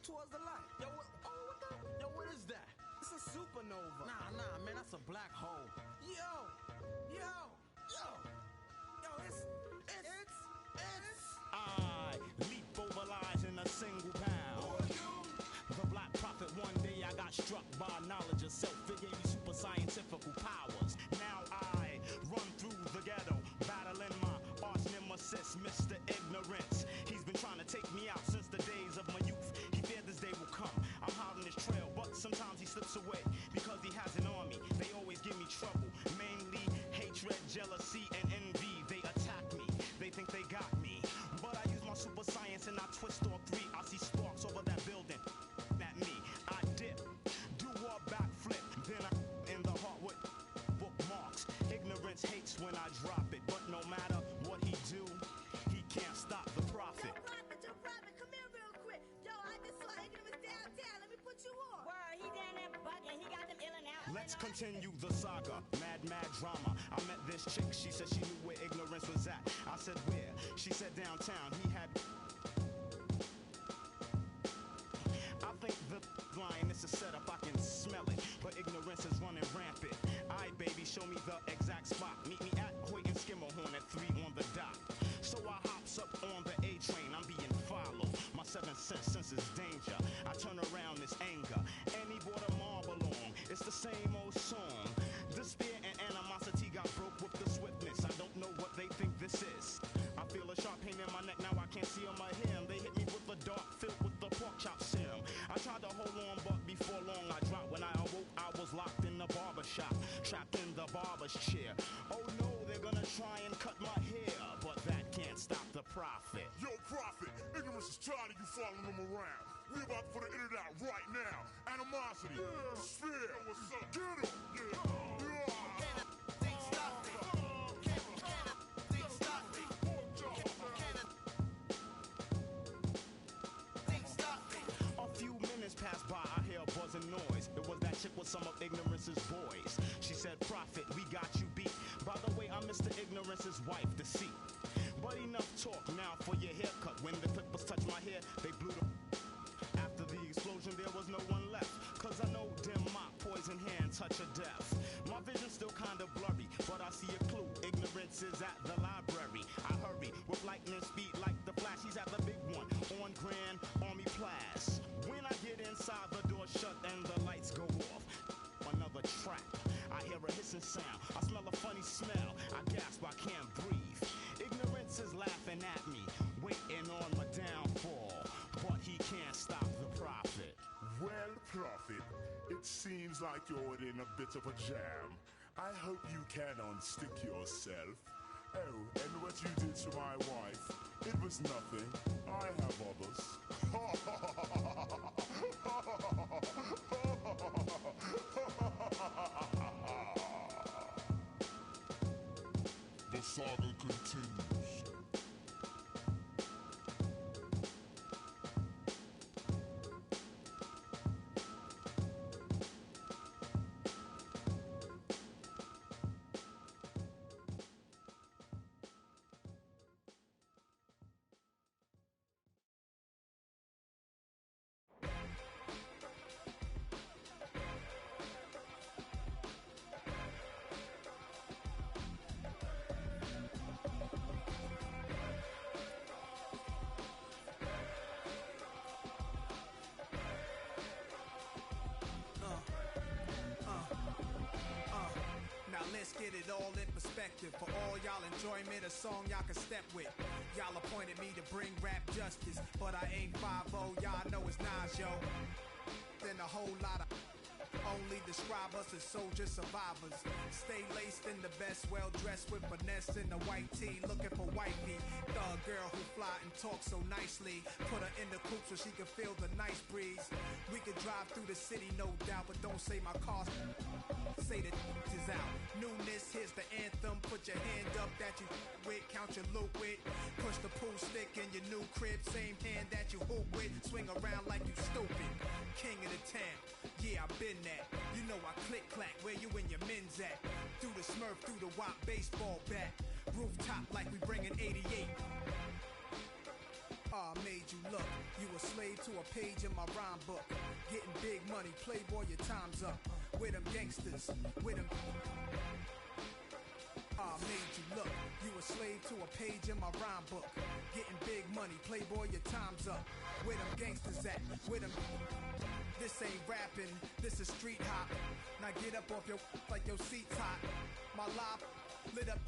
towards the light. Yo, what is that? It's a supernova. Nah, man, that's a black hole. Yo, it's. I leap over lies in a single bound. The Black Prophet, one day I got struck by knowledge of self. It gave me super scientific powers. Now I run through the ghetto, battling my arch nemesis, Mr. Ignorance. He's been trying to take me out since the days of my youth. He feared this day will come. I'm hot on his trail, but sometimes he slips away because he has an army. They always give me trouble, mainly hatred, jealousy, and envy. They attack me, they think they got me, but I use my super science and I twist all three. I see sparks over that building at me. I dip, do a backflip, then I in the heart with bookmarks. Ignorance hates when I drop it, but no matter what he do, he can't stop the prophet. Joe Prophet, come here real quick. Yo, I just saw Ignorance downtown. Let me put you on. Word, he down there bugging. He got them ill and out. Let's continue the saga, mad drama. I met this chick, she said she knew where Ignorance was at. I said where? She said downtown. He had. I think the line is a setup, I can smell it, but Ignorance is running rampant. Aight, baby, show me the exact spot. Meet me at Hoyt and Skimmerhorn at 3 on the dot. So I hops up on the A train, I'm being followed. My 7th senses danger. I turn around, this anger, and he brought a marble along. It's the same old song. Despair and animosity got broke with the swiftness. I don't know what they think this is. I feel a sharp pain in my neck, now I can't see on my hem. They hit me with a dart filled with the pork chop serum. I tried to hold on, but before long I dropped. When I awoke, I was locked in the barber shop, trapped in the barber's chair. Oh no, they're gonna try and cut my hair, but that can't stop the prophet. Yo, Prophet, Ignorance is tired of you following him around. We about to put an internet out right now. Animosity, despair, what's up? Get him! A few minutes passed by, I hear a buzzing noise. It was that chick with some of Ignorance's boys. She said, Prophet, we got you beat. By the way, I'm Mr. Ignorance's wife, Deceit. But enough talk now for your haircut. When the clippers touched my hair, they blew the... After the explosion, there was no one left. Cause I know dim mop, poison hand, touch of death. My vision's still kinda blurry, but I see a clue. Ignorance is at the library. I hurry with lightning speed like the Flash. He's at the big one on Grand Army Place. When I get inside, the door shut and the lights go off. Another trap. I hear a hissing sound. I smell a funny smell. I gasp, I can't breathe. Ignorance is laughing at me, waiting on my downfall, but he can't stop the prophet. Well, Prophet, it seems like you're in a bit of a jam. I hope you can unstick yourself. Oh, and what you did to my wife, it was nothing. I have others. The saga continues. Let's get it all in perspective. For all y'all enjoyment, a song y'all can step with. Y'all appointed me to bring rap justice, but I ain't 5-0, y'all know it's Nas, yo. Then a whole lot of only describe us as soldier survivors. Stay laced in the best, well dressed with finesse in the white tee, looking for wifey. Thug girl who fly and talk so nicely. Put her in the coupe so she can feel the nice breeze. We could drive through the city, no doubt, but don't say my car. Say the is out. Newness, here's the anthem. Put your hand up that you with, count your loot with. Push the pool stick in your new crib, same hand that you hoop with. Swing around like you stupid. King of the town, yeah, I've been that. You know I click clack, where you and your men's at. Through the Smurf, through the WAP baseball bat. Rooftop like we bringing 88. Made you look. You a slave to a page in my rhyme book. Getting big money, playboy, your time's up. With them gangsters, with them. Made you look. You a slave to a page in my rhyme book. Getting big money, playboy, your time's up. Where them gangsters at? Where them. This ain't rapping, this is street hop. Now get up off your like your seat's hot. My life lit up.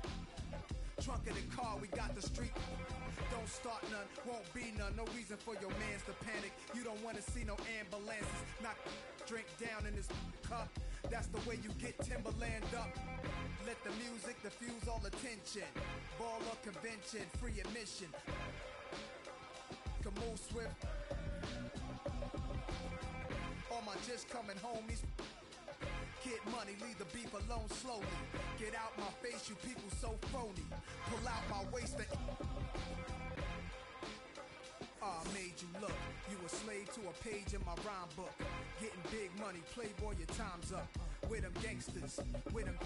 Trunk of the car, we got the street. Don't start none, won't be none. No reason for your mans to panic. You don't wanna see no ambulances. Knock drink down in this cup. That's the way you get Timberland up. Let the music diffuse all attention. Ball or convention, free admission. Can move swift. All my just coming homies. Get money, leave the beef alone slowly. Get out my face, you people so phony. Pull out my waist and made you look. You a slave to a page in my rhyme book. Getting big money, playboy, your time's up. With them gangsters, with them.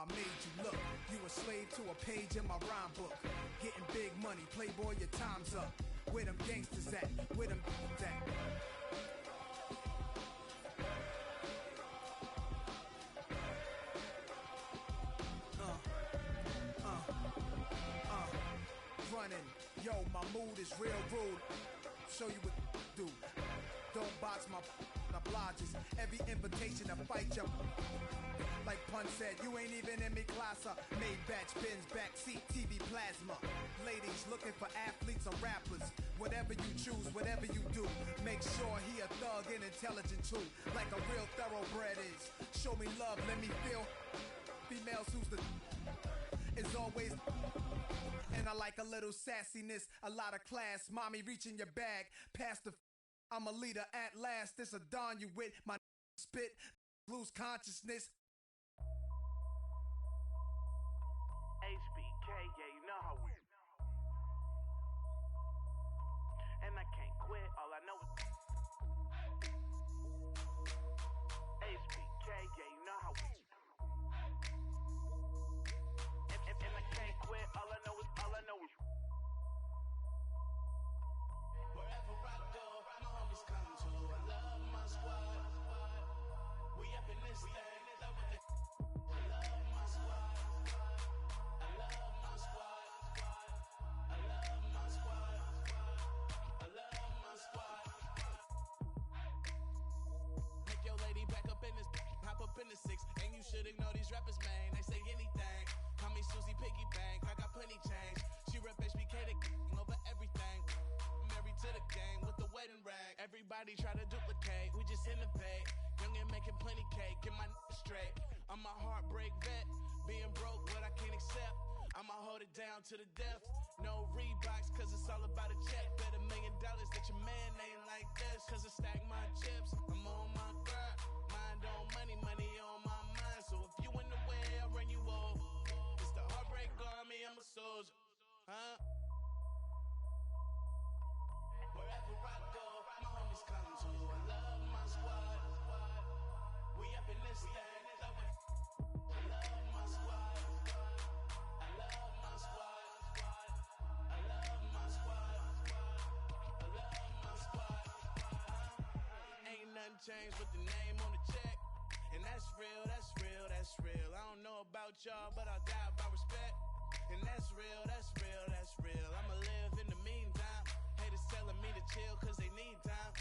Made you look. You a slave to a page in my rhyme book. Getting big money, playboy, your time's up. Where them gangsters at? Where them at? Running, yo, my mood is real rude. Show you what do. Don't box my obliges. Every invitation to fight you. Like Pun said, you ain't even in me class. Made batch bins, backseat, TV plasma. Ladies looking for athletes or rappers. Whatever you choose, whatever you do, make sure he a thug and intelligent too. Like a real thoroughbred is. Show me love, let me feel. Females who's the is always. And I like a little sassiness, a lot of class. Mommy reaching your bag, past the. I'm a leader at last. This a don you with my spit, lose consciousness. HBK, yeah, you know how we. And I can't quit, all I know is. HBK, yeah, you know how we. And I can't quit, all I know is. Wherever I go, my homies come to. I love my squad. We up in this thing, love with the. I love my squad. I love my squad. I love my squad. I love my squad. Make your lady back up in this, hop up in the six, and you should ignore these rappers, man. They say anything. Call me Susie Piggy Bank, I got plenty change. She rep HBK the over everything. Married to the game with the wedding rag. Everybody try to duplicate, we just innovate. Young and making plenty cake, get my straight. I'm a heartbreak vet, being broke what I can't accept. I'ma hold it down to the death. No Reeboks, cause it's all about a check. Bet $1 million that your man ain't like this. Cause I stack my chips, I'm on my grind. Mind on money, money on my mind. So if you in the way, I'll run you over. It's the heartbreak army, I'm a soldier. Huh? Wherever I go, my homies come to. I love my squad. We up in this thing, love with. I love my squad. I love my squad. I love my squad. I love my squad. Ain't nothing changed with the name on the check. And that's real, that's real, that's real. I don't know about y'all, but I'll die by respect. And that's real, that's real, that's real. I'ma live in the meantime. Haters telling me to chill cause they need time.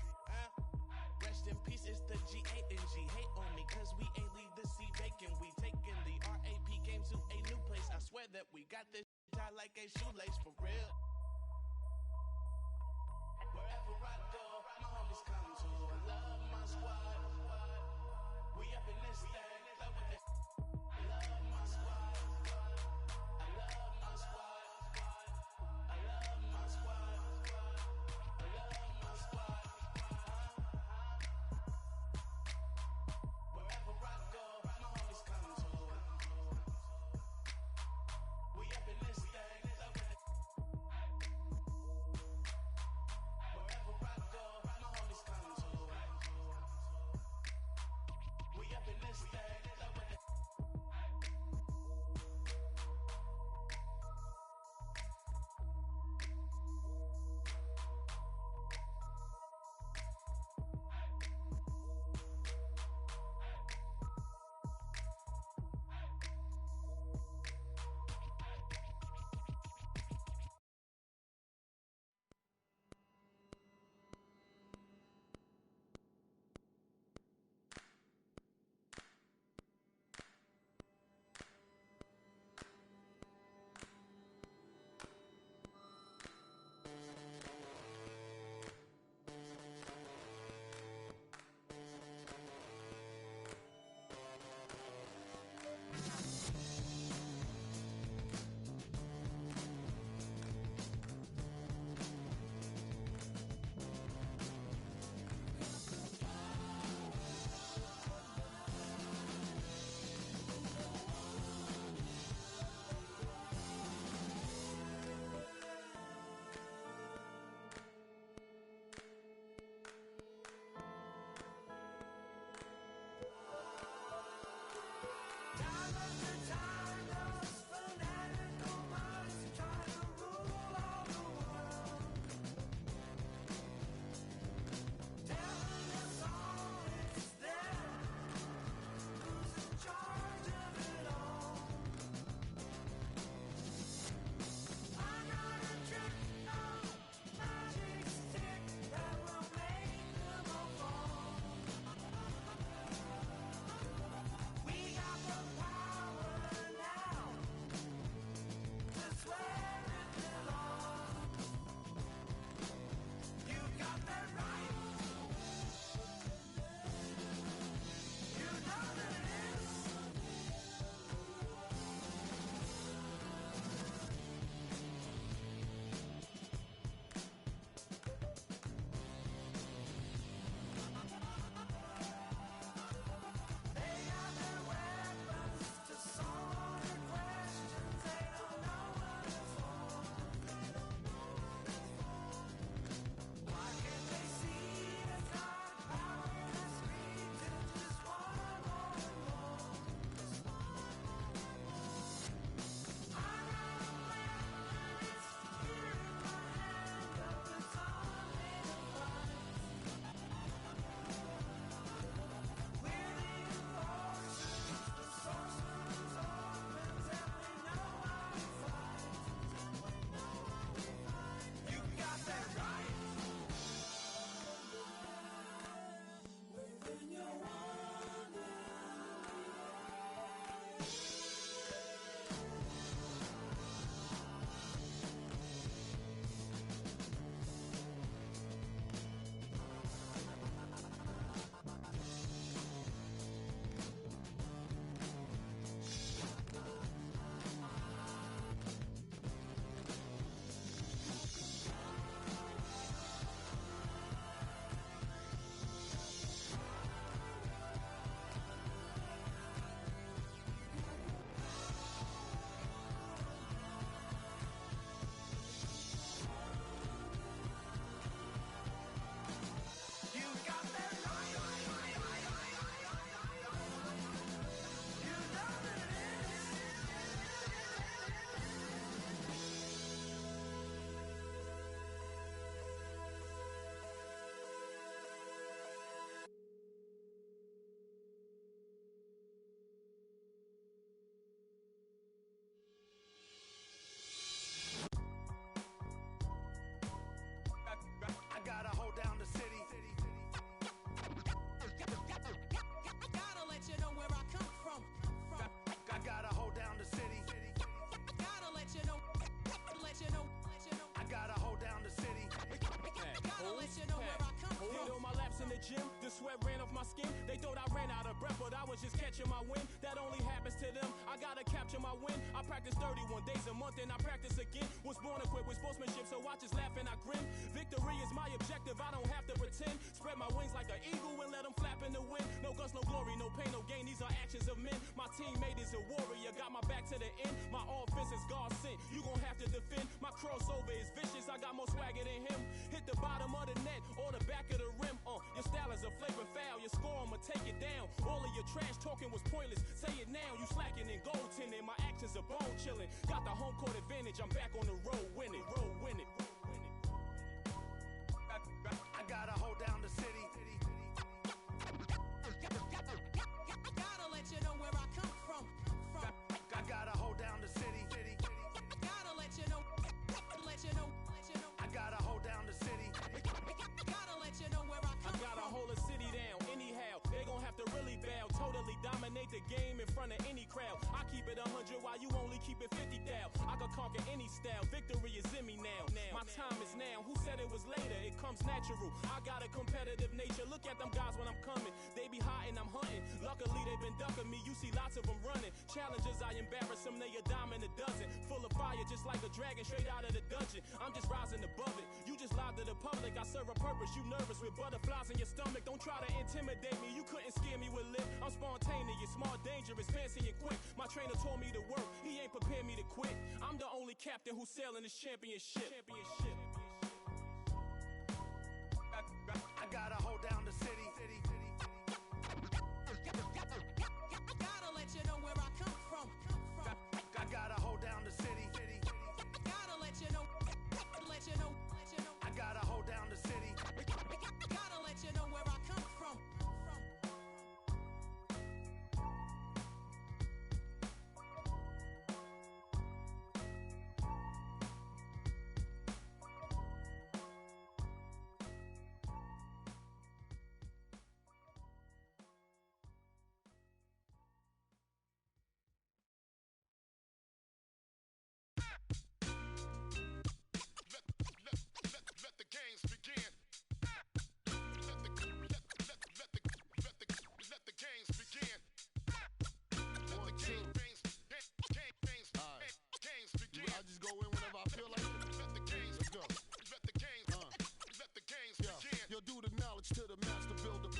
Rest in peace, it's the G8 and G. Hate on me cause we ain't leave the seat vacant. We taking the RAP game to a new place. I swear that we got this tied like a shoelace for real. Wherever I go, my homies come to. I love my squad. We up in this thing, love with it. I love my squad. I love my squad. I love my squad. I love my squad. Wherever I go, my homies come to. We up in this thing, love with it. Wherever I go, my homies come to. We up in this thing. Hit all my laps in the gym, the sweat ran off my skin. They thought I ran out of breath, but I was just catching my wind. That only happens to them. I gotta capture my win. I practice 31 days a month and I practice again. Was born equipped with sportsmanship, so I just laugh and I grin. Victory is my objective, I don't have to pretend. Spread my wings like an eagle and let them flap in the wind. No guts, no glory, no pain, no gain. These are actions of men. My teammate is a warrior, got my back to the end. My offense is God sent. You gon' have to defend. My crossover is vicious, I got more swagger than him. Hit the bottom of the net or the back of the rim. Your style is a flavor foul. Your score, I'ma take it down. All of your trash talking was pointless. Say it now, you slacking in goaltending. My actions are bone chilling. Got the home court advantage. I'm back on the road winning. Road winning. I gotta hold down the city. Gotta let you know where I come from. I gotta hold down the city. Gotta let you know. I gotta hold down the city. Gotta let you know where I come from. I gotta hold a city down. Anyhow, they gon' have to really bow. Totally dominate the game in front of any crowd. I keep it 100 while you only keep it 50 thou. I could conquer any style. Victory is in me now. My time is now. Who said it was later? It comes natural. I got a competitive nature. Look at them guys when I'm coming. They be hot and I'm hunting. Luckily they been ducking me. You see lots of them running. Challenges, I embarrass them. They a dime and a dozen. Full of fire just like a dragon straight out of the dungeon. I'm just rising above it. You just lied to the public. I serve a purpose. You nervous with butterflies in your stomach. Don't try to intimidate me. You couldn't scare me with lip. I'm spontaneous, smart, dangerous, fancy and quick. My trainer told me to work. He ain't prepared me to quit. I'm the only captain who's sailing this championship. I gotta hold down the city. Gotta let you know where I come from. I gotta hold down the city. Gotta let you know. I gotta hold down the city. Gotta let you know where I come from. Let the games begin. Let the games begin. Games begin. I just go in whenever I feel like it. Let the games go. Let the games begin. Yo, do the knowledge to the master builder.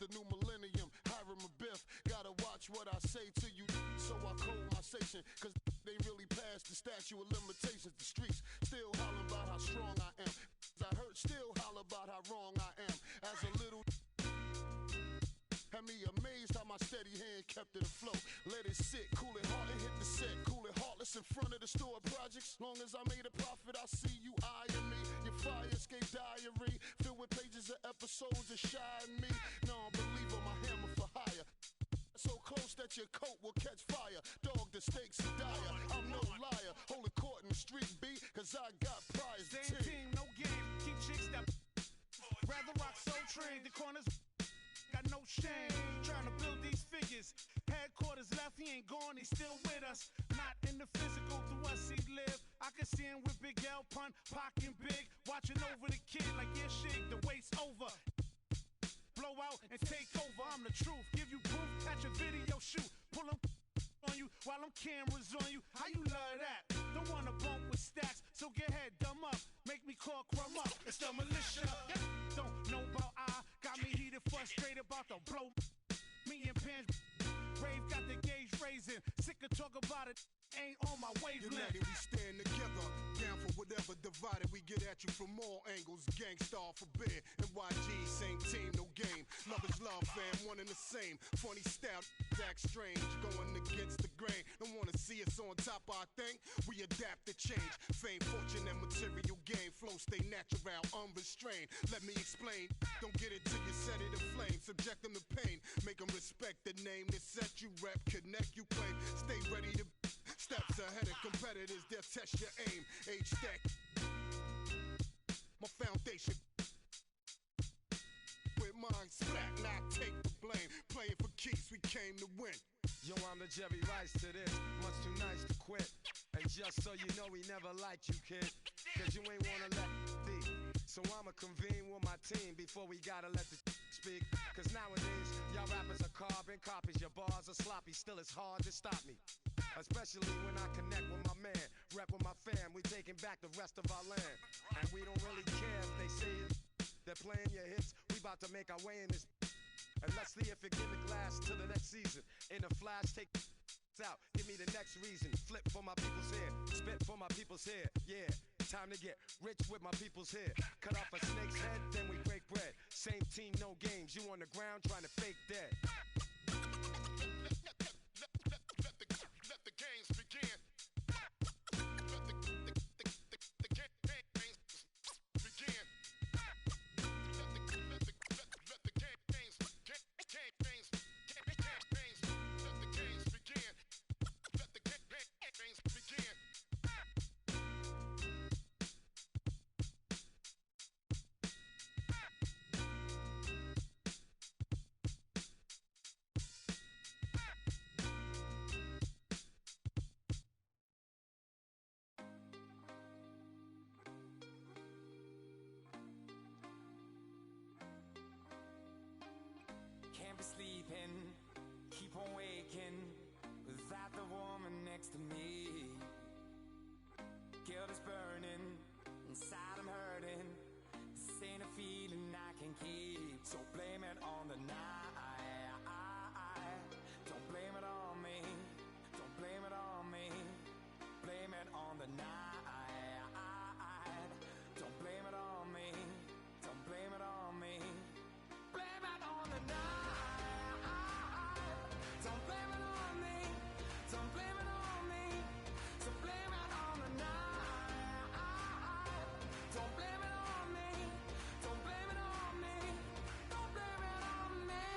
The new millennium, Hiram Abiff. Gotta watch what I say to you, so I code my station. Cause they really passed the statute of limitations. The streets still hollering about how strong I am. I heard still holler about how wrong I am. As a little had me amazed how my steady hand kept it afloat. Let it sit, cool it hard and hit the set. Cool it heartless in front of the store projects. Long as I made a profit, I see you eyeing me. Your fire escape diary filled with pages of episodes of shying me. Non-believer, my hammer for hire. So close that your coat will catch fire. Dog, the stakes are dire. I'm no liar. Hold a court in the street beat, cause I got prize. Same team, no game. Keep chicks that rather rock so trained. The corners got no shame. Trying to build these figures. Headquarters left, he ain't gone, he's still with us. Not in the physical, through us he live. I can see him with Big L Pun, Pac and Big, watching over the kid like yeah shit, the wait's over. Blow out and take over, I'm the truth. Give you proof, catch a video shoot. Pull them on you while them cameras on you. How you love that? Don't wanna bump with stacks, so get head dumb up. Make me call crumb up, it's the militia. Don't know about got me heated, frustrated about the blow. Me and Pan Rave got the gauge raising. Sick of talk about it, ain't on my wavelength. United we stand together, down for whatever. Divided we get at you from all angles. Gangstar forbid, NYG, same team, no game. Love is love, fam, one and the same. Funny style, act strange, going against the grain. Don't wanna see us on top, I think. We adapt to change. Fame, fortune, and material gain. Flow stay natural, unrestrained. Let me explain. Don't get it till you set it aflame. Subject them to pain. Make them respect the name that set you rep. Connect, you claim. Stay ready to steps ahead of competitors. They'll test your aim. H-stack. My foundation. With mine slack, not take the blame. Playing for keeps, we came to win. Yo, I'm the Jerry Rice to this. Much too nice to quit. And just so you know, we never liked you, kid. Cause you ain't wanna let be. So I'ma convene with my team before we gotta let the speak. Cause nowadays, y'all rappers are carbon copies. Your bars are sloppy, still it's hard to stop me. Especially when I connect with my man, rep with my fam, we taking back the rest of our land. And we don't really care if they say it. They're playing your hits, we about to make our way in this. And let's see if it gimmick lasts till the next season. In a flash, take out, give me the next reason. Flip for my people's hair, spit for my people's hair. Yeah, time to get rich with my people's hair. Cut off a snake's head, then we break bread. Same team, no games, you on the ground trying to fake dead. Let the games begin. Let the games begin. Let the games begin. Can't be sleeping, keep on waking without the woman next to me. Guilt is burning, inside I'm hurting. This ain't a feeling I can keep. So blame it on the night. Don't blame it on me. Don't blame it on me. Blame it on the night. Don't blame it on me. Don't blame it on me. Blame it on the night. Don't blame it on me. Don't blame it on me. So blame it on the night. Don't blame it on me. Don't blame it on me. Don't blame it on me.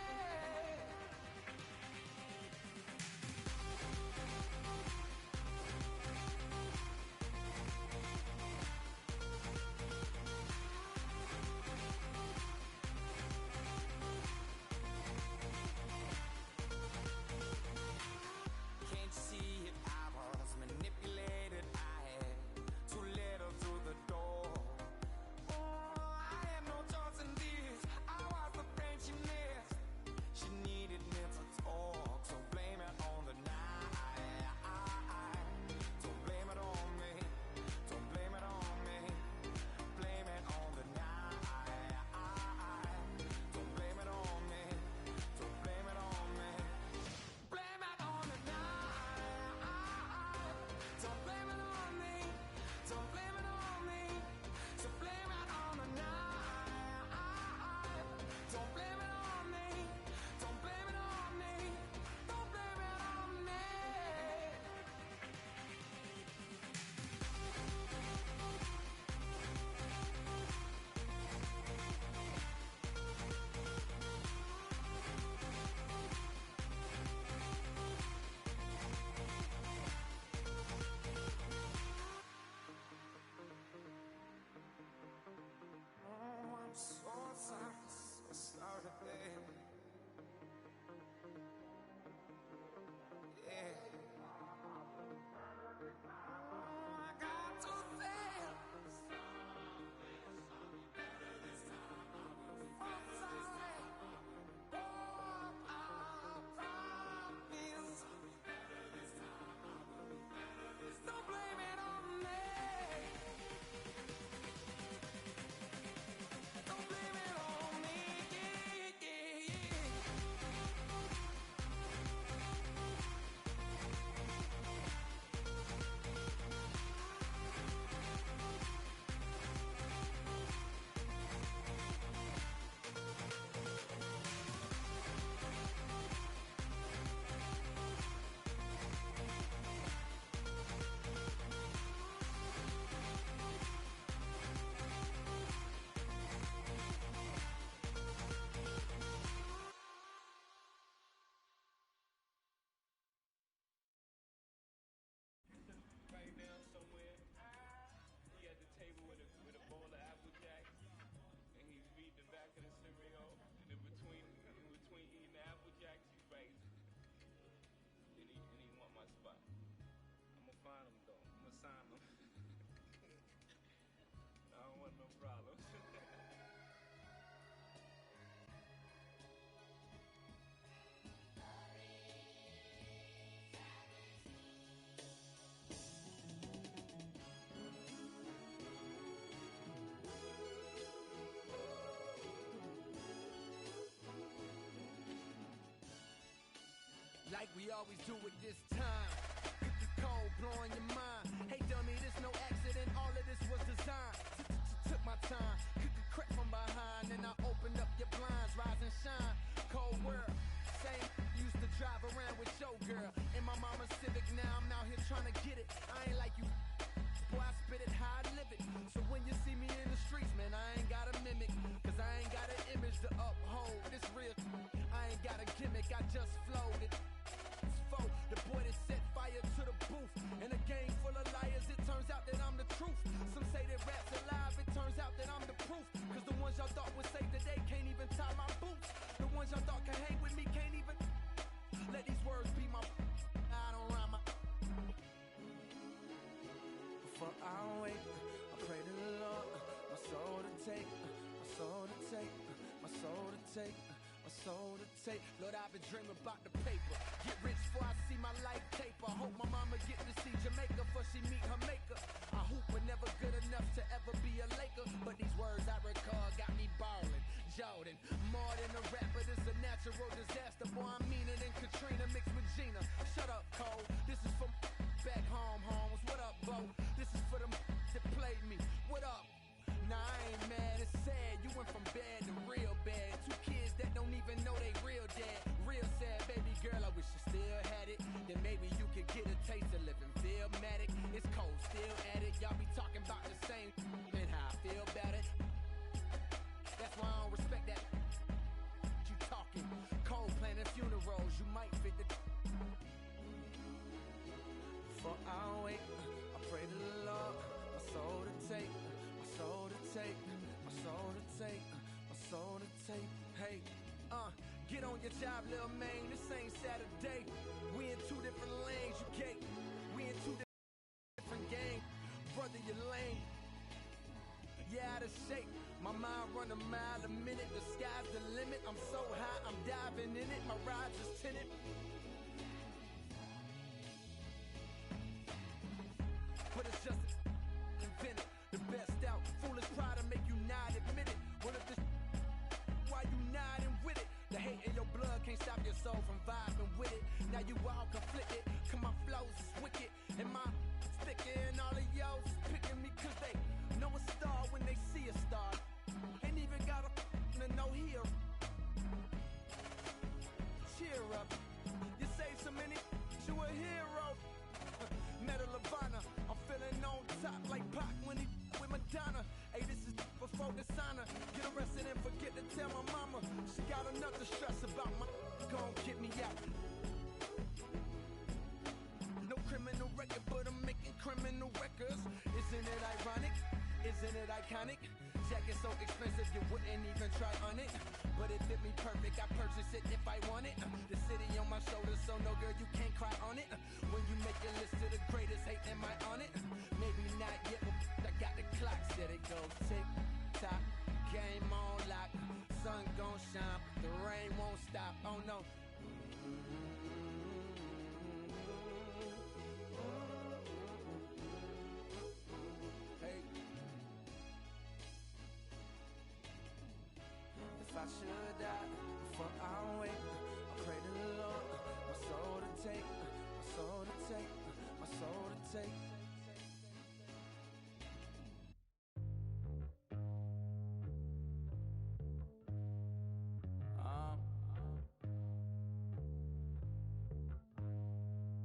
always do it this time. Cold, blowing your mind. Hey dummy, this no accident, all of this was designed. Took my time, crept from behind, and I opened up your blinds, rise and shine. Cold world, same used to drive around with your girl. In my mama's Civic, now I'm out here trying to get it. I ain't like you, boy, I spit it how I live it. So when you see me in the streets, man, I ain't gotta mimic, cause I ain't got an image to uphold. This real, I ain't got a gimmick, I just flowed it. The boy that set fire to the booth. In a game full of liars, it turns out that I'm the truth. Some say that rap's alive, it turns out that I'm the proof. Cause the ones y'all thought would save the day can't even tie my boots. The ones y'all thought can hang with me can't even let these words be my I don't rhyme my before I wake, I pray to the Lord, my soul to take, my soul to take, my soul to take, my soul to take. Lord, I've been dreaming about the paper. Get rich before I see my life taper. Hope my mama get to see Jamaica before she meet her maker. I hoop were never good enough to ever be a Laker, but these words I recall got me ballin'. Jordan, more than a rapper, this a natural disaster. Boy, I'm meaner than Katrina mixed with Gina. Shut up, Cole. This is from back home, homes. What up, Bo? This is for them that played me. What up? Nah, I ain't mad, it's sad. You went from bad to real bad. Two kids that don't even know they real dad. Real sad, baby girl, I wish you still had it. Then maybe you could get a taste of living Philmatic. It's cold, still at it. Y'all be talking about the same and how I feel about it. That's why I don't respect that. You talking cold planning funerals, you might fit the before I wake, I pray to the Lord, my soul to take, my soul to take, my soul to take, my soul to take. Hey, get on your job, little man. This ain't Saturday. We in two different lanes, you gay. We in two different games. Brother, you lame. Yeah, out of shape. My mind run a mile a minute. The sky's the limit. I'm so high, I'm diving in it. My ride just tinted. But it's just invented. The best out. Foolish pride to make you not admit it. What if this why you nodding with it? The hate in your blood can't stop your soul from vibing with it. Now you all conflicted. Cause my flows is wicked. And my sticker and all of y'all picking me cause they know a star when they see a star. Ain't even got a to know here. Cheer up. You saved so many, you a hero. Medal of Honor. I'm feeling on top like Pac when he with Madonna. Hey, this is before dishonor. Get arrested and forget to tell my mama. She got enough to stress about my gon' get me out. No criminal record, but I'm making criminal records. Isn't it ironic? Isn't it iconic? Jacket so expensive you wouldn't even try on it. But it fit me perfect, I purchase it if I want it. The city on my shoulders, so no girl, you can't cry on it. When you make your list of the greatest, hate, am I on it? Maybe not yet, but I got the clock set. It goes tick, tock, game on lock. Sun gon' shine, the rain won't stop, oh no. Hey. If I should die before I wake, I pray to the Lord, my soul to take, my soul to take, my soul to take.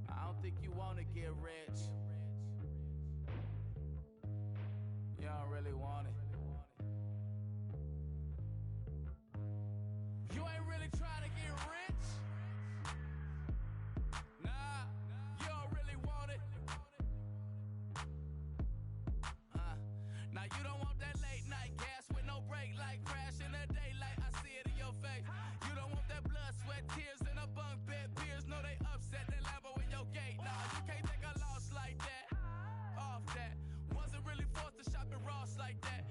I don't think you wanna get rich. You don't really want it. You ain't really trying to get rich. Nah, you don't really want it. Now you don't want that late night gas with no break, like crash in the daylight. I see it in your face. You don't want that blood, sweat, tears in a bunk bed. Peers know they upset. That Lambo in your gate. Nah, you can't take a loss like that. Off that. Wasn't really forced to shop at Ross like that.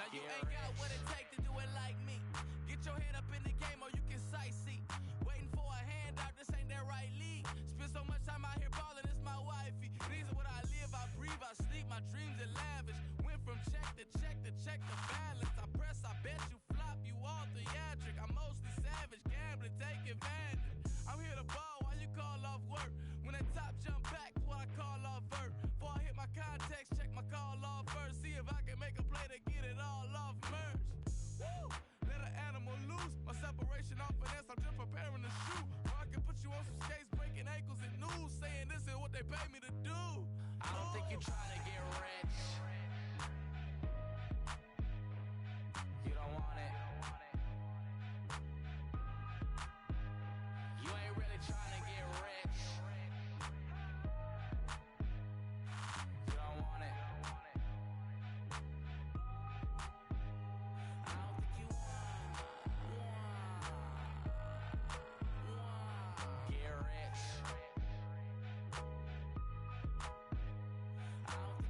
Now you ain't got what it take to do it like me. Get your head up in the game or you can sightsee. Waiting for a handout, this ain't that right league. Spend so much time out here ballin', it's my wifey. These are what I live, I breathe, I sleep, my dreams are lavish. Went from check to check to check the balance. I press, I bet you flop, you all theatric. I'm mostly savage, gambling, take advantage. I'm here to ball while you call off work. When that top jump back, is what I call off vert. Before I hit my context, check my call off first. See if I can make a play to get it all off merge. Woo! Let an animal loose. My separation off finesse, I'm just preparing to shoot. Or I can put you on some skates, breaking ankles and news, saying this is what they pay me to do. I don't think you're trying to get rich. You don't want it. You ain't really trying to get rich. You don't want it. I don't think you want get rich. I don't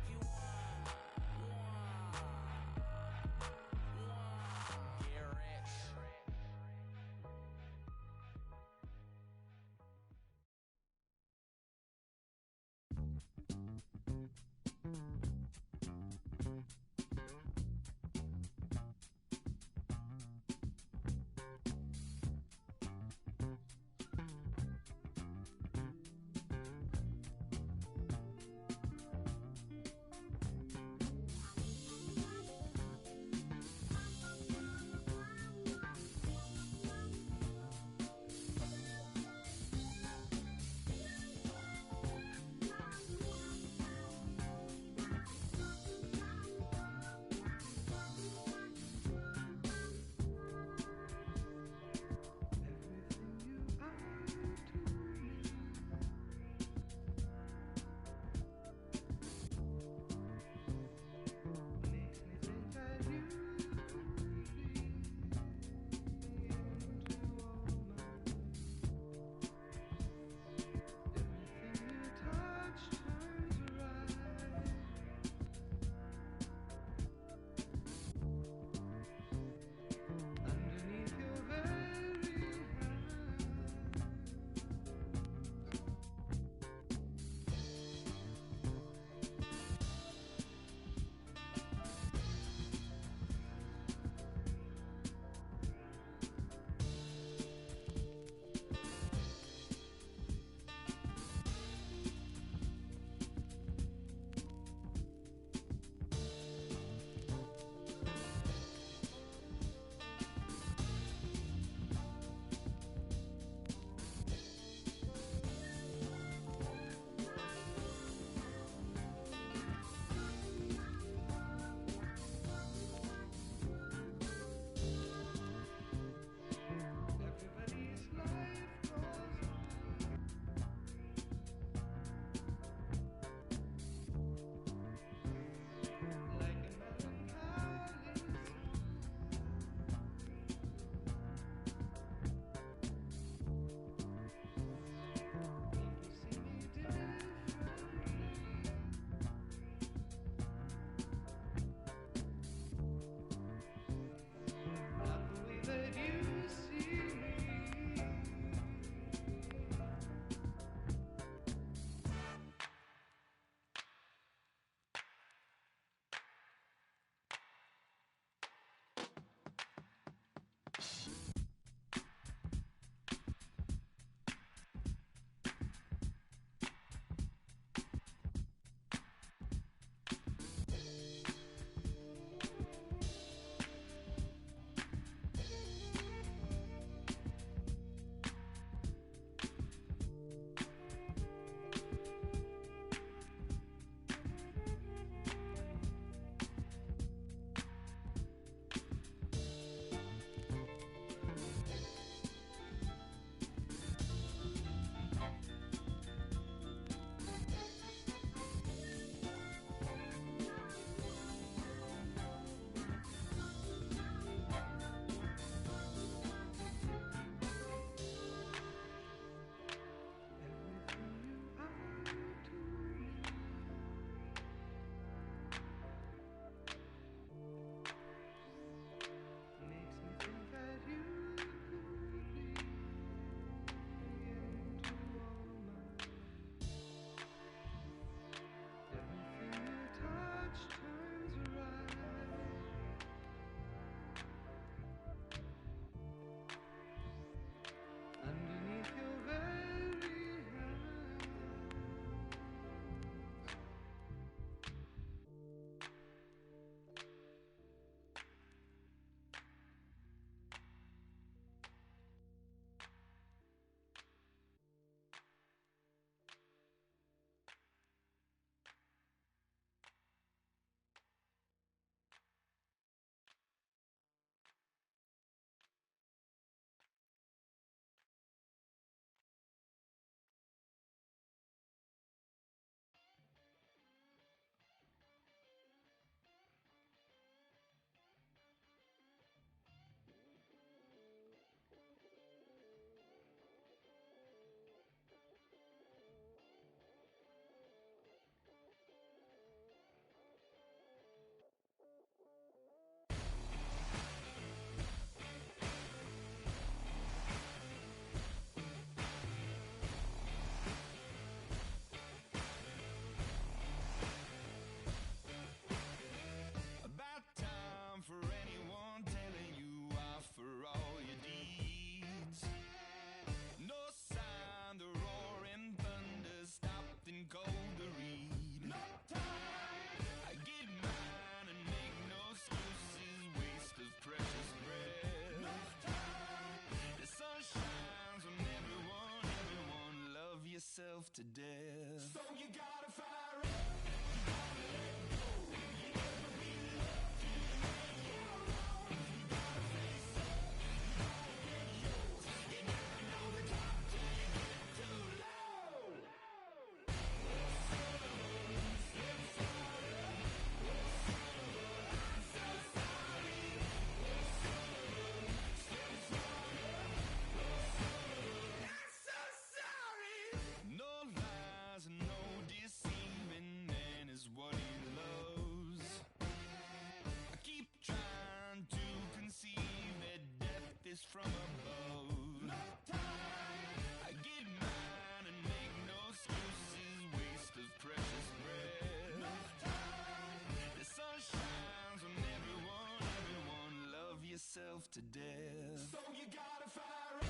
yourself to death. So you gotta fire up.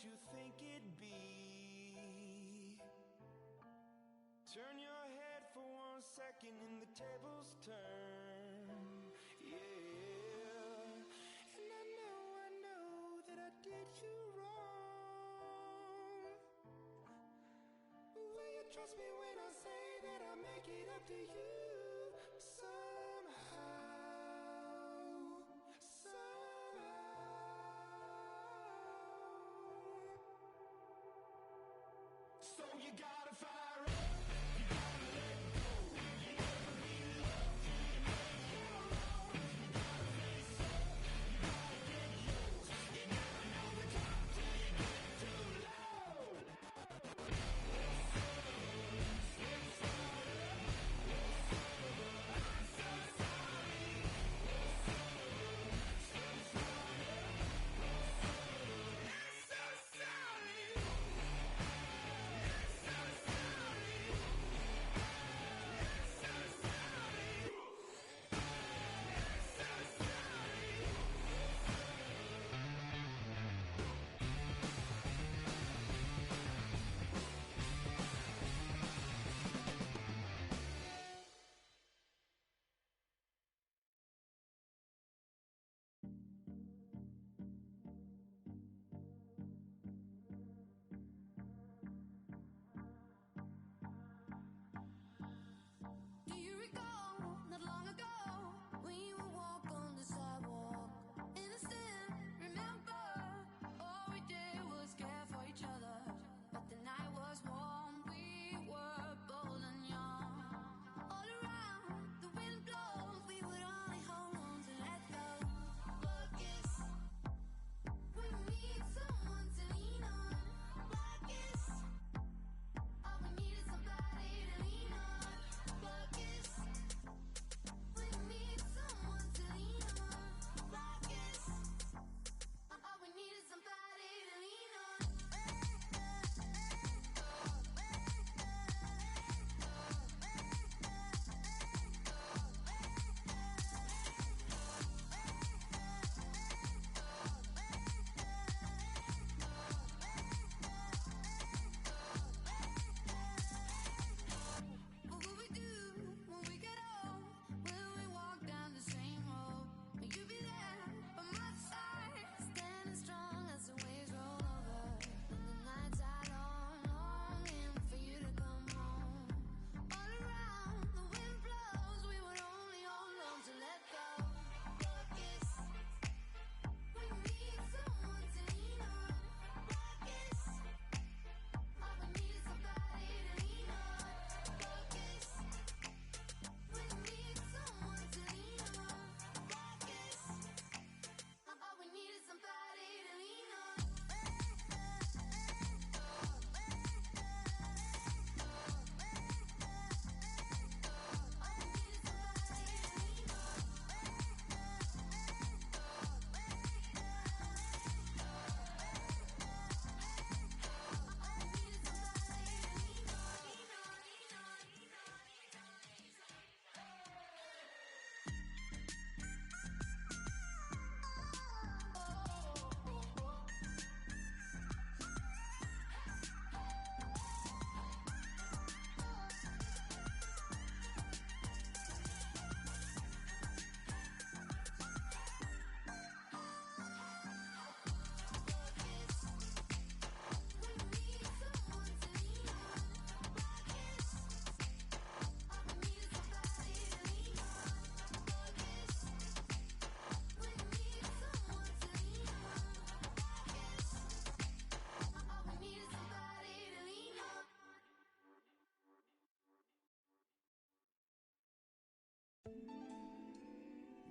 You think it'd be. Turn your head for 1 second and the tables turn. Yeah. And I know that I did you wrong. Will you trust me when I say that I'll make it up to you somehow? So you gotta fire up.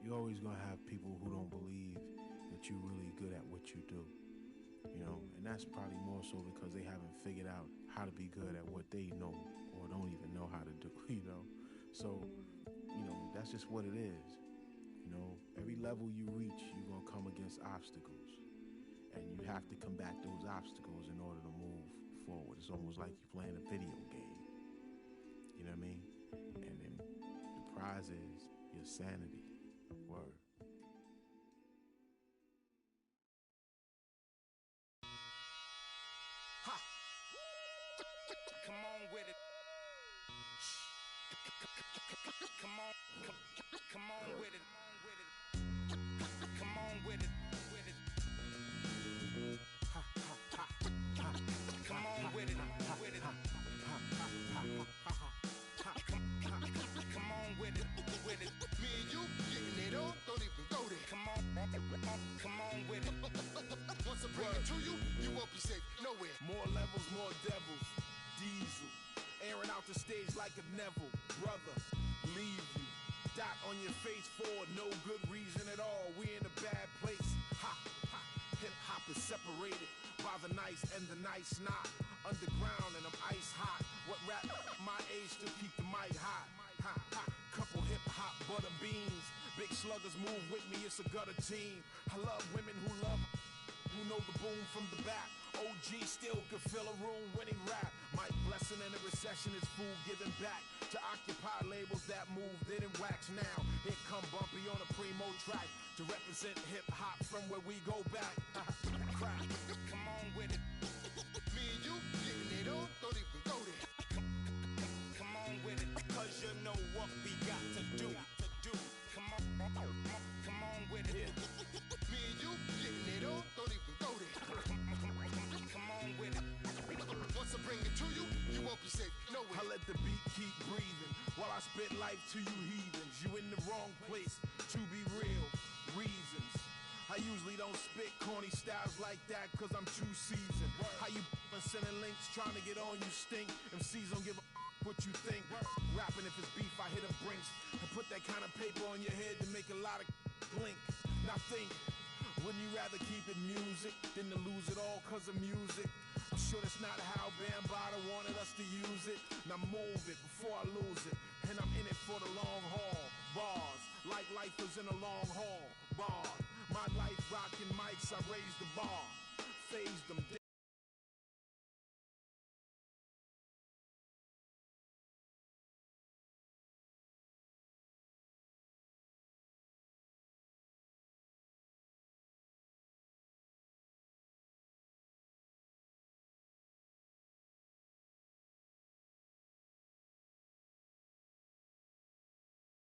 You're always gonna have people who don't believe that you're really good at you do. You know, and that's probably more so because they haven't figured out how to be good at what they know or don't even know how to do, you know. So, you know, that's just what it is. You know, every level you reach, you're going to come against obstacles. And you have to combat those obstacles in order to move forward. It's almost like you're playing a video game. You know what I mean? And then the prize is your sanity. Word. Ha! Come on with it. Come on with it. Come on with it. Ha, ha, ha, ha. Come on with it. With it. Come on with it. With it. Me and you getting it on, don't even go there. Come on with it. Once I bring it to you, you won't be safe nowhere. More levels, more devils. Diesel. Airing out the stage like a Neville. Brother, leave you. Dot on your face for no good reason at all. We in a bad place. Ha, ha. Hip hop is separated by the nice and the nice not. Underground and I'm ice hot. What rap my age to keep the mic hot? Ha, ha. Couple hip hop butter beans. Big sluggers move with me, it's a gutter team. I love women who know the boom from the back. OG still could fill a room when he rap. Mike Blessing in a recession is food giving back to occupy labels that move, didn't wax now. Here come Bumpy on a primo track to represent hip hop from where we go back. Crack. Come on with it. Me and you getting it on, don't even go there. Come on with it. Cause you know what we got to do. Come on with it. Me and you getting it on, don't even go there. Come on with it. Once I bring it to you, you won't be safe nowhere. I let the beat keep breathing while I spit life to you heathens. You in the wrong place, to be real, reasons. I usually don't spit corny styles like that cause I'm too seasoned. How you sending links trying to get on you stink. MCs don't give a what you think. Rapping if it's beef I hit a brinks and put that kind of paper on your head to make a lot of blink. Now think, wouldn't you rather keep it music than to lose it all cause of music? I'm sure that's not how Bambaataa wanted us to use it. Now move it before I lose it. And I'm in it for the long haul. Bars, like lifers in a long haul. Bars, my life rocking mics, I raise the bar. Phased them.